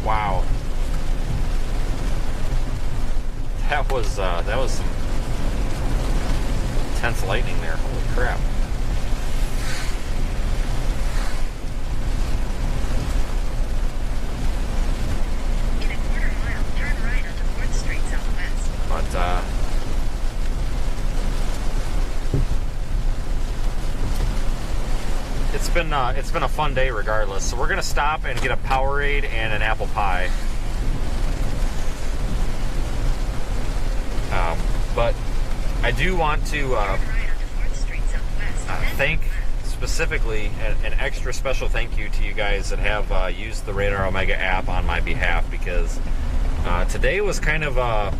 Wow. That was some intense lightning there. Holy crap.
In a quarter mile, turn right onto 4th Street Southwest.
But it's been a fun day regardless. So we're gonna stop and get a Powerade and an apple pie. But I do want to thank specifically an extra special thank you to you guys that have used the Radar Omega app on my behalf, because today was kind of a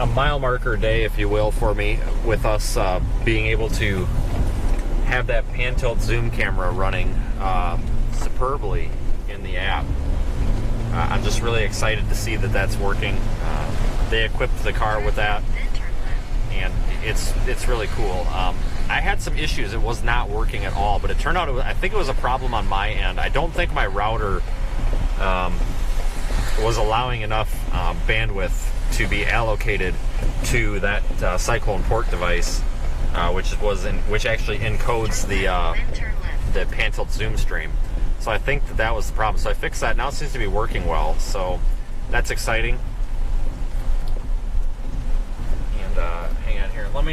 mile marker day, if you will, for me, with us being able to have that pan tilt zoom camera running superbly in the app. I'm just really excited to see that that's working. They equipped the car with that, and it's really cool. I had some issues; it was not working at all, but it turned out I think it was a problem on my end. I don't think my router was allowing enough bandwidth to be allocated to that Cyclone port device, which actually encodes the pan tilt zoom stream. So I think that was the problem. So I fixed that. Now it seems to be working well. So that's exciting. And hang on here. I'm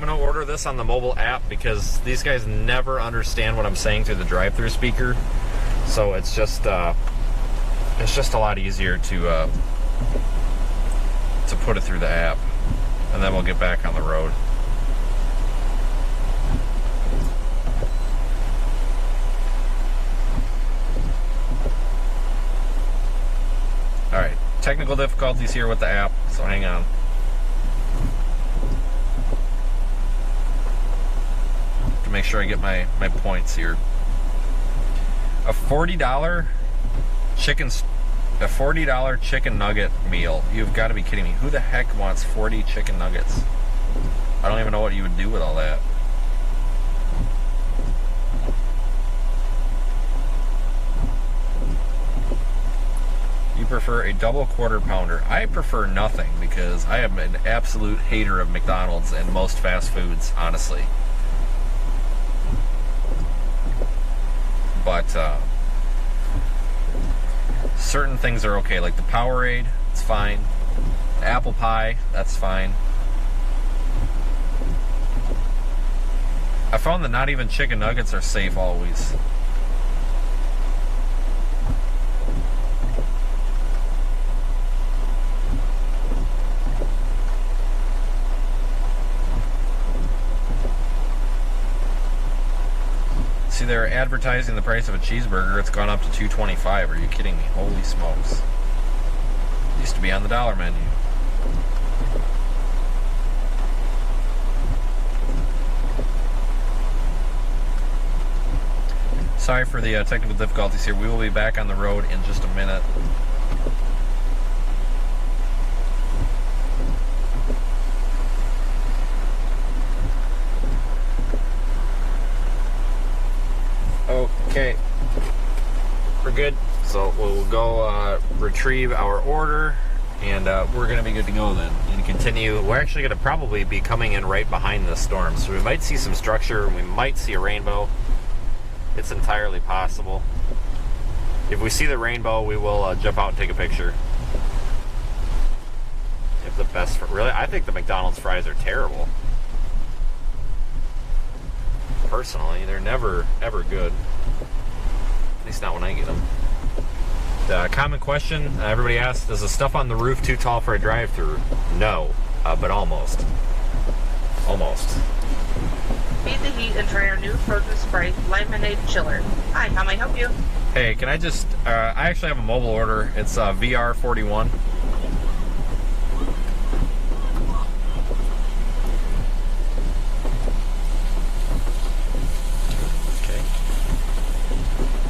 going to order this on the mobile app because these guys never understand what I'm saying through the drive-through speaker. So it's just a lot easier to put it through the app, and then we'll get back on the road. Alright, technical difficulties here with the app, so hang on. To make sure I get my points here. A $40 chicken nugget meal. You've got to be kidding me. Who the heck wants 40 chicken nuggets? I don't even know what you would do with all that. You prefer a double quarter pounder. I prefer nothing because I am an absolute hater of McDonald's and most fast foods, honestly. But certain things are okay, like the Powerade, it's fine. The apple pie, that's fine. I found that not even chicken nuggets are safe always. See, they're advertising the price of a cheeseburger. It's gone up to $2.25. Are you kidding me? Holy smokes. It used to be on the dollar menu. Sorry for the technical difficulties here. We will be back on the road in just a minute. Okay, we're good. So we'll go retrieve our order, and we're going to be good to go then and continue. We're actually going to probably be coming in right behind the storm, so we might see some structure, we might see a rainbow. It's entirely possible. If we see the rainbow, we will jump out and take a picture. If the best, really, I think the McDonald's fries are terrible. Personally, they're never ever good. At least not when I get them. The common question everybody asks: is the stuff on the roof too tall for a drive-through? No, but almost. Almost.
Beat the heat and try our new frozen Sprite lemonade chiller. Hi, how may I help you?
Hey, can I just? I actually have a mobile order. It's VR41.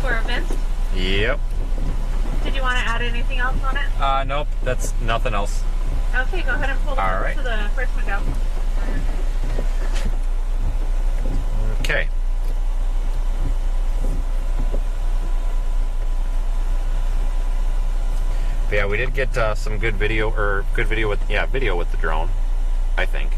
For events?
Yep.
Did you want to add anything else on it?
Nope, that's nothing else.
Okay, go ahead and pull the
Alright.
to the first window.
Okay. But yeah, we did get some good video, with the drone, I think.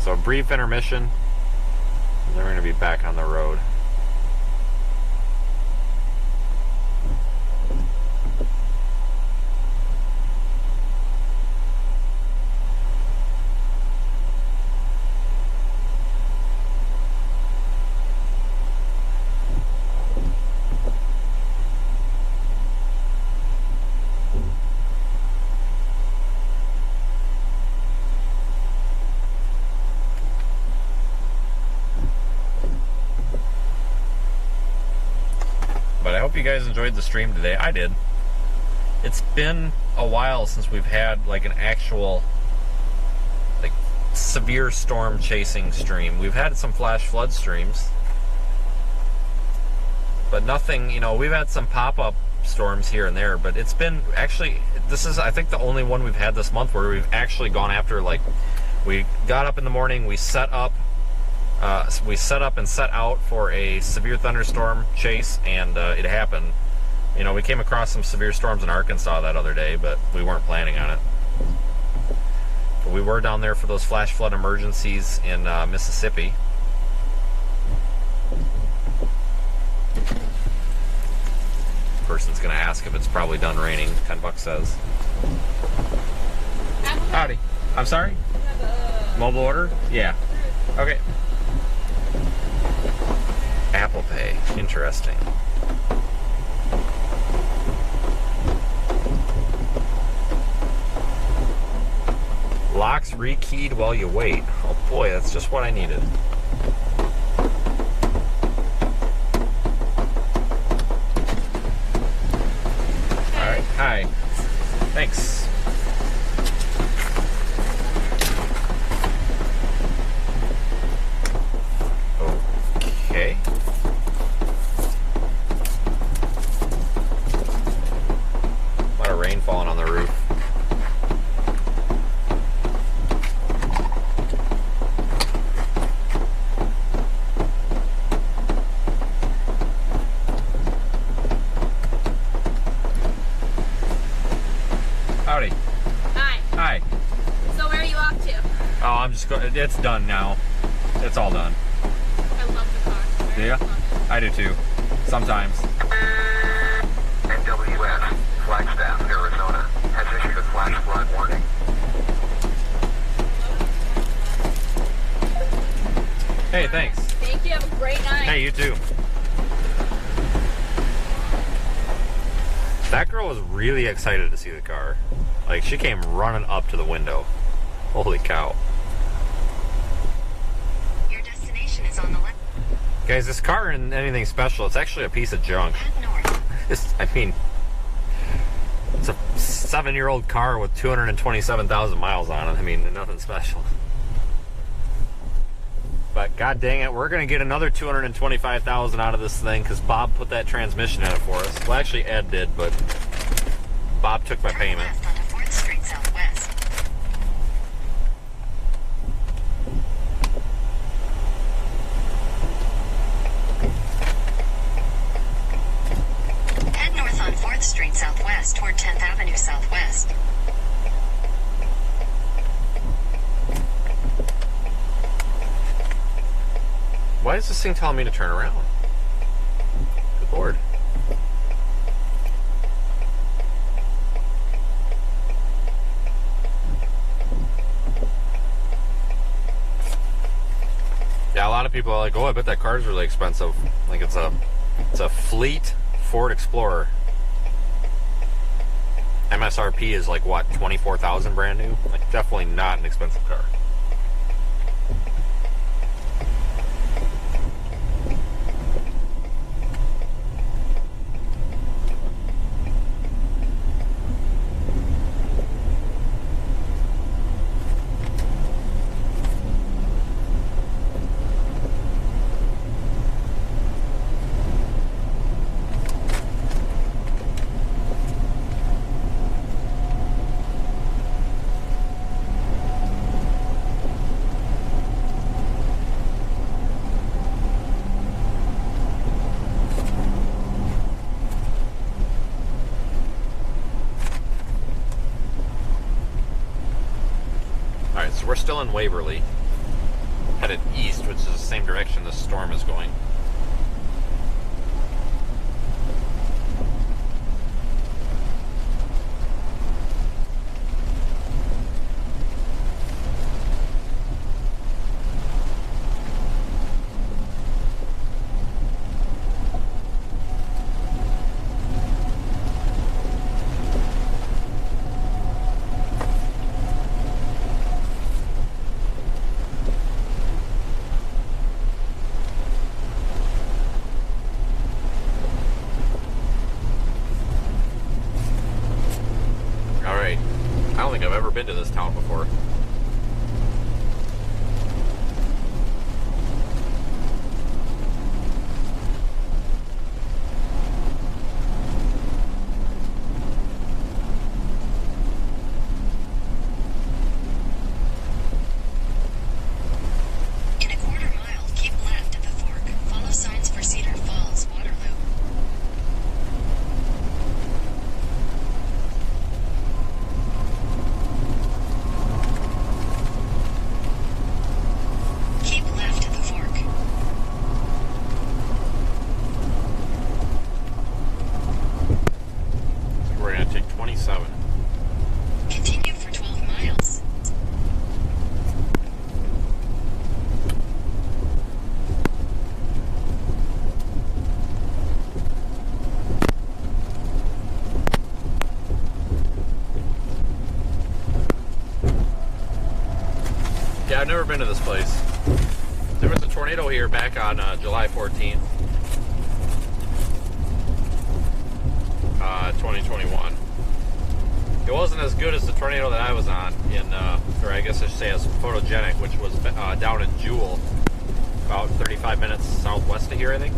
So a brief intermission, and then we're going to be back on the road. you guys enjoyed the stream today. I did. It's been a while since we've had like an actual like severe storm chasing stream. We've had some flash flood streams, but nothing, you know, we've had some pop-up storms here and there, but it's been actually, this is I think the only one we've had this month where we've actually gone after, like, we got up in the morning, we set up and set out for a severe thunderstorm chase, and it happened. You know, we came across some severe storms in Arkansas that other day, but we weren't planning on it. But we were down there for those flash flood emergencies in Mississippi. Person's gonna ask if it's probably done raining. $10 says. Howdy. I'm sorry? Mobile order? Yeah. Okay. Apple Pay. Interesting. Locks rekeyed while you wait. Oh boy, that's just what I needed. Alright, hi. Thanks. Okay. A lot of rain falling on the roof. Howdy.
Hi.
Hi.
So where are you off to?
Oh, I'm just going. It's done now. It's all done.
I love the car.
Do ya? I do too. Sometimes.
NWS, Flagstaff, Arizona, has issued a flash flood warning.
Hey, thanks.
Thank you. Have a great night.
Hey, you too. That girl was really excited to see the car. Like, she came running up to the window. Holy cow.
Your destination is on the left.
Guys, this car isn't anything special. It's actually a piece of junk.
Head north.
I mean, it's a 7-year-old car with 227,000 miles on it. I mean, nothing special. But god dang it, we're going to get another 225,000 out of this thing because Bob put that transmission in it for us. Well, actually Ed did, but Bob took my
Turn
payment.
left onto 4th Street Southwest. Head north on 4th Street Southwest toward 10th Avenue Southwest.
Why is this thing telling me to turn around? Good lord. Yeah, a lot of people are like, oh, I bet that car's really expensive. Like, it's a fleet Ford Explorer. MSRP is like, what, 24,000 brand new? Like, definitely not an expensive car. So we're still in Waverly, headed east, which is the same direction the storm is going. never been to this town before.
In a quarter mile, keep left at the fork. Follow signs for Cedar Falls, Waterloo. Keep left at the fork.
We're going to take 27.
Continue for 12 miles.
Yeah, I've never been to this place. There was a tornado here back on July 14th, 2021. It wasn't as good as the tornado that I was on or I guess I should say as Photogenic, which was down in Jewel, about 35 minutes southwest of here, I think.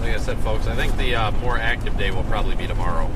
Like I said, folks, I think the more active day will probably be tomorrow.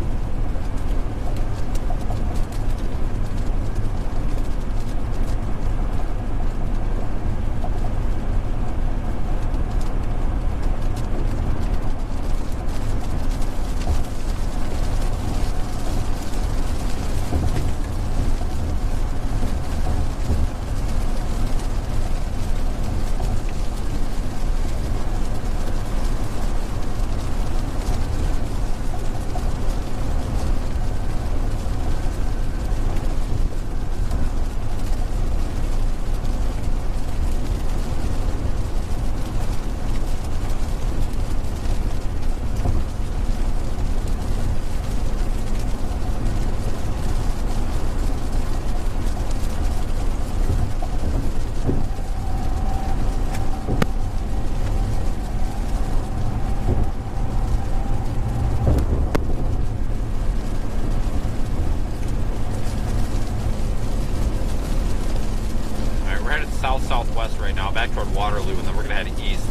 Southwest right now, back toward Waterloo, and then we're going to head east.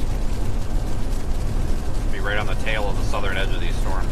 Be right on the tail of the southern edge of these storms.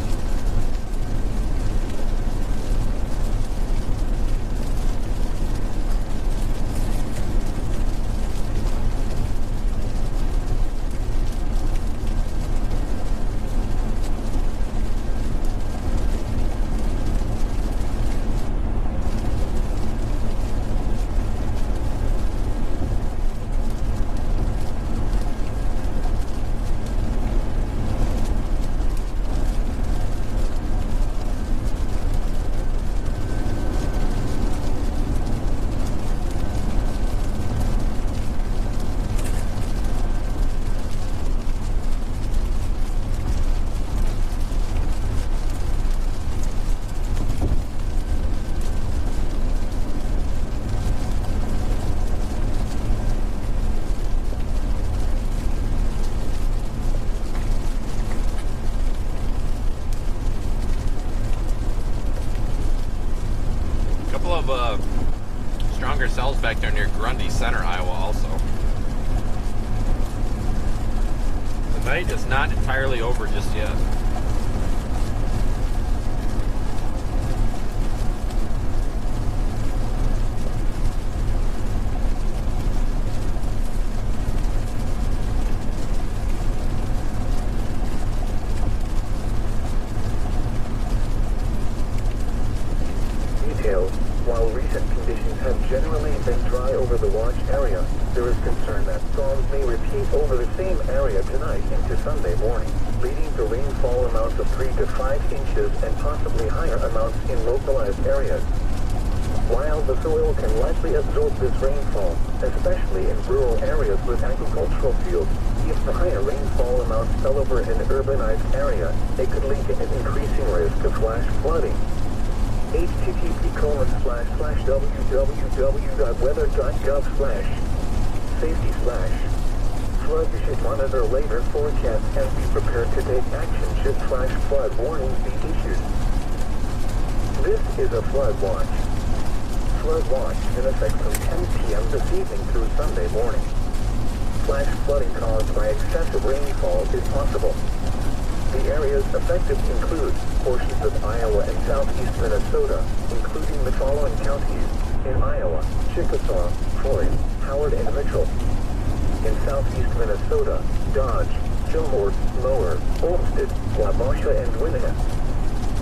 stronger cells back there near Grundy Center, Iowa also. The night is not entirely over just yet.
While recent conditions have generally been dry over the watch area, there is concern that storms may repeat over the same area tonight into Sunday morning, leading to rainfall amounts of 3 to 5 inches and possibly higher amounts in localized areas. While the soil can likely absorb this rainfall, especially in rural areas with agricultural fields, if the higher rainfall amounts fell over an urbanized area, it could lead to an increasing risk of flash flooding. http://www.weather.gov/safety/ flood should monitor later forecasts and be prepared to take action should flash flood warnings be issued. This is a flood watch. Flood watch in effect from 10 p.m. this evening through Sunday morning. Flash flooding caused by excessive rainfall is possible. The areas affected include portions of Iowa and southeast Minnesota, including the following counties: in Iowa, Chickasaw, Floyd, Howard, and Mitchell. In southeast Minnesota, Dodge, Gilmore, Lower, Olmsted, Wabasha, and Winnetka.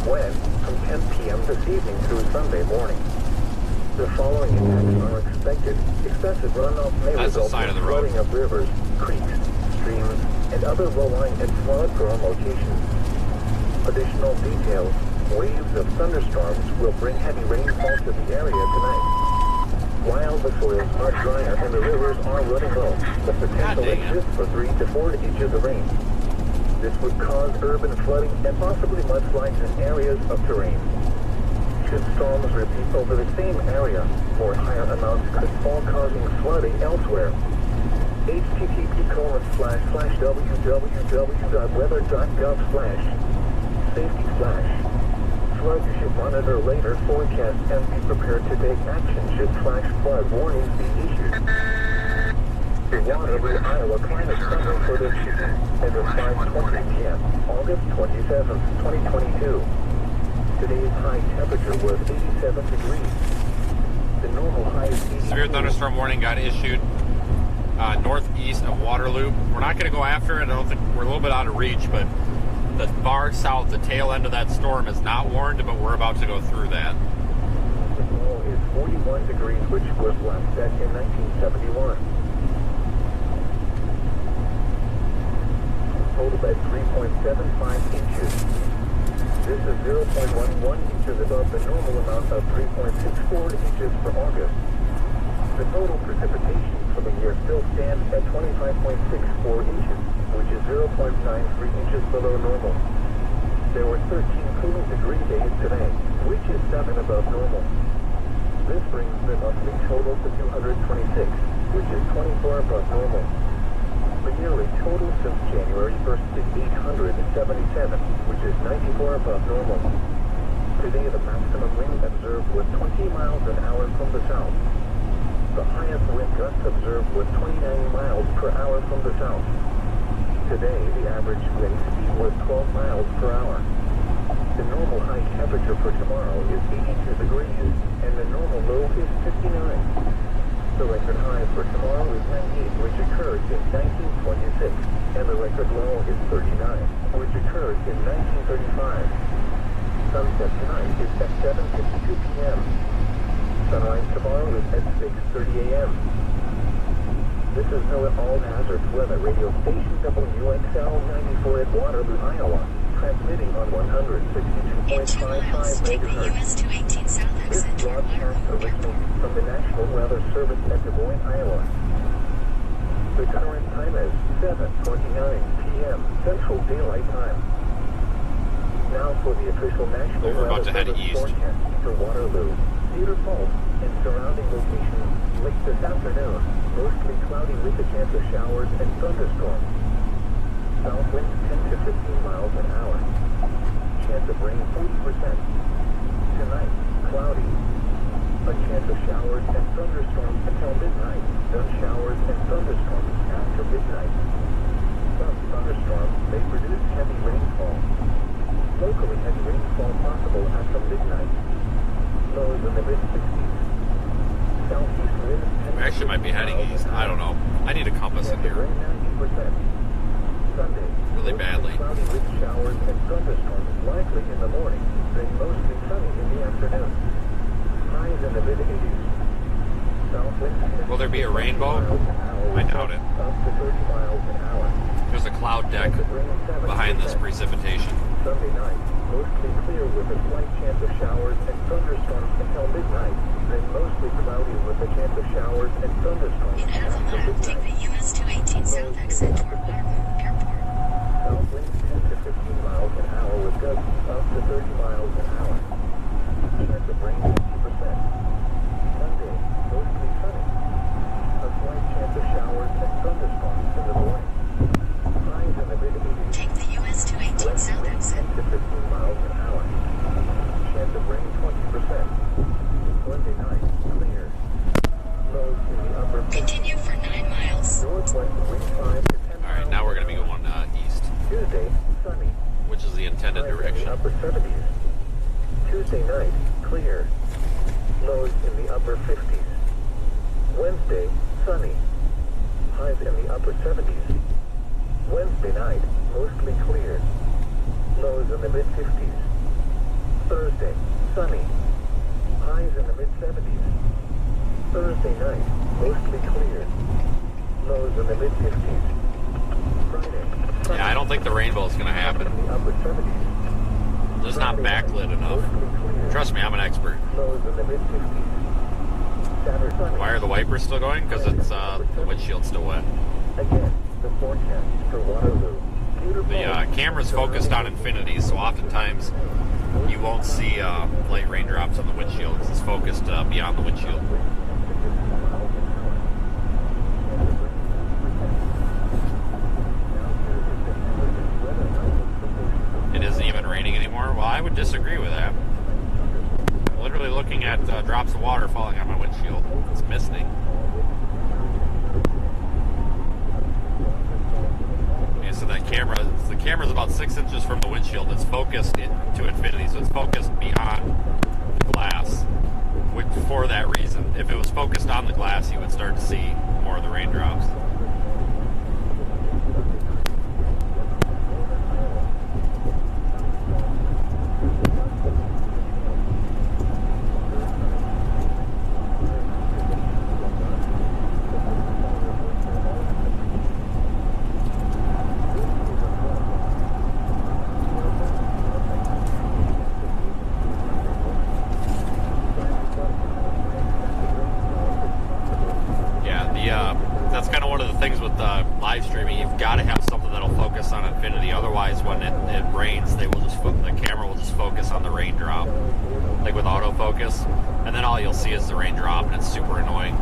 When? From 10 p.m. this evening through Sunday morning. The following impacts are expected. Excessive runoff may result in flooding of rivers, creeks, streams, and other low-lying and flood-prone locations. Additional details: waves of thunderstorms will bring heavy rainfall to the area tonight. While the soils are drier and the rivers are running low, the potential exists for 3 to 4 inches of rain. This would cause urban flooding and possibly mudslides in areas of terrain. Should storms repeat over the same area, more higher amounts could fall, causing flooding elsewhere. http://www.weather.gov/safety/ flood should monitor later forecasts and be prepared to take action should flash flood warnings be issued. The Waterloo, Iowa climate summary for this evening as of 5:20 p.m., August 27th, 2022. Today's high temperature was 87 degrees. The normal high is 82.
Severe thunderstorm warning got issued northeast of Waterloo. We're not going to go after it. I don't think we're a little bit out of reach, but the far south, the tail end of that storm is not warned, but we're about to go through that.
The low is 41 degrees, which was last set in 1971. Total at 3.75 inches. This is 0.11 inches above the normal amount of 3.64 inches for August. The total precipitation for the year still stands at 25.64 inches, which is 0.93 inches below normal. There were 13 cooling degree days today, which is 7 above normal. This brings the monthly total to 226, which is 24 above normal. The yearly total since January 1st is 877, which is 94 above normal. Today the maximum wind observed was 20 miles an hour from the south. The highest wind gust observed was 29 miles per hour from the south. Today the average wind speed was 12 miles per hour. The normal high temperature for tomorrow is 82 degrees, and the normal low is 59. The record high for tomorrow is 98, which occurred in 1926, and the record low is 39, which occurred in 1935. Sunset tonight is at 7:52 p.m. Sunrise tomorrow is at 6:30 a.m. This is NOAA All Hazards Weather Radio Station WXL 94 at Waterloo, Iowa, transmitting on 162.55 megahertz. This broadcast originates from the National Weather Service at Des Moines, Iowa. The current time is 7:29 p.m. Central Daylight Time. Now for the official National Weather Service forecast for Waterloo, Cedar Falls, and surrounding locations. Late this afternoon, mostly cloudy with a chance of showers and thunderstorms. South winds 10 to 15 miles an hour. Chance of rain 40%. Tonight, cloudy. A a chance of showers and thunderstorms until midnight, then showers and thunderstorms after midnight. Some thunderstorms may produce heavy rainfall. Locally heavy rainfall possible after midnight. Lows in the mid-60s. Southeast winds.
We actually might be heading east. I don't know. I need a compass in here.
90%. Sunday.
Really badly.
Cloudy with showers and thunderstorms likely in the morning, then mostly sunny in the afternoon. Highs in the mid-80s. South winds.
Will there be a rainbow? I doubt it.
Up to 30 miles an hour.
There's a cloud deck behind this precipitation.
Sunday night, mostly clear with a slight chance of showers and thunderstorms until midnight, then mostly cloudy with a chance of showers and thunderstorms
In half a
after
mile, take
midnight.
the US 218 south exit toward Waterloo Airport.
South winds 10 to 15 miles an hour with gusts up to 30 miles an hour. Chance of rain 50%. Sunday, mostly sunny. A slight chance of showers and thunderstorms in the morning. Highs in the mid-80s.
Take the US 218 south exit.
10 to 15 miles an hour. Chance of rain 20%. Monday night, clear. Lows in the upper 50s.
Continue for 9 miles.
Northwest wind 5 to 10
Alright, now we're going to be going east,
Tuesday, sunny.
which is the intended
Highs in
direction.
the upper 70s. Tuesday night, clear. Lows in the upper 50s. Wednesday, sunny. Highs in the upper 70s. Wednesday night, mostly clear. Lows in the mid-50s. Thursday, sunny. Highs in the mid-70s. Thursday night, mostly clear. Lows in the mid-50s. Friday, sunny.
Yeah, I don't think the rainbow is going to happen.
In the upper 70s.
It's not backlit enough.
Mostly clear.
Trust me, I'm an expert.
Lows in the mid-50s. Saturday, sunny.
Why are the wipers still going? Because it's the windshield's still wet.
Again, the forecast for Waterloo.
The camera's focused on infinity, so oftentimes you won't see light raindrops on the windshield because it's focused beyond the windshield. It isn't even raining anymore? Well, I would disagree with that. I'm literally looking at drops of water falling on my windshield. It's misting. Okay, so that the camera's about 6 inches from the windshield. It's focused to infinity, so it's focused beyond the glass. Which, for that reason, if it was focused on the glass, you would start to see more of the raindrops. That's kind of one of the things with live streaming. You've got to have something that'll focus on infinity. Otherwise, when it rains, the camera will just focus on the raindrop, like with autofocus, and then all you'll see is the raindrop, and it's super annoying.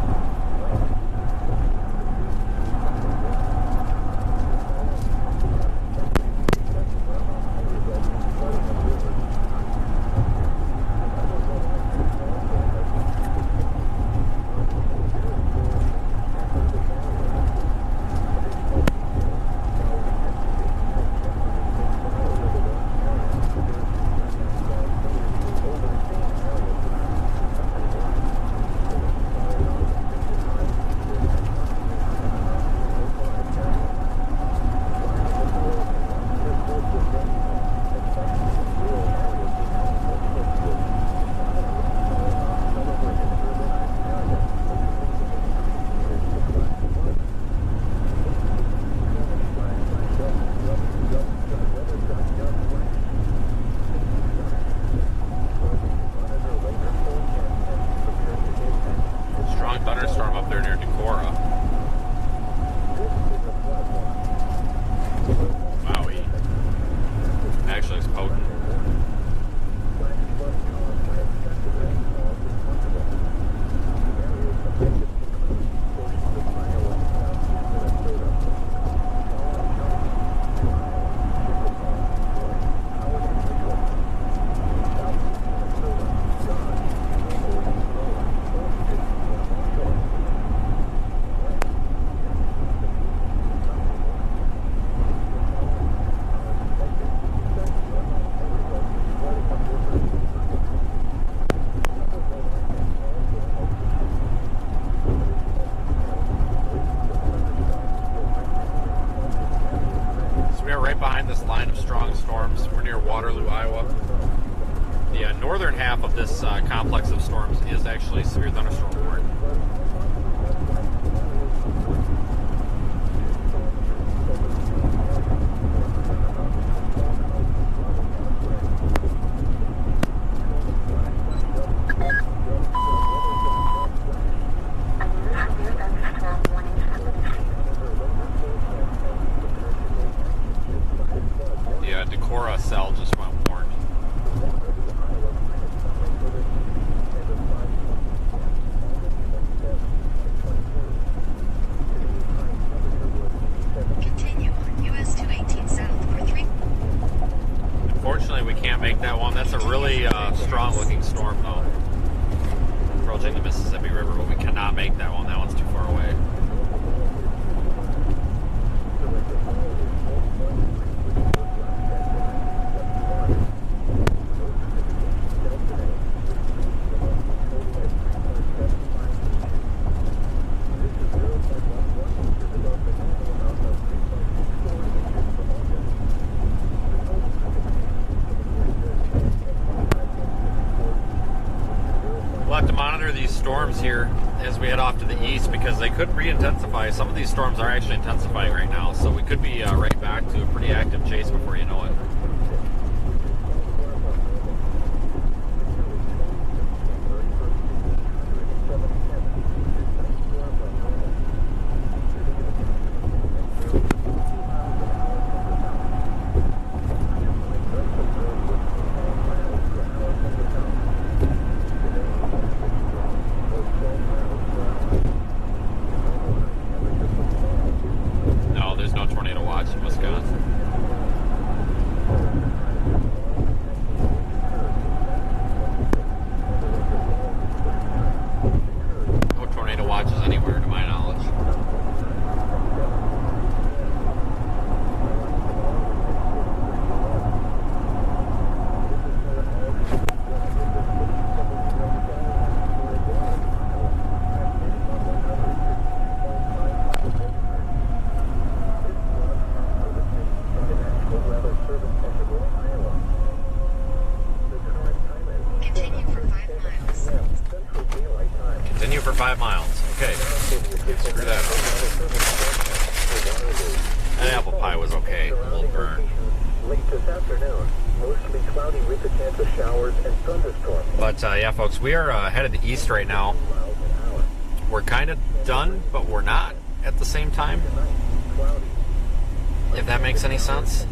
line of strong storms. We're near Waterloo, Iowa. The northern half of this complex of storms is actually severe thunderstorm warned. Cell just went warned.
Continue on US 218 south for 3.
Unfortunately, we can't make that one. That's a really strong looking storm though. Approaching the Mississippi River, but we cannot make that one. That one's too far away. These storms here as we head off to the east, because they could re-intensify. Some of these storms are actually intensifying right now, so we could be right back to a pretty active chase before you know it. Continue for 5 miles. Okay. Screw that up. That apple pie was okay. A little burnt.
Late this afternoon, mostly cloudy with a chance of showers and thunderstorms.
But yeah, folks, we are headed east right now. We're kind of done, but we're not at the same time. If that makes any sense.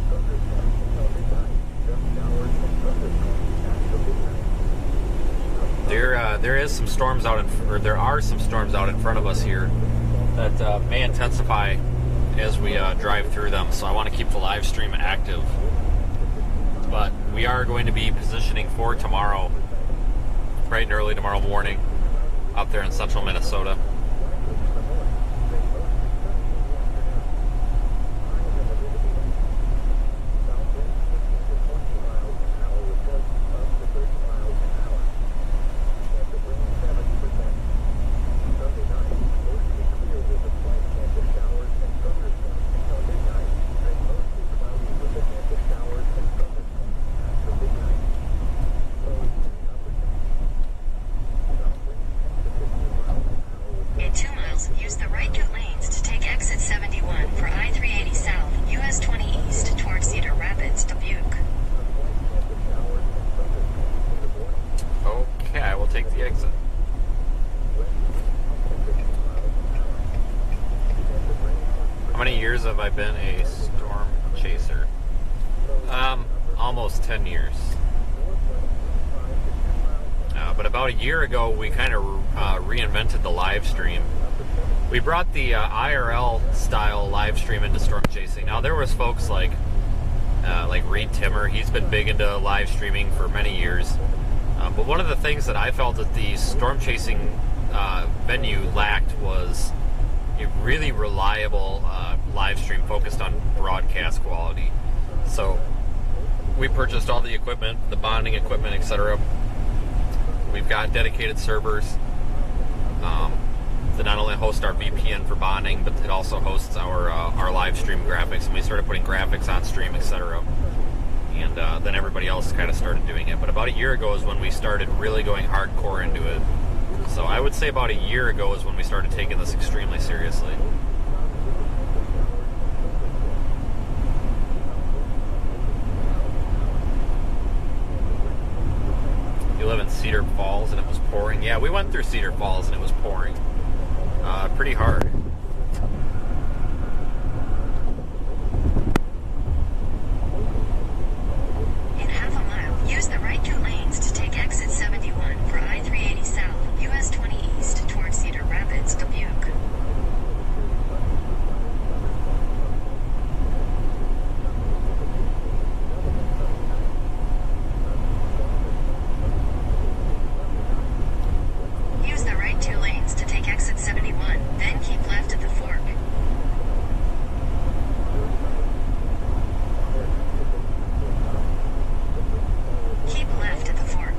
There is some storms out there are some storms out in front of us here that may intensify as we drive through them. So I want to keep the live stream active. But we are going to be positioning for tomorrow, bright and early tomorrow morning, out there in central Minnesota.
In 2 miles, use the right lanes to take exit 71 for I-380 south, US 20 east towards Cedar Rapids, Dubuque.
Okay, I will take the exit. How many years have I been a storm chaser? Almost 10 years. But about a year ago, we kind of reinvented the live stream. We brought the IRL style live stream into storm chasing. Now there was folks like Reed Timmer. He's been big into live streaming for many years. But one of the things that I felt that the storm chasing venue lacked was a really reliable live stream focused on broadcast quality. So we purchased all the equipment, the bonding equipment, etc. We've got dedicated servers to not only host our VPN for bonding, but it also hosts our live stream graphics, and we started putting graphics on stream, etc. And then everybody else kind of started doing it. But about a year ago is when we started really going hardcore into it. So I would say about a year ago is when we started taking this extremely seriously. You live in Cedar Falls and it was pouring. Yeah, we went through Cedar Falls and it was pouring. Pretty hard.
In half a mile, use the right 2 lanes to take exit 71 for I-380 South, US 20 East towards Cedar Rapids, Dubuque. Use the right 2 lanes to take exit 71, then keep left at the fork. Keep left at the fork.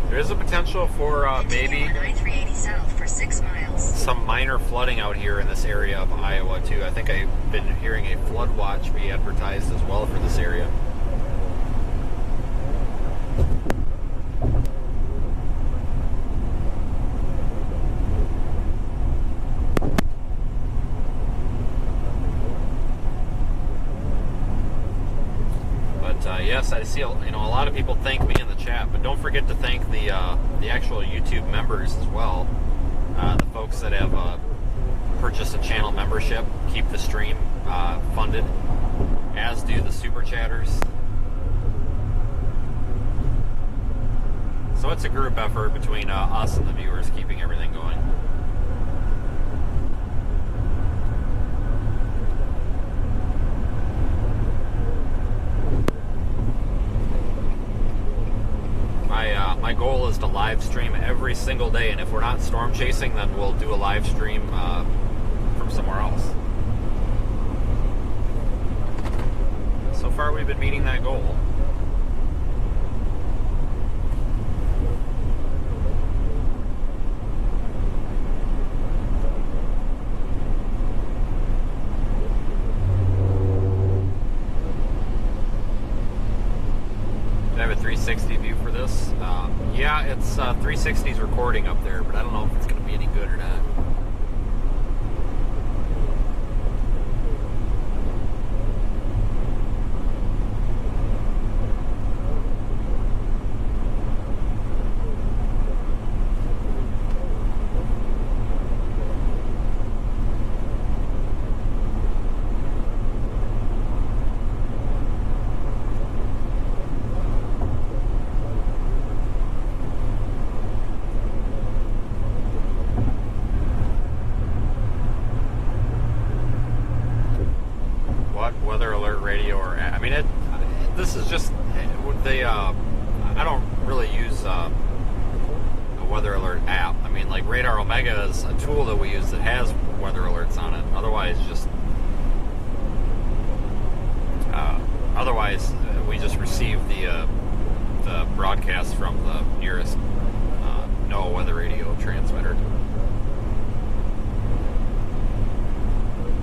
There is a potential for maybe
Continue on I-380 South for 6 miles.
some minor flooding out here in this area of Iowa too. I think I've been hearing a flood watch be advertised as well for this area. But yes, I see a lot of people thank me in the chat, but don't forget to thank the actual YouTube members as well. The folks that have purchased a channel membership keep the stream funded, as do the super chatters. So it's a group effort between us and the viewers keeping everything going. My goal is to live stream every single day, and if we're not storm chasing, then we'll do a live stream from somewhere else. So far, we've been meeting that goal. I have a 360 view for this. Yeah, it's 360's recording up there, but I don't know if it's going to be any good or not. This is just I don't really use a weather alert app. I mean, like Radar Omega is a tool that we use that has weather alerts on it. Otherwise, we just receive the broadcast from the nearest NOAA weather radio transmitter.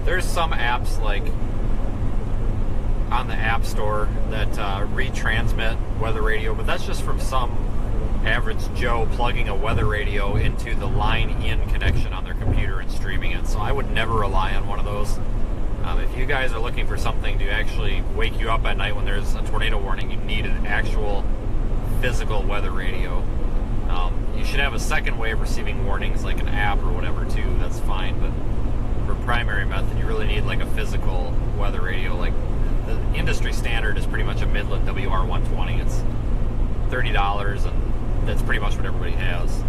There's some apps like on the App Store that retransmit weather radio, but that's just from some average Joe plugging a weather radio into the line-in connection on their computer and streaming it. So I would never rely on one of those. If you guys are looking for something to actually wake you up at night when there's a tornado warning, you need an actual physical weather radio. You should have a second way of receiving warnings, like an app or whatever too. That's fine, but for primary method, you really need like a physical weather radio. Like the industry standard is pretty much a Midland WR120. It's $30, and that's pretty much what everybody has.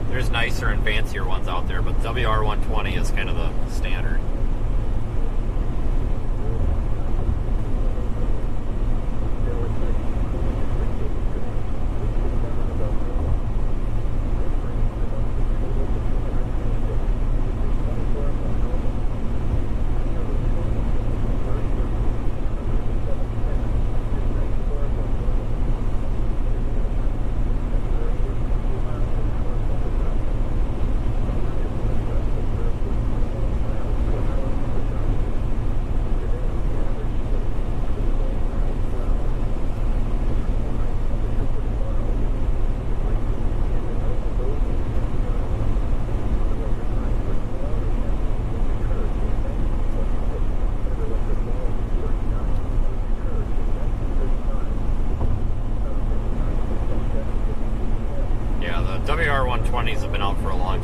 There's nicer and fancier ones out there, but WR120 is kind of the standard.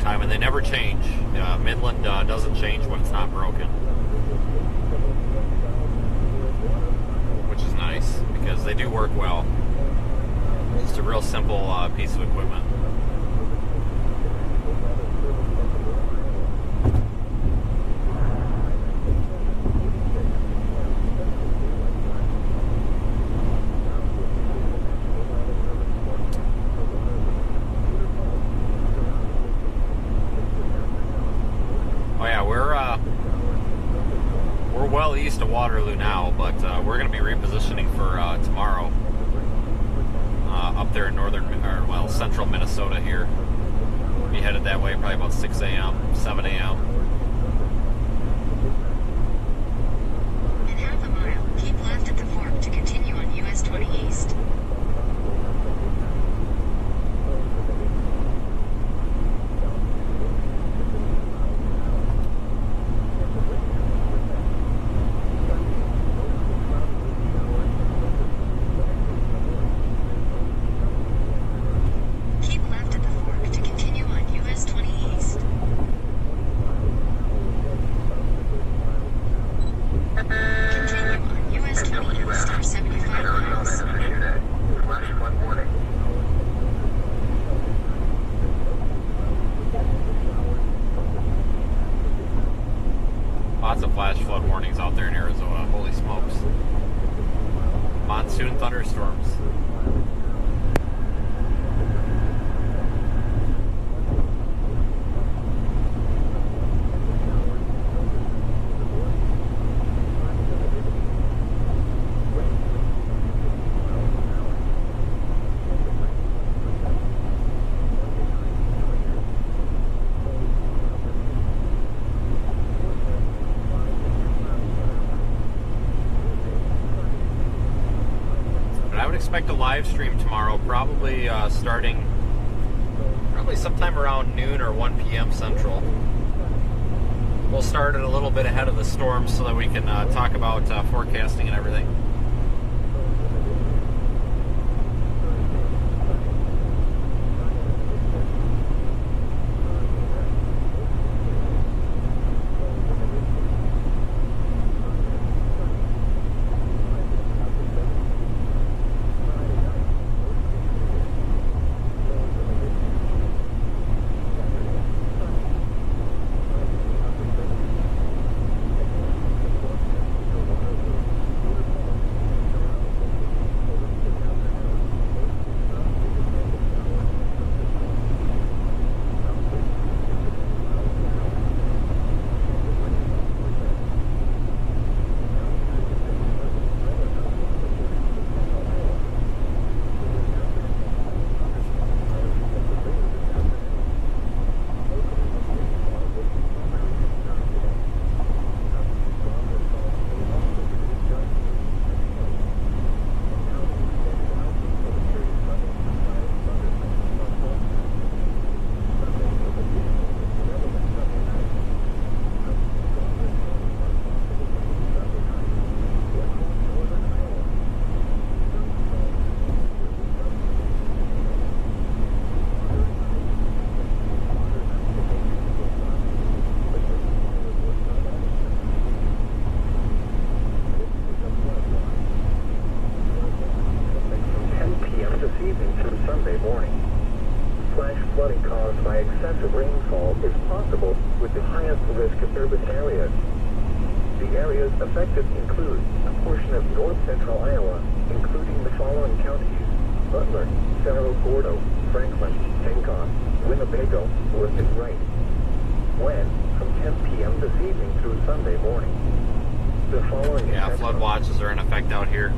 time, and they never change. Midland doesn't change when it's not broken, which is nice because they do work well. It's just a real simple piece of equipment. We're well east of Waterloo now, but we're going to be repositioning for tomorrow up there in central Minnesota here. Be headed that way probably about 6 a.m., 7 a.m.
In half a mile, keep left at the fork to continue on US 20 East.
Lots of flash flood warnings out there in Arizona. Holy smokes. Monsoon thunderstorms. Expect a live stream tomorrow, probably starting sometime around noon or 1 p.m. Central. We'll start it a little bit ahead of the storm so that we can talk about forecasting and everything.
Affected include a portion of north-central Iowa, including the following counties: Butler, Cerro Gordo, Franklin, Hancock, Winnebago, Worth and Wright. When? From 10 p.m. this evening through Sunday morning. The following
flood watches are in effect out here.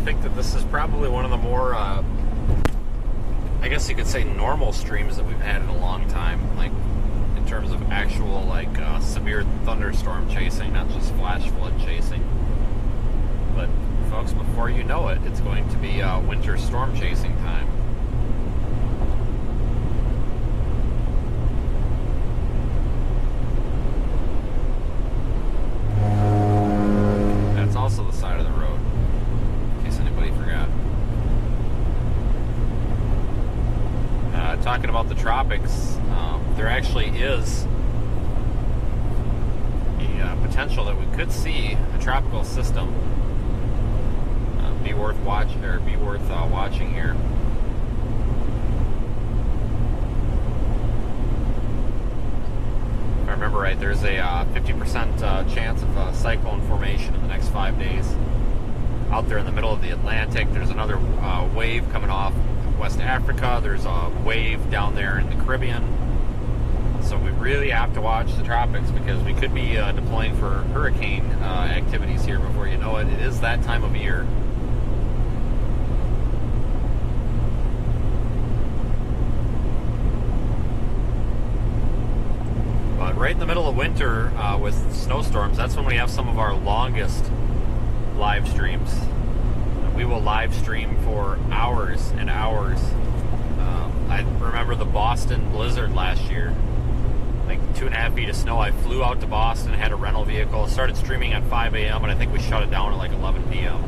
think that this is probably one of the more, I guess you could say, normal streams that we've had in a long time. Like, in terms of actual, like, severe thunderstorm chasing, not just flash flood chasing. But, folks, before you know it, it's going to be winter storm chasing time. That's also the side of the road, in case anybody forgot. Talking about the tropics, there actually is a potential that we could see a tropical system be worth watching here. If I remember right, there's a 50% chance of a cyclone formation in the next 5 days. Out there in the middle of the Atlantic, there's another wave coming off West Africa. There's a wave down there in the Caribbean. So we really have to watch the tropics because we could be deploying for hurricane activities here before you know it. It is that time of year. But right in the middle of winter with snowstorms, that's when we have some of our longest live streams. We will live stream for hours and hours. I remember the Boston blizzard last year, like 2.5 feet of snow. I flew out to Boston, had a rental vehicle, started streaming at 5 a.m. and I think we shut it down at like 11 p.m.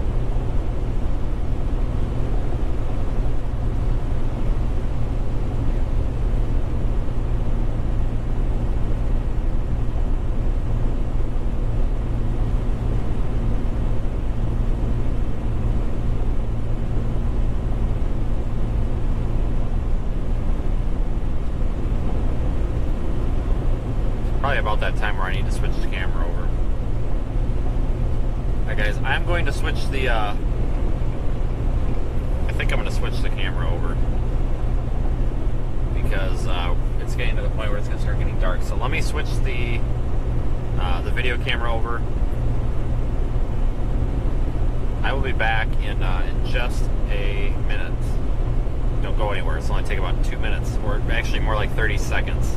Probably about that time where I need to switch the camera over. Alright guys, I'm going to switch the, I think I'm going to switch the camera over. Because it's getting to the point where it's going to start getting dark. So let me switch the video camera over. I will be back in just a minute. Don't go anywhere, it's only take about 2 minutes, or actually more like 30 seconds.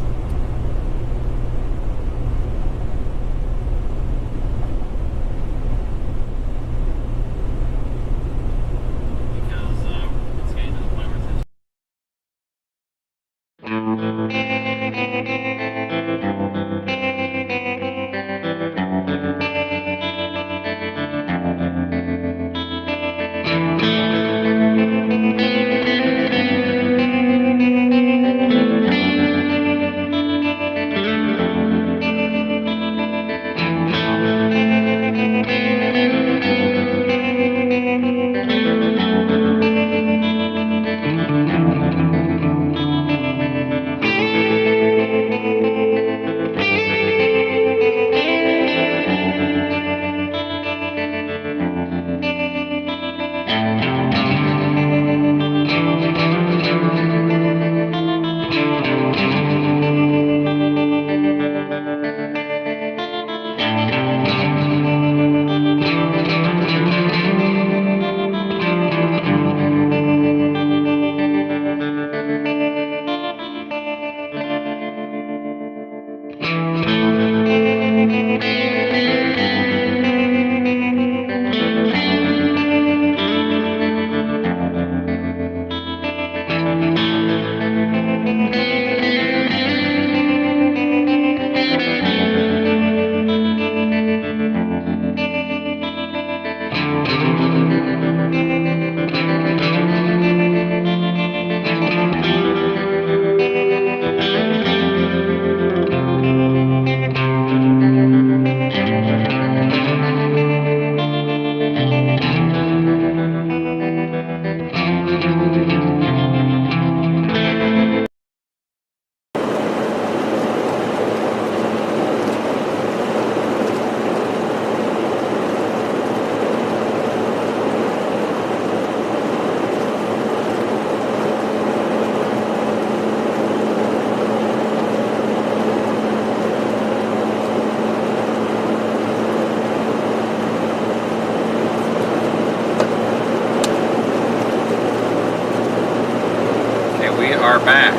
are back.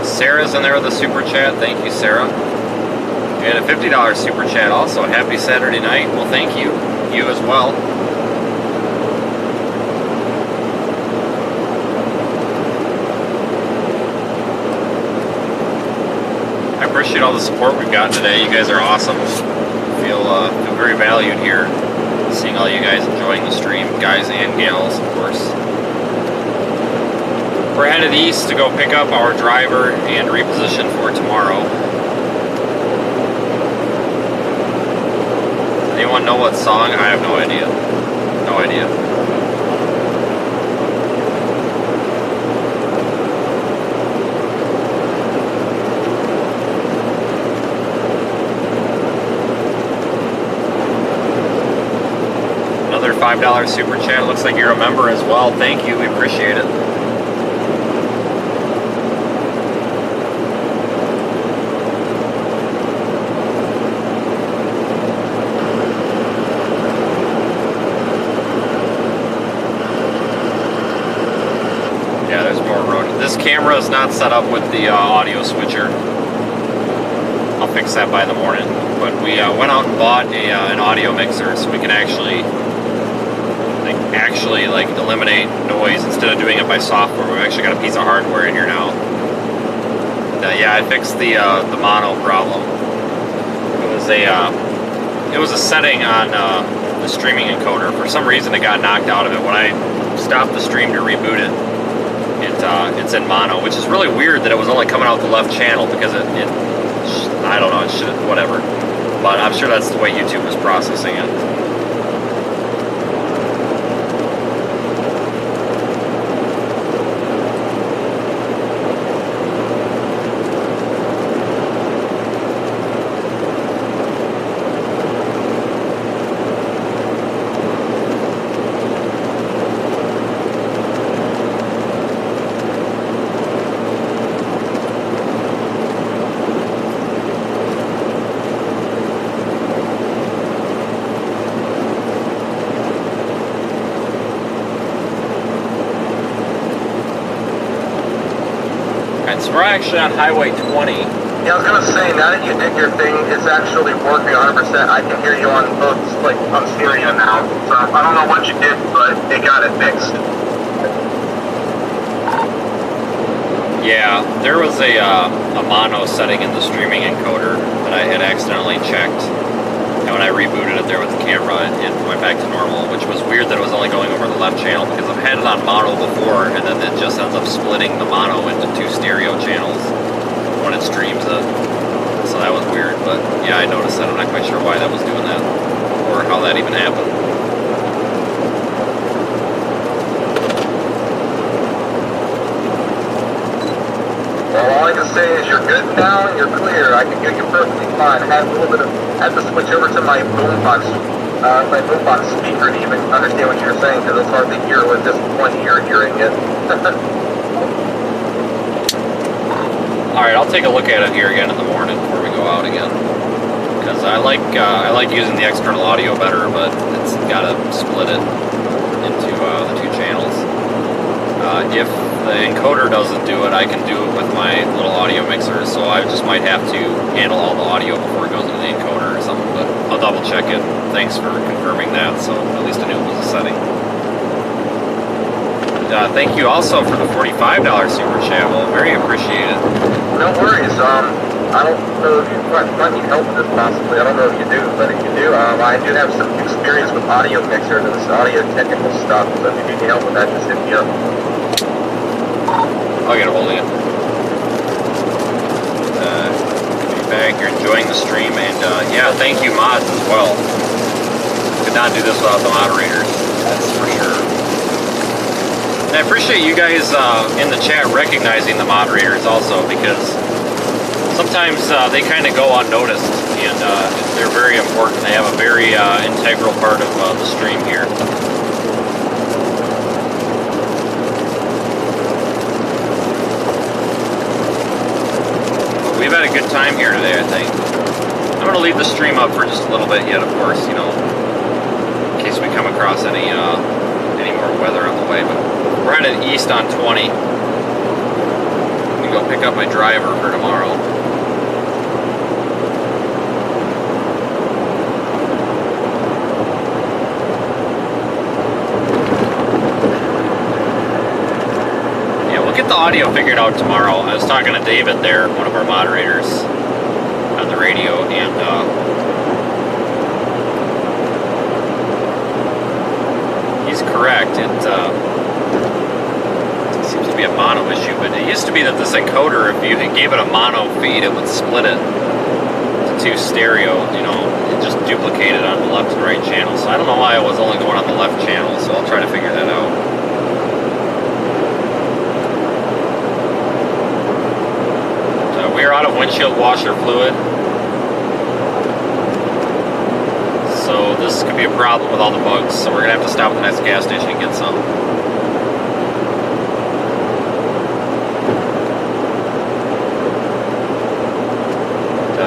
Sarah's in there with a super chat. Thank you, Sarah. And a $50 super chat also. Happy Saturday night. Well, thank you. You as well. I appreciate all the support we've gotten today. You guys are awesome. Feel very valued here. Seeing all you guys enjoying the stream. Guys and gals, of course. We're headed east to go pick up our driver and reposition for tomorrow. Anyone know what song? I have no idea. No idea. Another $5 super chat. Looks like you're a member as well. Thank you. We appreciate it. Camera is not set up with the audio switcher. I'll fix that by the morning. But we went out and bought an audio mixer so we can actually eliminate noise instead of doing it by software. We've actually got a piece of hardware in here now. Yeah, I fixed the mono problem. It was a setting on the streaming encoder. For some reason, it got knocked out of it when I stopped the stream to reboot it. It's in mono, which is really weird that it was only coming out the left channel because I don't know, it should, whatever. But I'm sure that's the way YouTube was processing it. We're actually on Highway 20.
Yeah, I was gonna say, now that you did your thing, it's actually working 100%. I can hear you on both, like, on stereo now. So I don't know what you did, but it got it fixed.
Yeah, there was a mono setting in the streaming encoder that I had accidentally checked. And when I rebooted it there with the camera, it went back to normal, which was weird that it was only going over the left channel because I've had it on mono before, and then it just ends up splitting the mono into two stereo channels when it streams it. So that was weird, but yeah, I noticed that. I'm not quite sure why that was doing that or how that even happened.
Well, all I can say is you're good now and you're clear. I can hear you perfectly fine. I had a little bit of, had to switch over to my boombox speaker to even understand what you're saying because it's hard to hear with just one ear hearing it.
All right, I'll take a look at it here again in the morning before we go out again. Because I like using the external audio better, but it's got to split it into the two channels. If the encoder doesn't do it, I can do it with my little audio mixer, so I just might have to handle all the audio before it goes into the encoder or something, but I'll double check it. Thanks for confirming that, so at least I knew it was a setting. Thank you also for the $45 super chat. Well, very appreciated.
No worries. I don't know if you might need help with this possibly. I don't know if you do, but if you do, I do have some experience with audio mixers and this audio technical stuff, so if you need help with that, just hit me up.
I'll get a hold of you. Be back. You're enjoying the stream, and yeah, thank you, mods, as well. Could not do this without the moderators, that's for sure. And I appreciate you guys in the chat recognizing the moderators also, because sometimes they kind of go unnoticed, and they're very important. They have a very integral part of the stream here. we've had a good time here today, I think. I'm going to leave the stream up for just a little bit yet, of course, you know, in case we come across any more weather on the way. But we're headed east on 20. I'm going to go pick up my driver for tomorrow. Get the audio figured out tomorrow. I was talking to David there, one of our moderators on the radio, and he's correct. It seems to be a mono issue, but it used to be that this encoder, if you gave it a mono feed, it would split it to 2 stereo, you know, it just duplicated on the left and right channel. So I don't know why I was only going on the left channel, so I'll try to figure that out. We are out of windshield washer fluid, so this could be a problem with all the bugs, so we're going to have to stop at the next gas station and get some.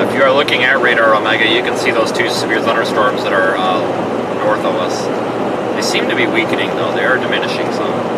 If you are looking at Radar Omega, you can see those 2 severe thunderstorms that are north of us. They seem to be weakening though, they are diminishing some.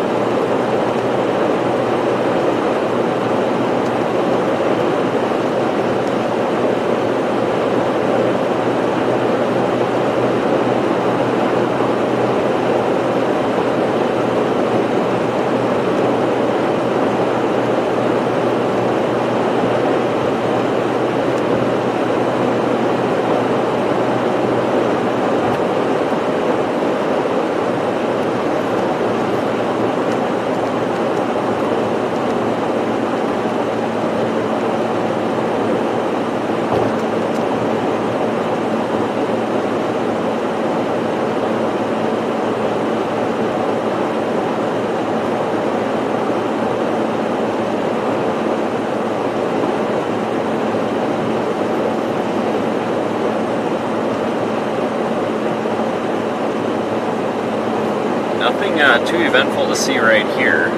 Nothing too eventful to see right here.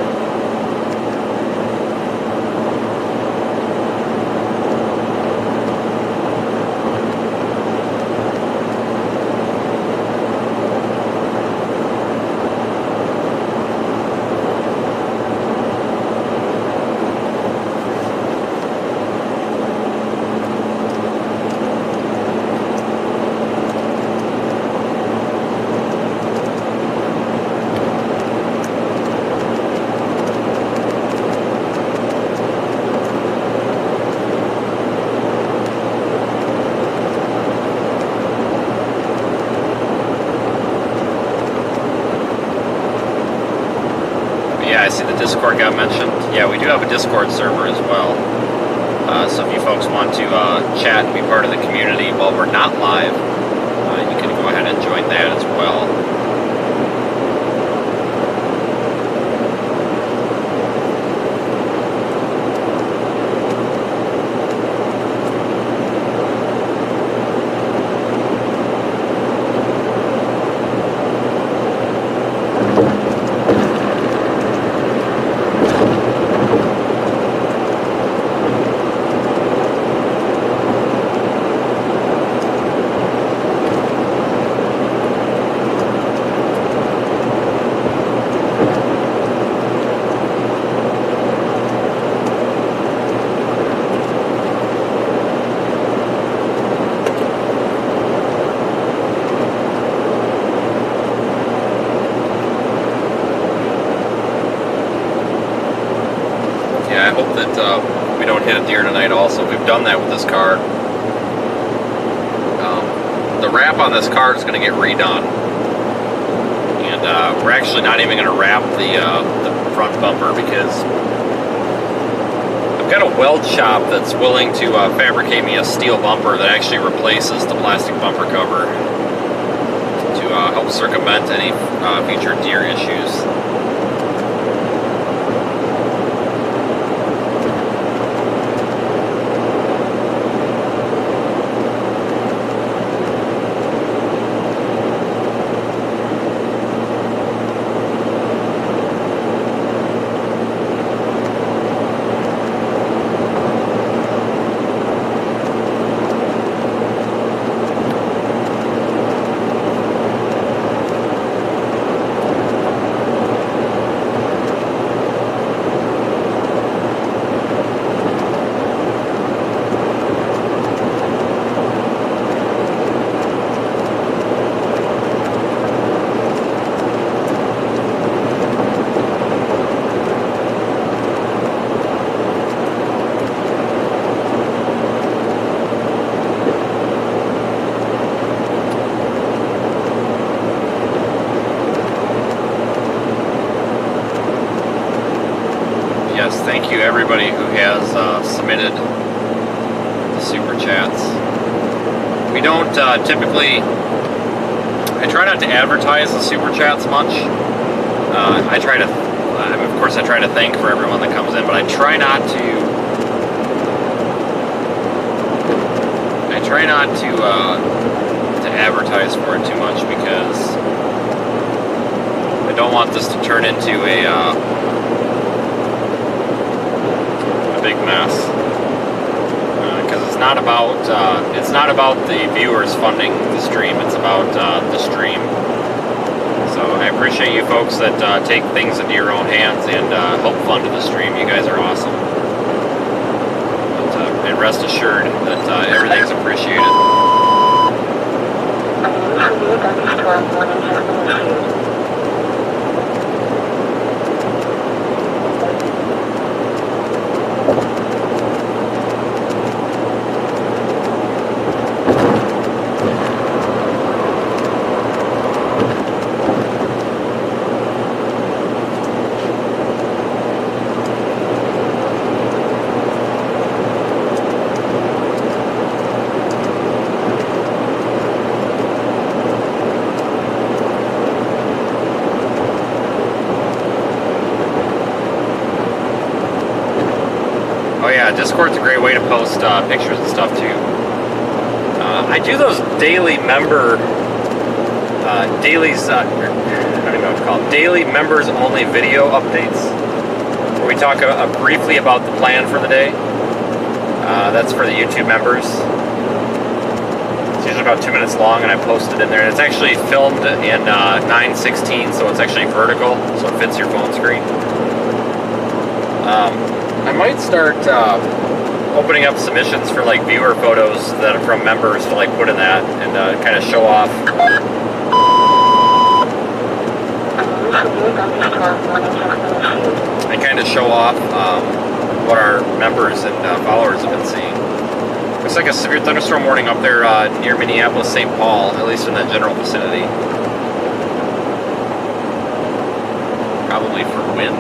Yeah, I see the Discord got mentioned. Yeah, we do have a Discord server as well. So if you folks want to chat and be part of the community while we're not live, you can go ahead and join that as well. I hope that we don't hit a deer tonight also. We've done that with this car. The wrap on this car is going to get redone. And we're actually not even going to wrap the front bumper because I've got a weld shop that's willing to fabricate me a steel bumper that actually replaces the plastic bumper cover to help circumvent any future deer issues. everybody who has submitted the super chats. We don't typically, I try not to advertise the super chats much. I try to, of course I try to thank for everyone that comes in, but I try not to advertise for it too much, because I don't want this to turn into a big mess. Because it's not about the viewers funding the stream. It's about the stream. So I appreciate you folks that take things into your own hands and help fund the stream. You guys are awesome. But, and rest assured that everything's appreciated.
A severe thunderstorm warning has been issued.
Discord's a great way to post pictures and stuff too. I do those daily member, dailies, I don't even know what to call them, daily members only video updates, where we talk briefly about the plan for the day. That's for the YouTube members. It's usually about 2 minutes long, and I post it in there. And it's actually filmed in 9:16, so it's actually vertical, so it fits your phone screen. I might start opening up submissions for like viewer photos that are from members to like put in that and kind of show off. And kind of show off what our members and followers have been seeing. Looks like a severe thunderstorm warning up there near Minneapolis, St. Paul, at least in that general vicinity. Probably for wind.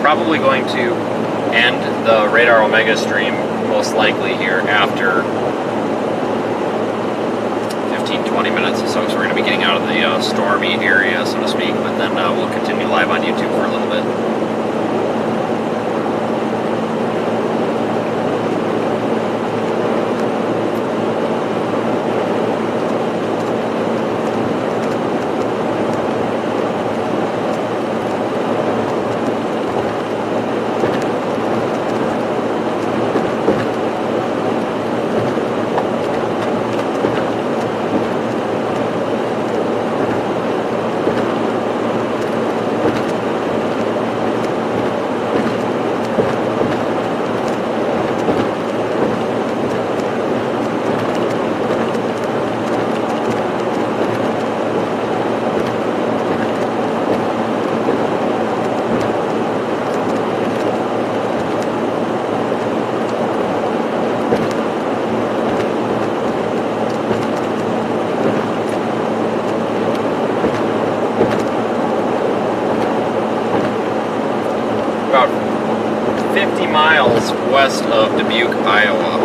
Probably going to end the Radar Omega stream most likely here after 15-20 minutes or so, so we're going to be getting out of the stormy area, so to speak, but then we'll continue live on YouTube for a little bit. About 50 miles west of Dubuque, Iowa.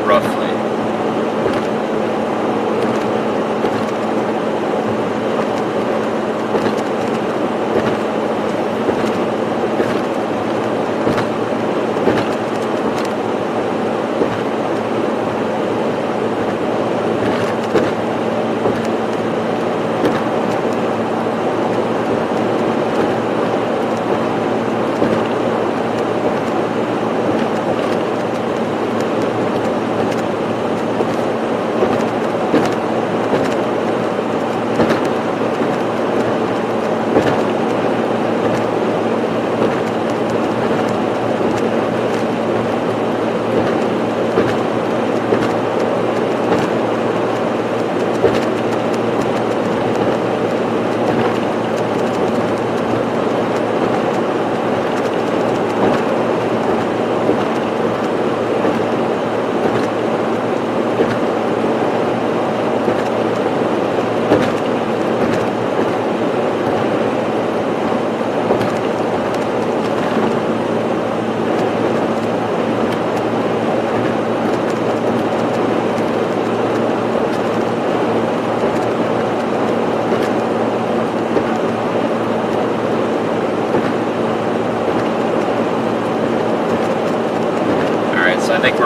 Roughly.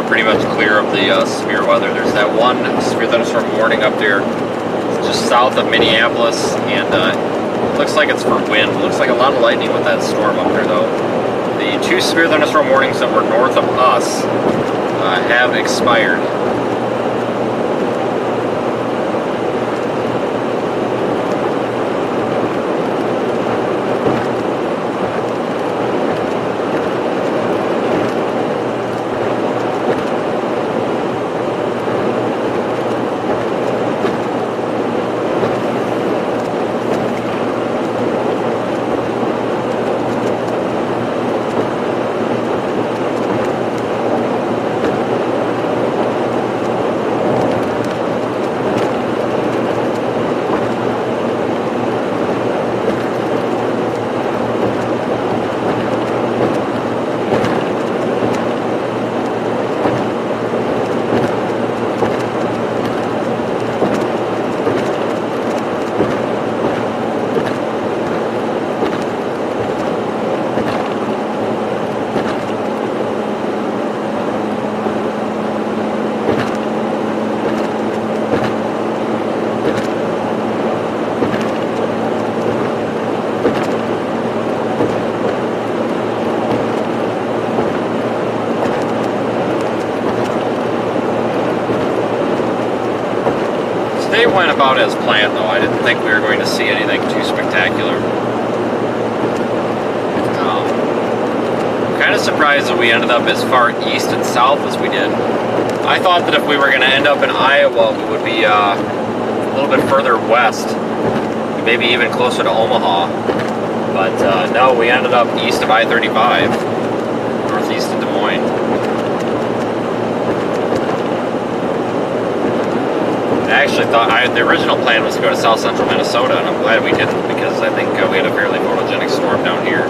pretty much clear of the severe weather. There's that one severe thunderstorm warning up there just south of Minneapolis, and looks like it's for wind. Looks like a lot of lightning with that storm up there, though. The 2 severe thunderstorm warnings that were north of us have expired. Today went about as planned, though. I didn't think we were going to see anything too spectacular. I'm kind of surprised that we ended up as far east and south as we did. I thought that if we were going to end up in Iowa, we would be a little bit further west, maybe even closer to Omaha. But no, we ended up east of I-35, northeast of Des Moines. I actually thought the original plan was to go to south central Minnesota, and I'm glad we didn't, because I think we had a fairly photogenic storm down here.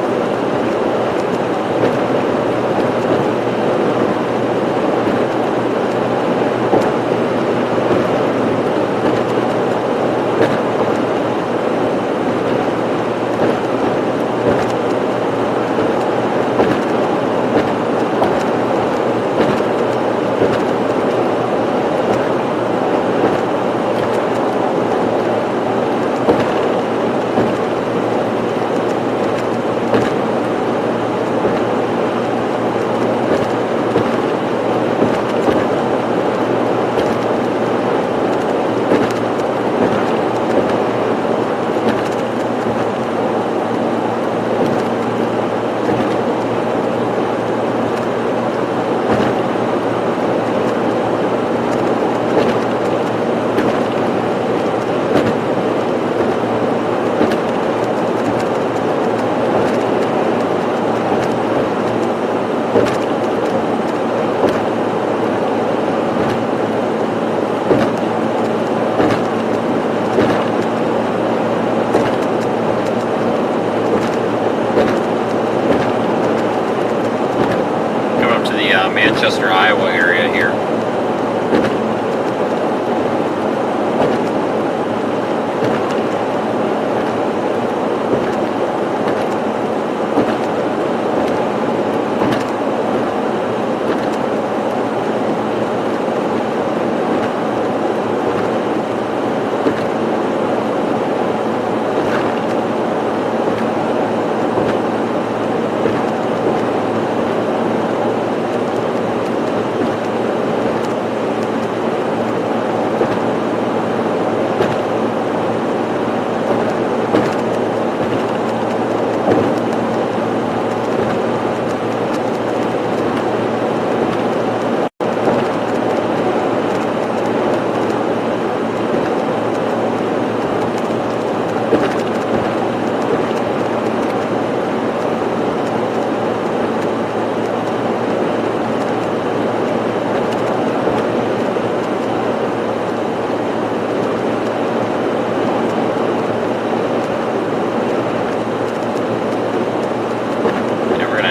Manchester, Iowa area here.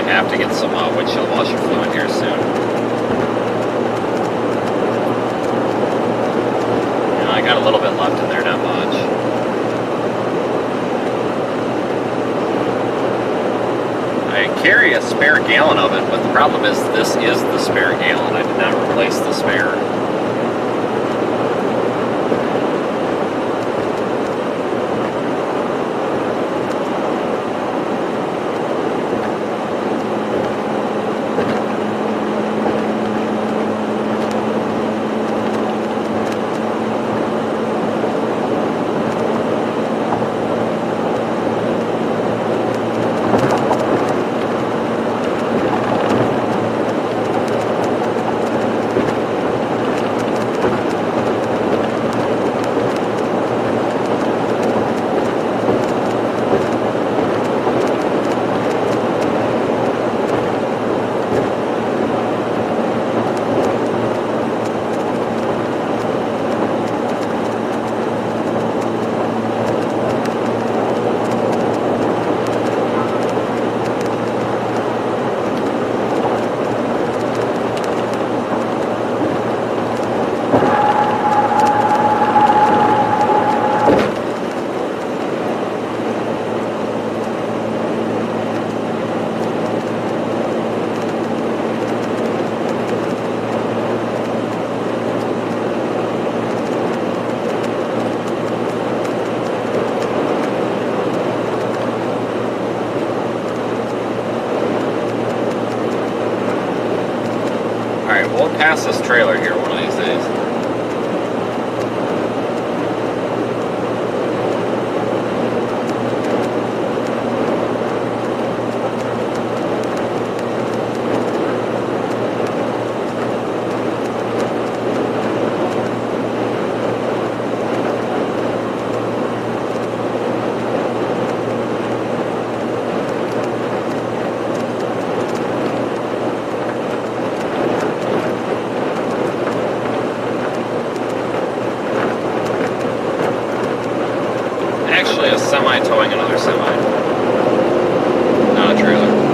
Have to get some windshield washer fluid here soon. Yeah, I got a little bit left in there, not much. I carry a spare gallon of it, but the problem is this is the spare gallon. I did not replace the spare. We'll pass this trailer here one of these days. Actually, a semi towing another semi, not a trailer.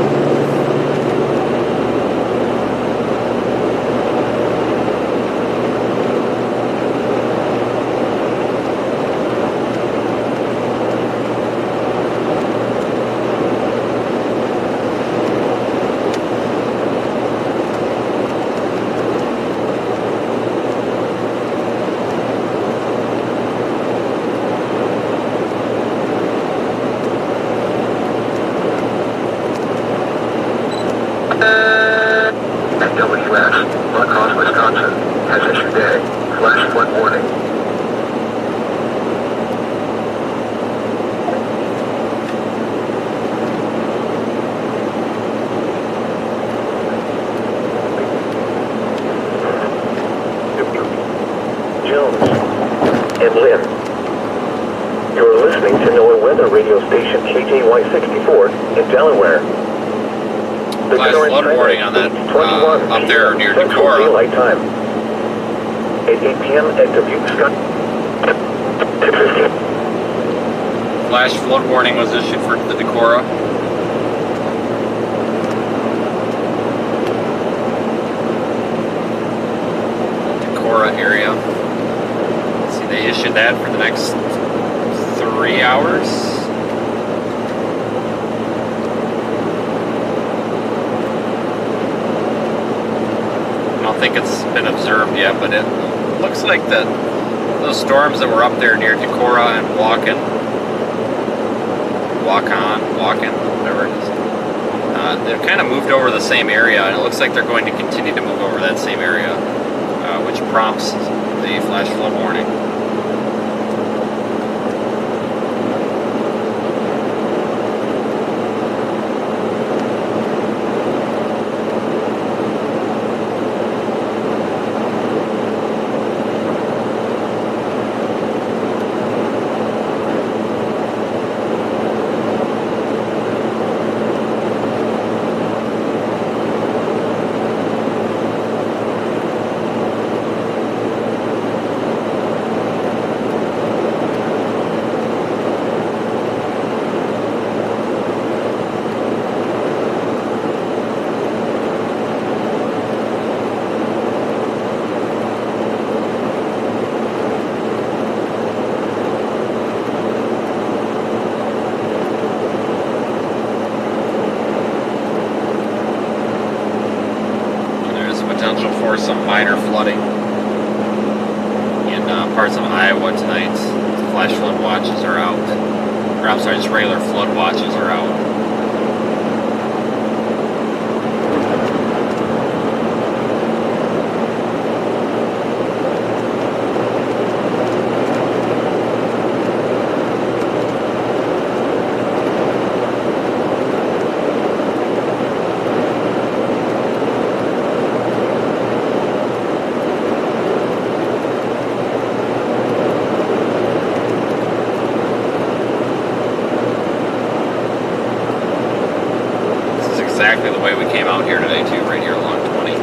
WS, Lacrosse, Wisconsin, has issued a flash flood warning. Jones and Lynn, you're listening to NOAA weather radio station KJY64 in Delaware.
Flash flood warning on that up there near Decorah.
Daylight time. At 8 p.m. at Dubuque Sky.
Flash flood warning was issued for the Decorah. Decorah area. Let's see, they issued that for the next 3 hours. I don't think it's been observed yet, but it looks like that those storms that were up there near Decorah and Walken, whatever it is, they've kind of moved over the same area, and it looks like they're going to continue to move over that same area, which prompts the flash flood warning. for some minor flooding in parts of Iowa tonight. Flash flood watches are out. Or I'm sorry, just regular flood watches are out. Exactly the way we came out here today too, right here along 20.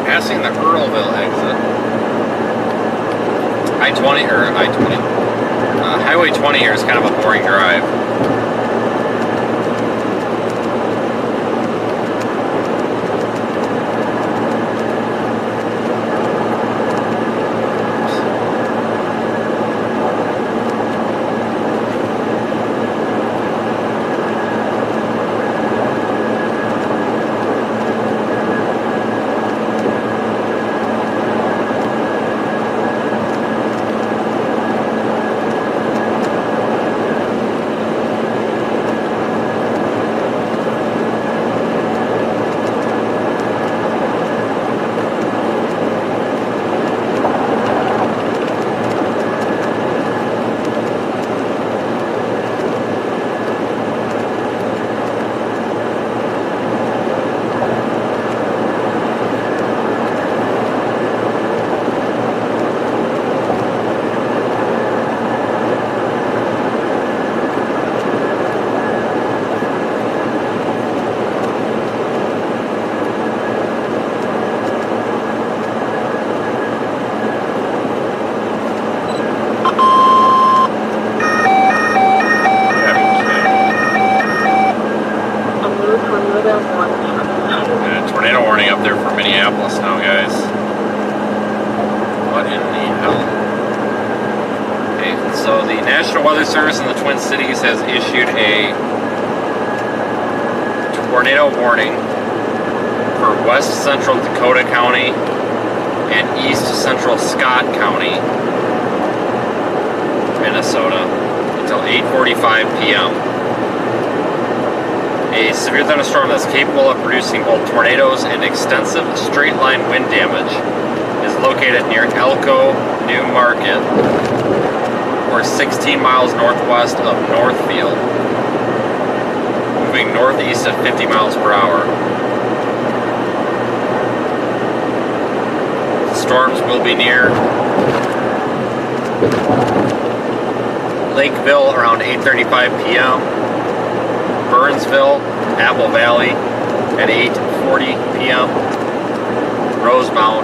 Passing the Earlville exit. Highway 20 here is kind of a boring drive. Tornado warning up there for Minneapolis now, guys. What in the hell? Okay, so the National Weather Service in the Twin Cities has issued a tornado warning for west central Dakota County and east central Scott County, Minnesota, until 8:45 p.m. A severe thunderstorm that's capable of producing both tornadoes and extensive straight-line wind damage is located near Elko, New Market, or 16 miles northwest of Northfield, moving northeast at 50 miles per hour. Storms will be near Lakeville around 8:35 p.m., Burnsville, Apple Valley at 8:40 p.m., Rosemount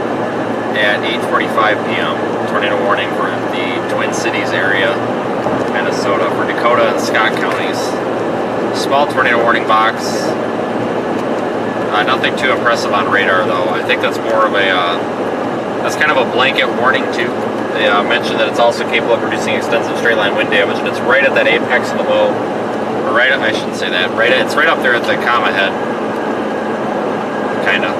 at 8:45 p.m. Tornado warning for the Twin Cities area, Minnesota, for Dakota and Scott counties. Small tornado warning box. Nothing too impressive on radar though. I think that's more of a, that's kind of a blanket warning too. They mentioned that it's also capable of producing extensive straight line wind damage, and it's right at that apex of the low. Or right at, I shouldn't say that, it's right up there at the comma head. Kind of.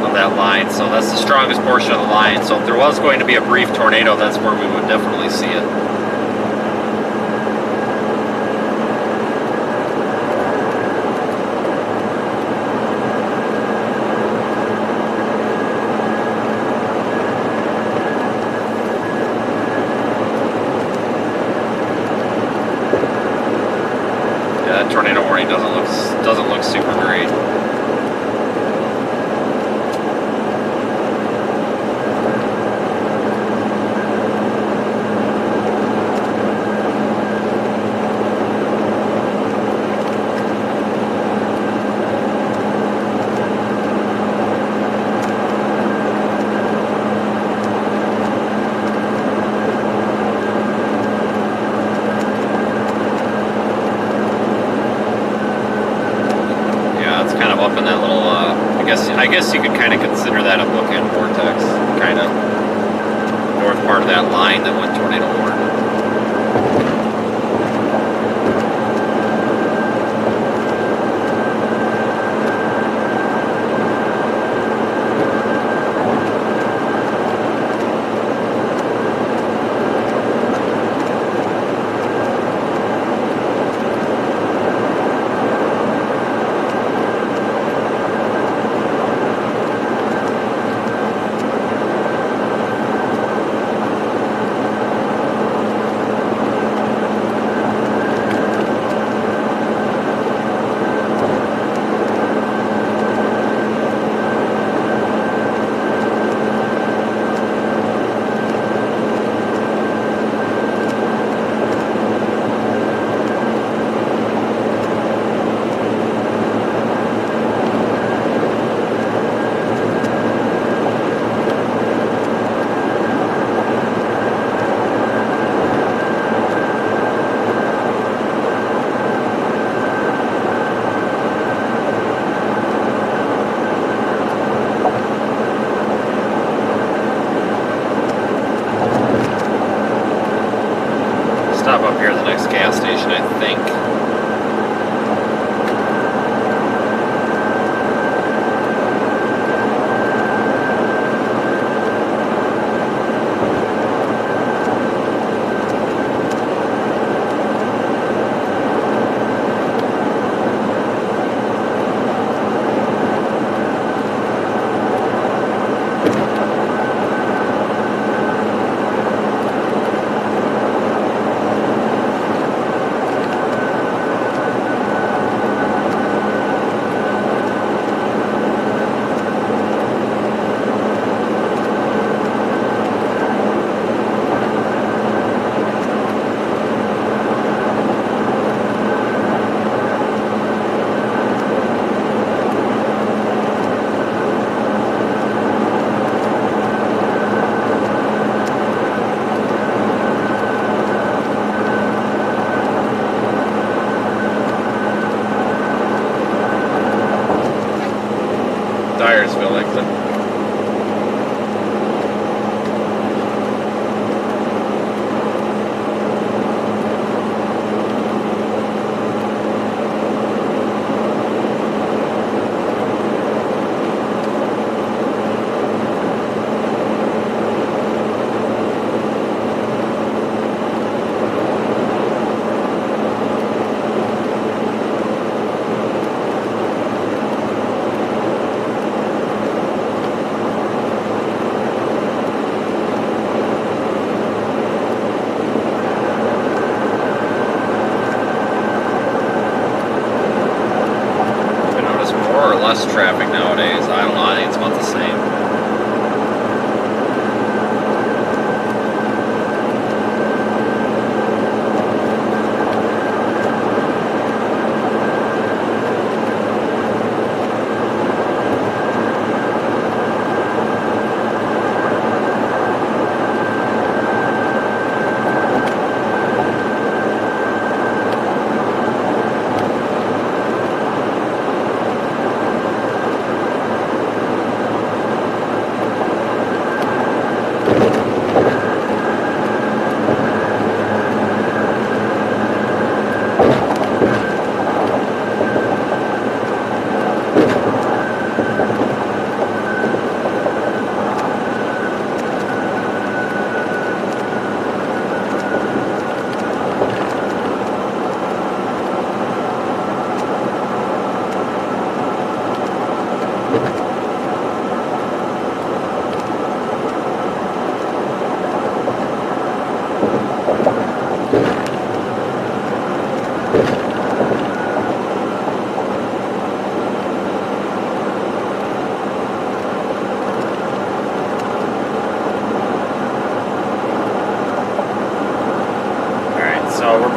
Of that line. So that's the strongest portion of the line. So if there was going to be a brief tornado, that's where we would definitely see it. Tornado warning doesn't look super great. Up in that little, I guess you could kind of consider that a bookend vortex, kind of north part of that line that went tornado warned. Stop up here at the next gas station, I think.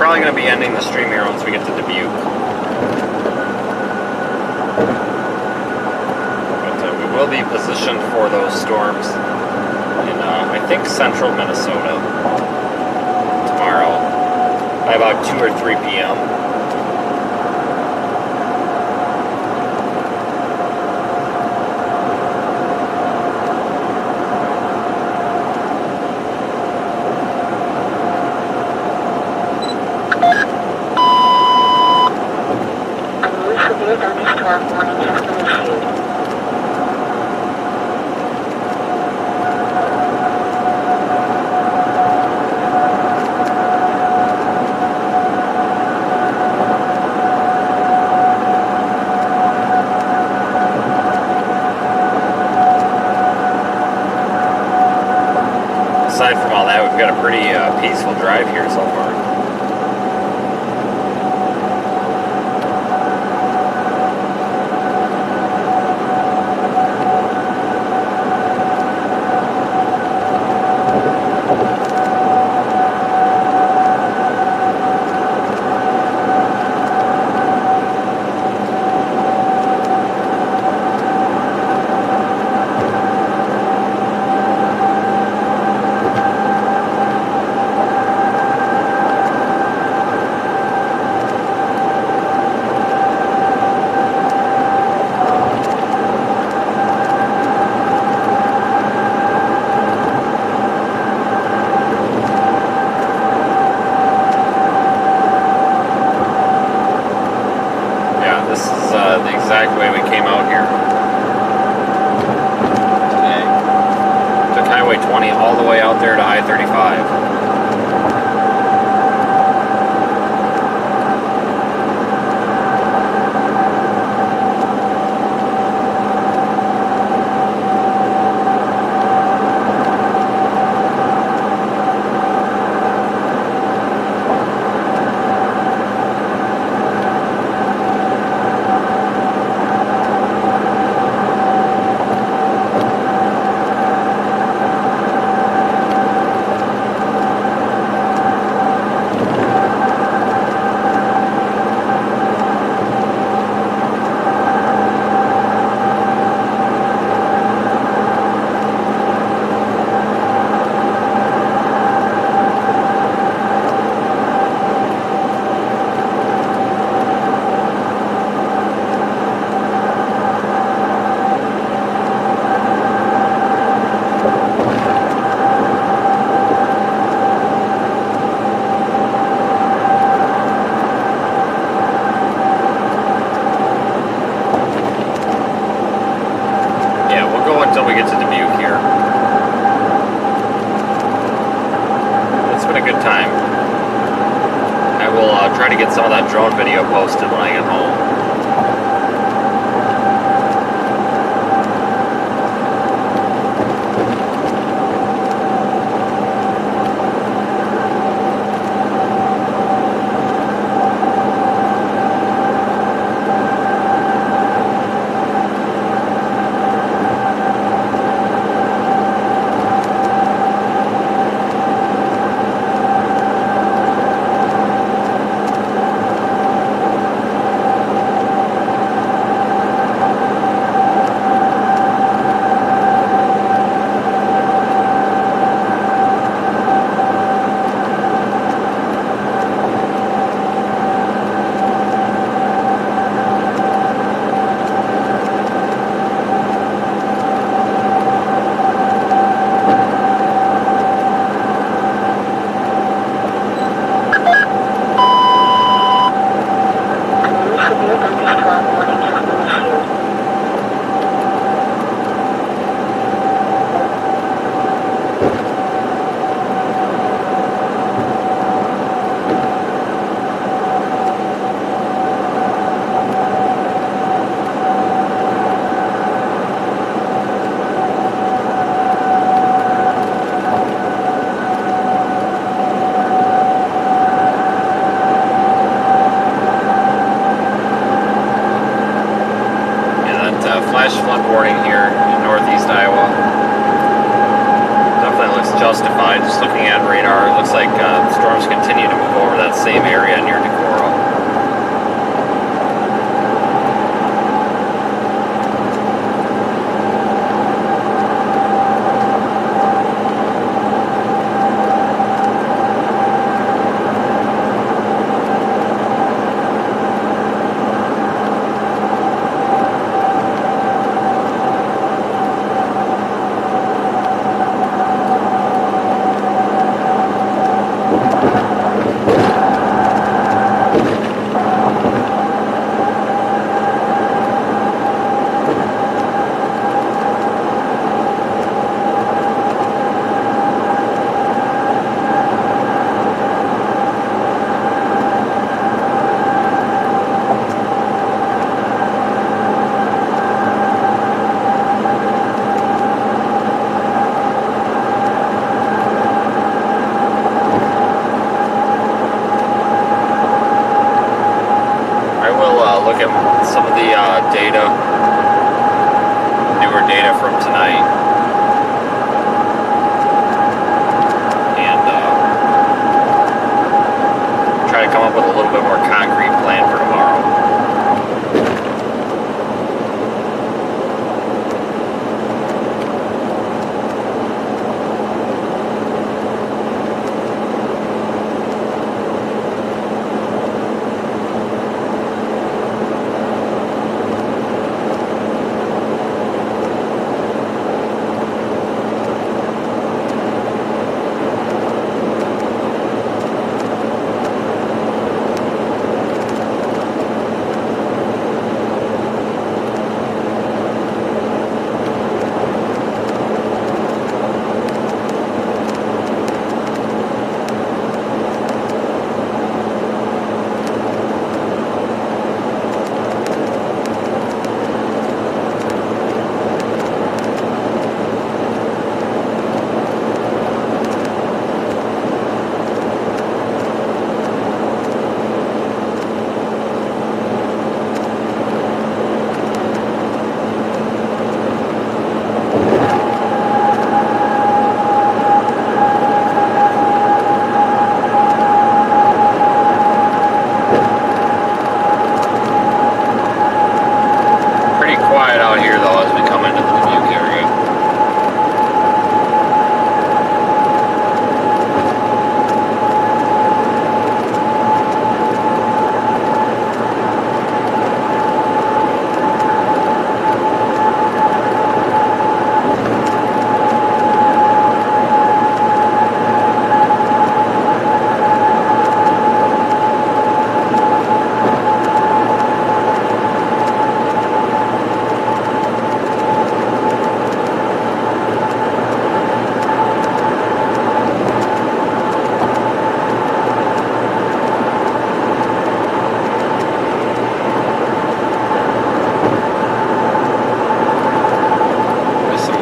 probably going to be ending the stream here once we get to Dubuque. But we will be positioned for those storms in, I think, central Minnesota tomorrow by about 2 or 3 p.m.
Severe thunderstorm warning has been issued.
Aside from all that, we've got a pretty peaceful drive here so far. The exact way we came out here today. Took Highway 20 all the way out there to I-35. Until we get to Dubuque here. It's been a good time. I will try to get some of that drone video posted when I get home. Just looking at radar, it looks like storms continue to move over that same area near Decorah. Look at some of the data, newer data from tonight, and try to come up with a little bit more concrete plan for tomorrow.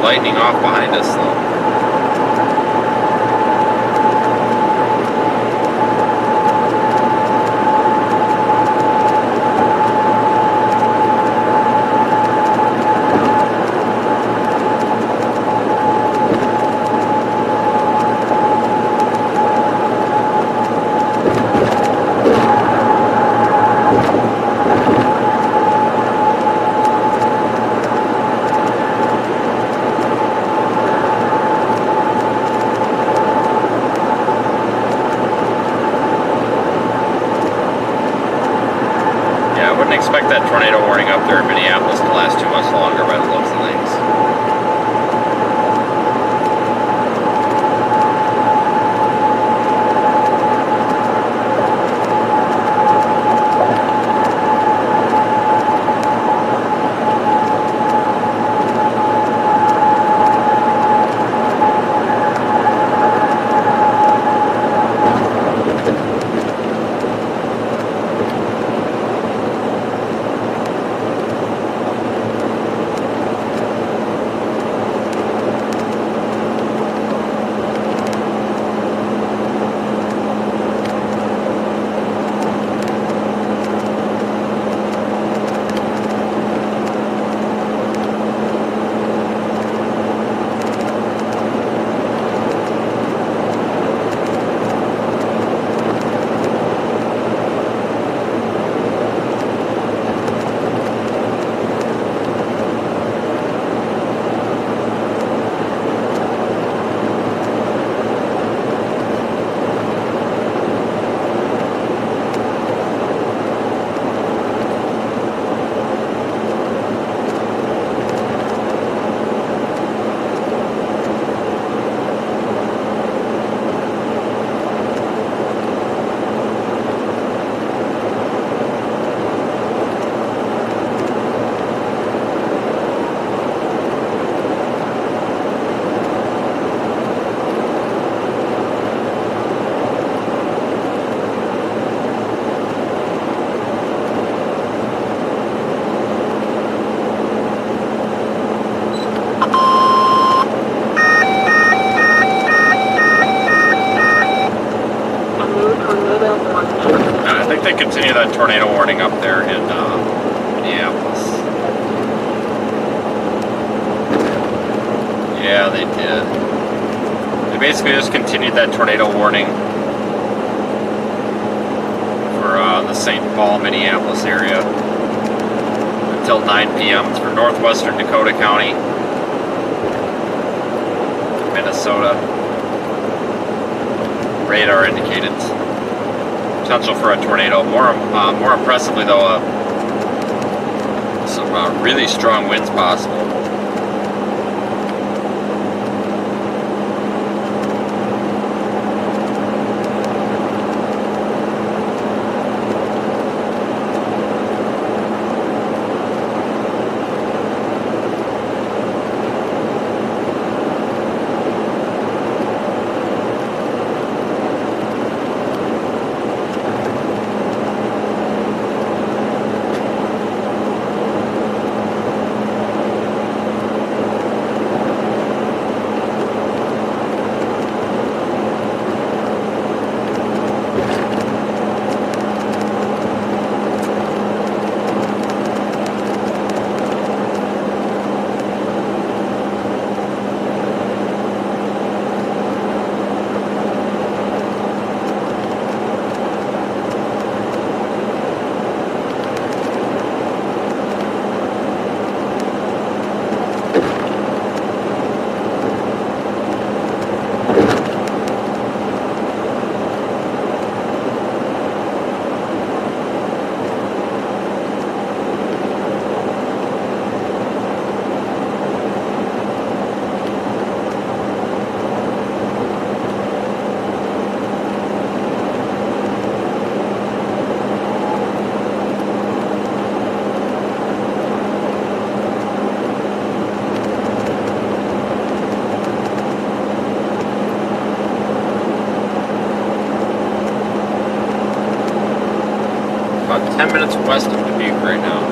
Lightning off behind us though. Expect that tornado warning up there in Minneapolis to last too much longer by the looks of things. think they continue that tornado warning up there in Minneapolis. Yeah, they did. They basically just continued that tornado warning for the St. Paul, Minneapolis area until 9 p.m. It's for northwestern Dakota County, Minnesota. Radar indicated potential for a tornado. More impressively though, some really strong winds possible. About 10 minutes west of Dubuque right now.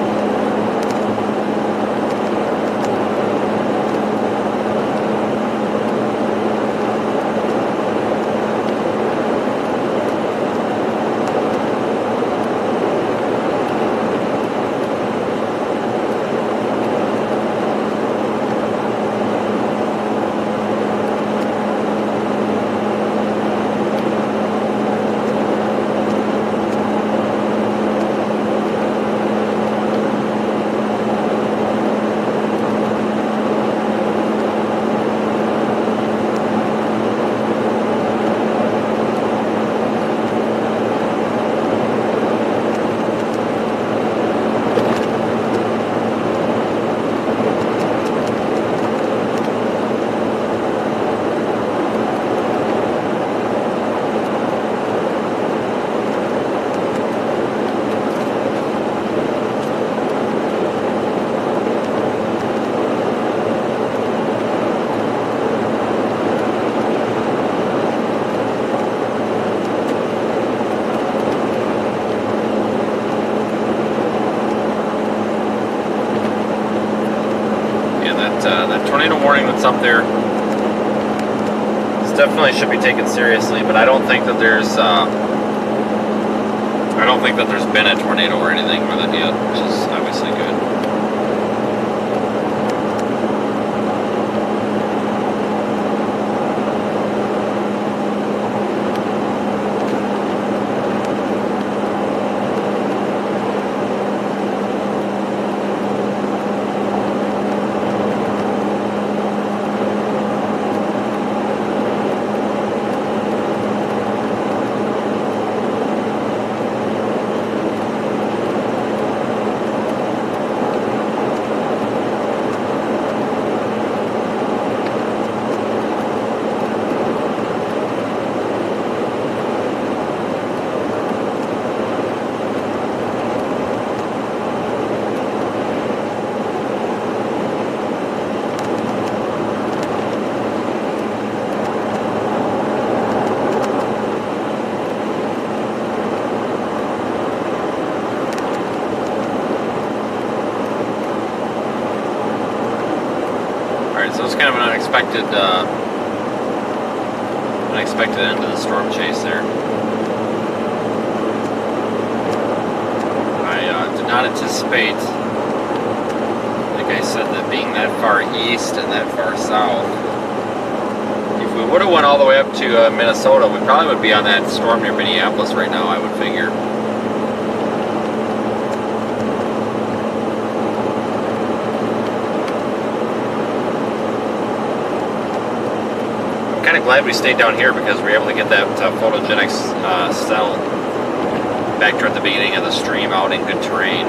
That tornado warning that's up there, this definitely should be taken seriously. But I don't think that there's been a tornado or anything with it yet, which is obviously good. So it's kind of an unexpected end to the storm chase there. not anticipate, like I said, that being that far east and that far south. If we would have went all the way up to Minnesota, we probably would be on that storm near Minneapolis right now, I would figure. I'm kind of glad we stayed down here because we were able to get that photogenic cell back toward the beginning of the stream out in good terrain.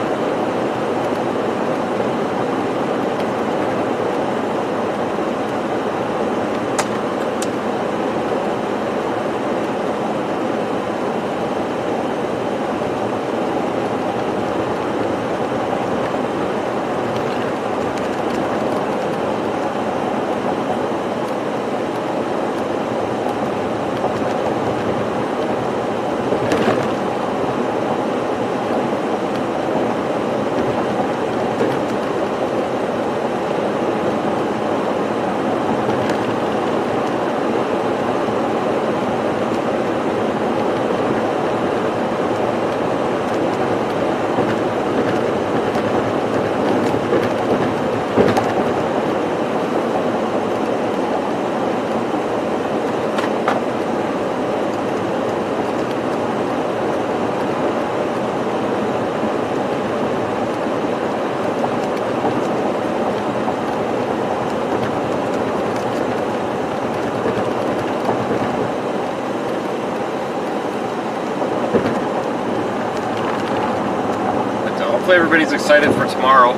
Hopefully everybody's excited for tomorrow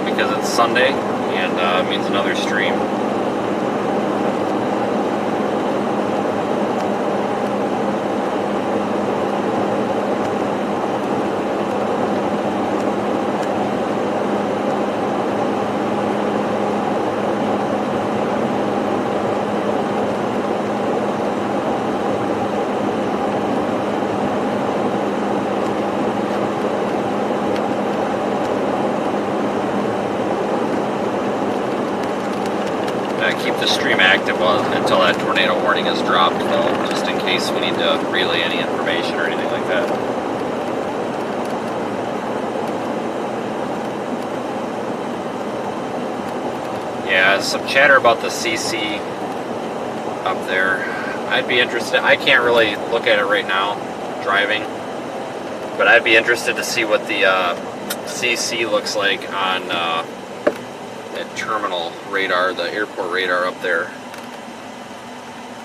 because it's Sunday and means another stream. Keep the stream active until that tornado warning is dropped, though, just in case we need to relay any information or anything like that. Yeah, some chatter about the CC up there. I'd be interested. I can't really look at it right now, driving, but I'd be interested to see what the CC looks like on that terminal radar, the airport radar up there.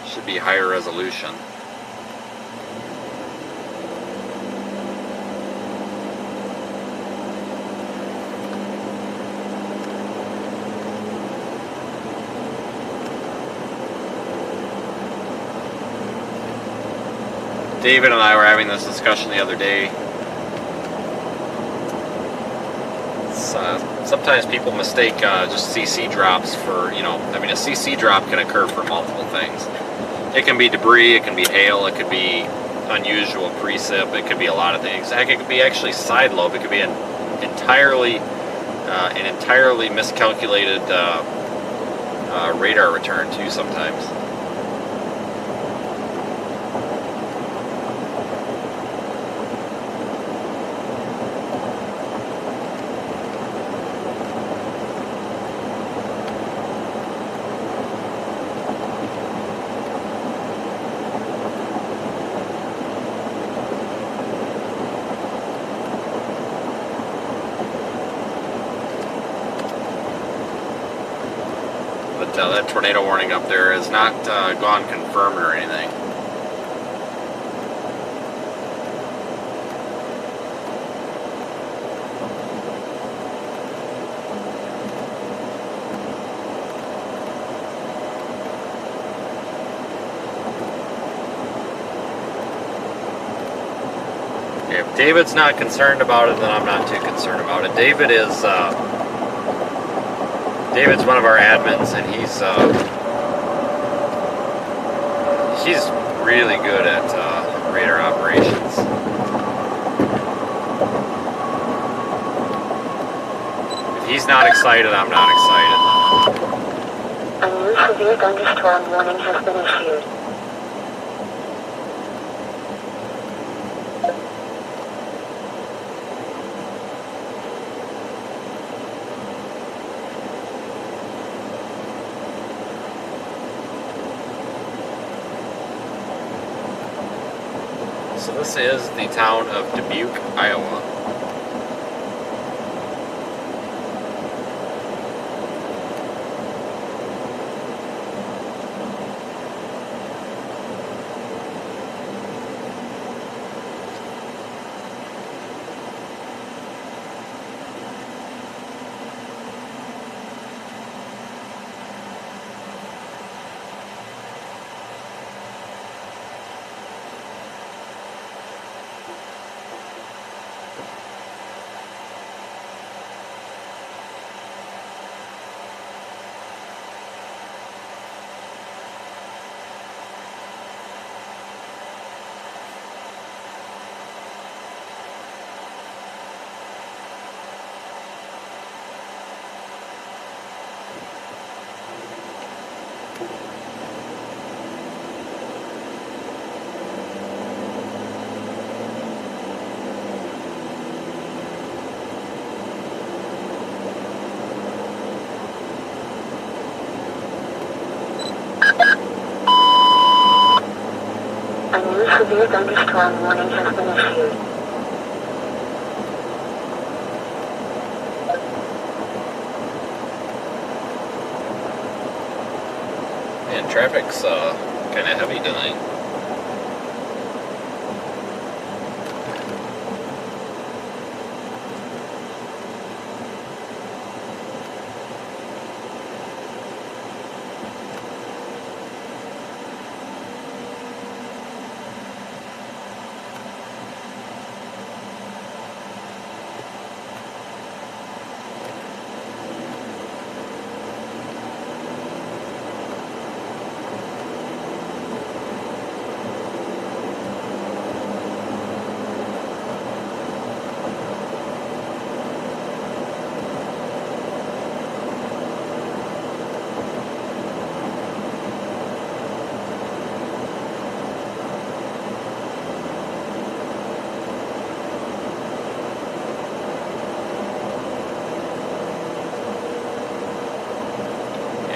Should be higher resolution. David and I were having this discussion the other day. Sometimes people mistake just CC drops for, you know, I mean, a CC drop can occur for multiple things. It can be debris, it can be hail, it could be unusual precip, it could be a lot of things. Heck, it could be actually side lobe, it could be an entirely miscalculated radar return too sometimes. That tornado warning up there has not gone confirmed or anything. If David's not concerned about it, then I'm not too concerned about it. David's one of our admins, and he's really good at radar operations. If he's not excited, I'm not excited.
A new severe thunderstorm warning has been issued.
So this is the town of Dubuque, Iowa.
A new severe thunderstorm warning has been issued.
And traffic's kind of heavy tonight.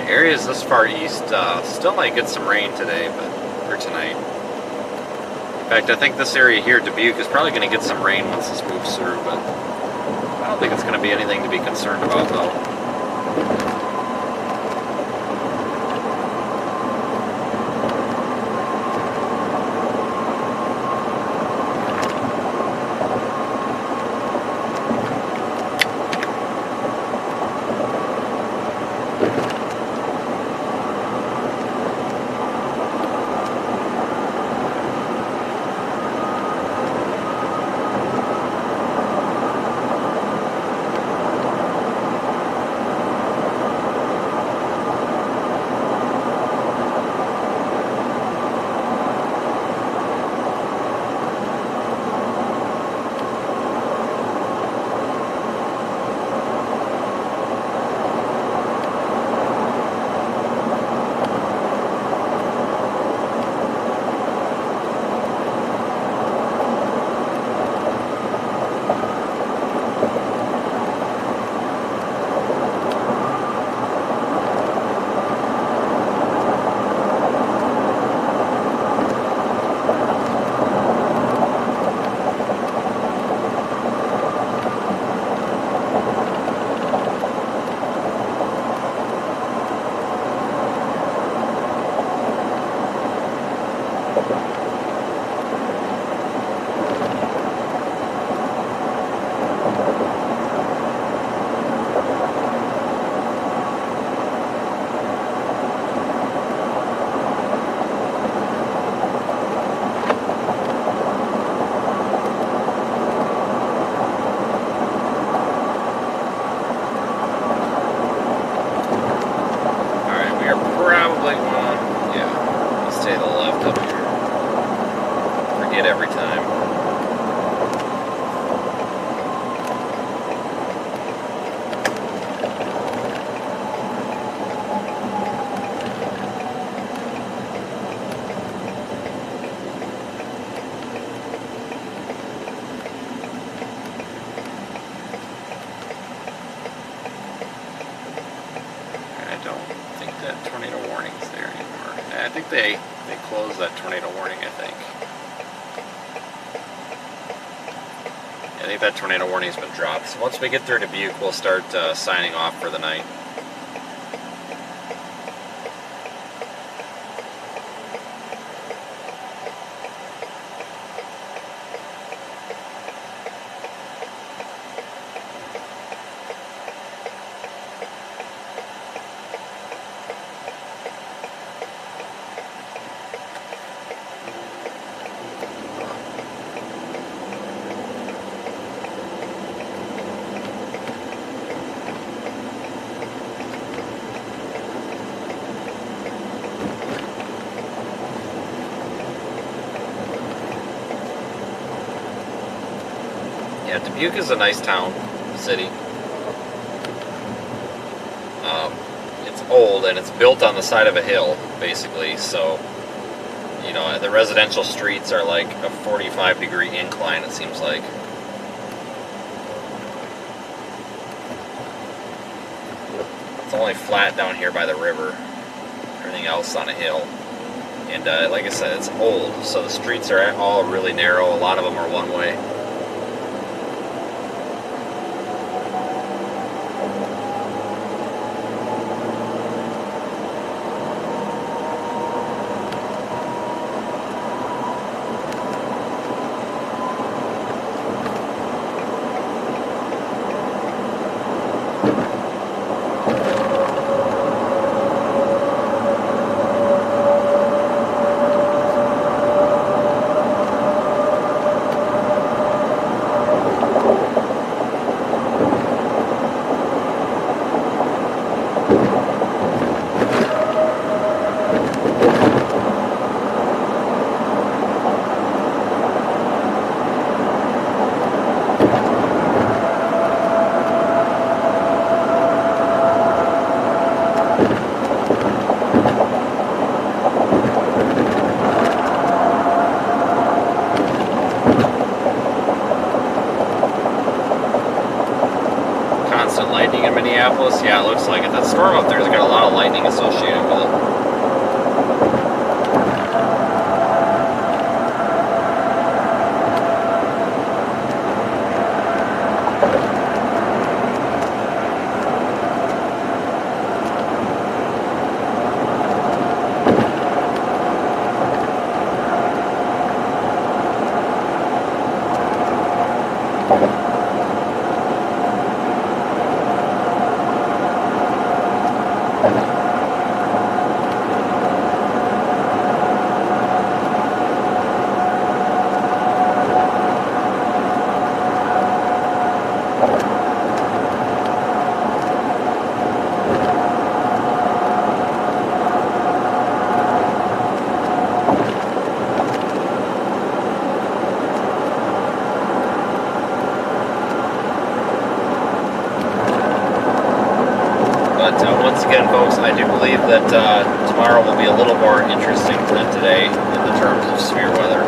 Areas this far east still might get some rain today, or tonight. In fact, I think this area here, Dubuque, is probably going to get some rain once this moves through, but I don't think it's going to be anything to be concerned about, though. I think they closed that tornado warning, I think. think that tornado warning's been dropped. So once we get through Dubuque, we'll start signing off for the night. Yeah, Dubuque is a nice town, city. It's old and it's built on the side of a hill, basically, so, you know, the residential streets are like a 45-degree incline, it seems like. It's only flat down here by the river. Everything else on a hill. And like I said, it's old, so the streets are all really narrow. A lot of them are one-way. Lightning in Minneapolis? Yeah, it looks like it. That storm up there's got a lot of lightning associated with it. Once again, folks, I do believe that tomorrow will be a little more interesting than today in the terms of severe weather.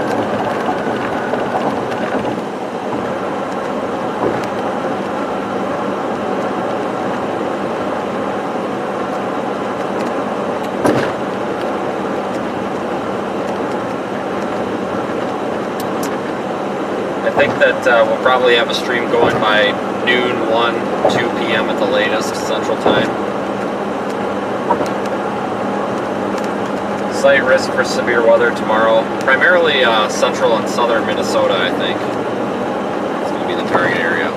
I think that we'll probably have a stream going by noon, 1, 2 p.m. at the latest, Central Time. Slight risk for severe weather tomorrow, primarily central and southern Minnesota, I think. It's going to be the target area.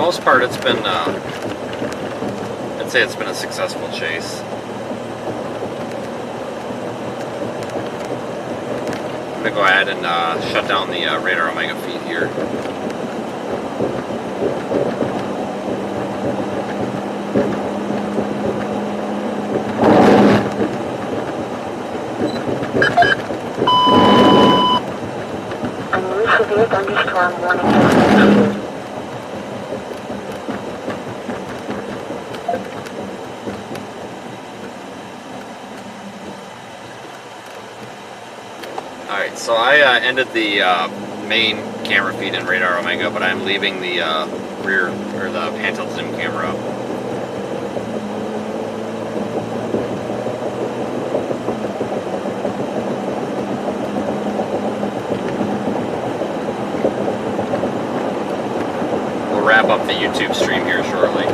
most part, it's been, I'd say it's been a successful chase. I'm going to go ahead and shut down the radar omega feed here.
A new severe thunderstorm warning has been issued.
Alright, so I ended the main camera feed in radar omega, but I'm leaving the rear, or the handheld zoom camera up. We'll wrap up the YouTube stream here shortly.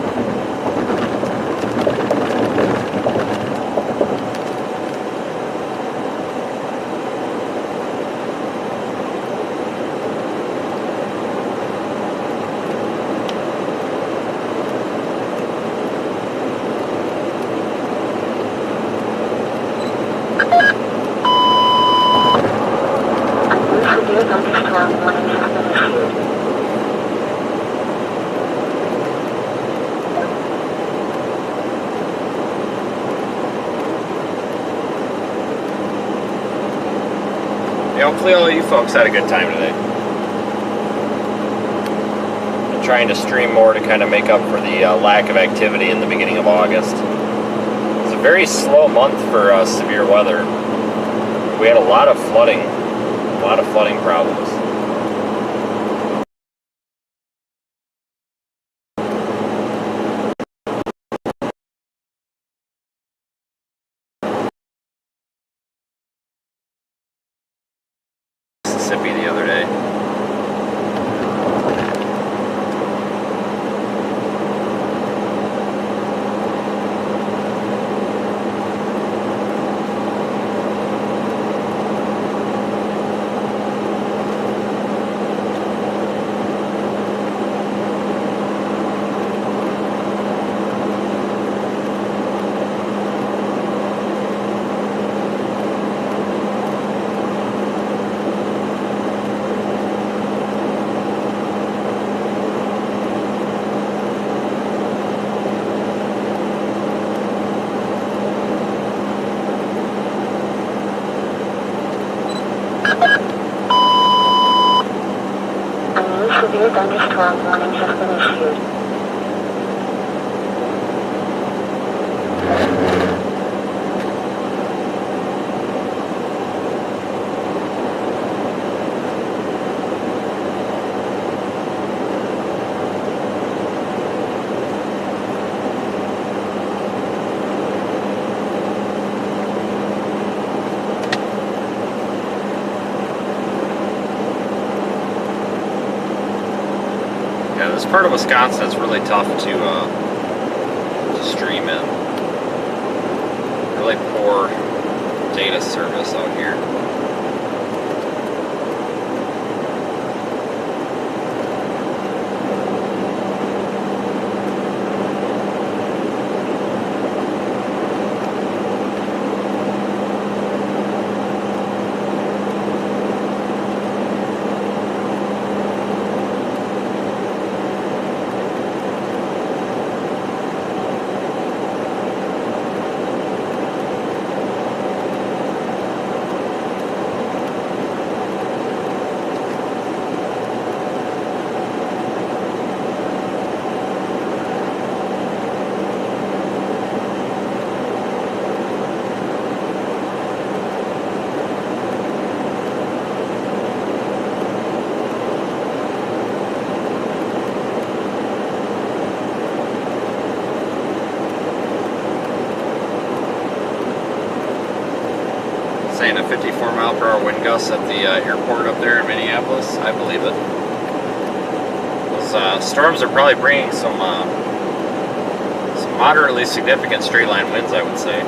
A new severe thunderstorm warning has been issued.
Yeah, hopefully all you folks had a good time today. I'm trying to stream more to kind of make up for the lack of activity in the beginning of August. It's a very slow month for severe weather. We had a lot of flooding problems. Mississippi the other day.
A new severe thunderstorm warning has been issued.
Yeah, this part of Wisconsin is really tough to stream in. Really poor data service out here. Saying a 54-mile-per-hour wind gust at the airport up there in Minneapolis. I believe it. Those storms are probably bringing some moderately significant straight-line winds, I would say.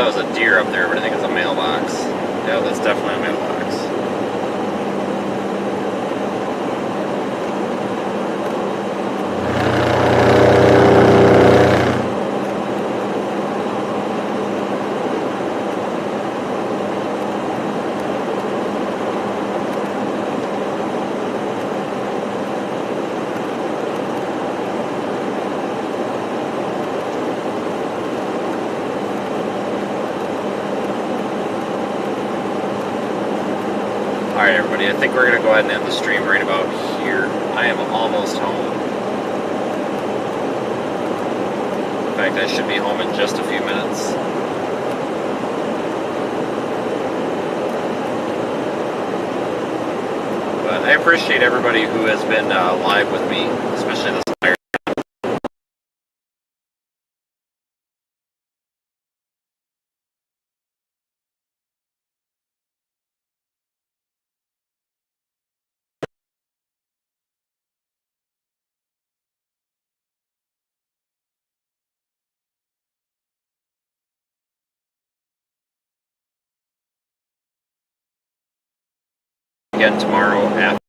that was a deer up there, but I think it's a mailbox. Yeah, that's definitely a mailbox. Alright everybody, I think we're going to go ahead and end the stream right about here. I am almost home. In fact, I should be home in just a few minutes. But I appreciate everybody who has been live with me, especially this entire again tomorrow after.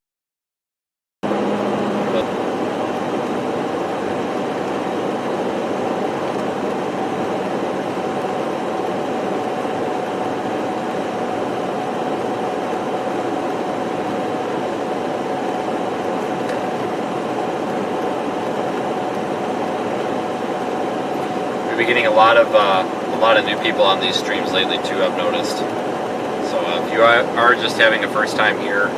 We'll be getting a lot of new people on these streams lately too, I've noticed. So if you are just having a first time here,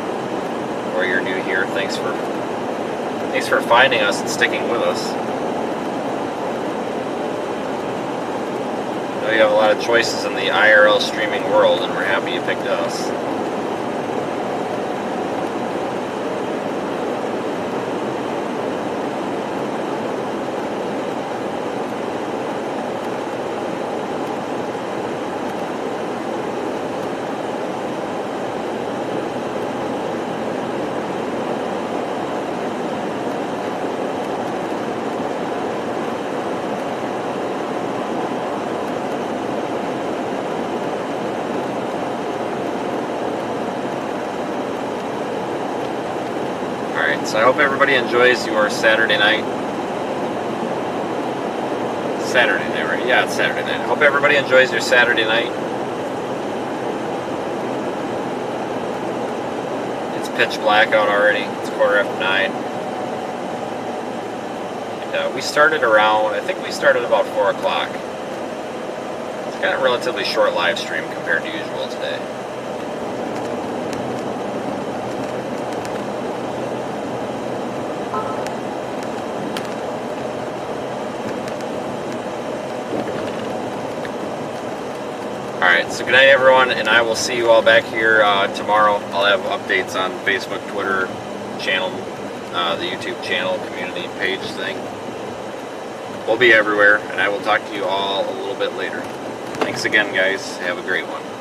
or you're new here, thanks for finding us and sticking with us. I know you have a lot of choices in the IRL streaming world, and we're happy you picked us. So I hope everybody enjoys your Saturday night. Saturday night, right? Yeah, it's Saturday night. I hope everybody enjoys your Saturday night. It's pitch black out already. It's 9:15. And we started around, I think we started about 4 o'clock. It's kind of a relatively short live stream compared to usual today. Alright, so good night everyone, and I will see you all back here tomorrow. I'll have updates on Facebook, Twitter, channel, the YouTube channel, community page thing. We'll be everywhere, and I will talk to you all a little bit later. Thanks again, guys. Have a great one.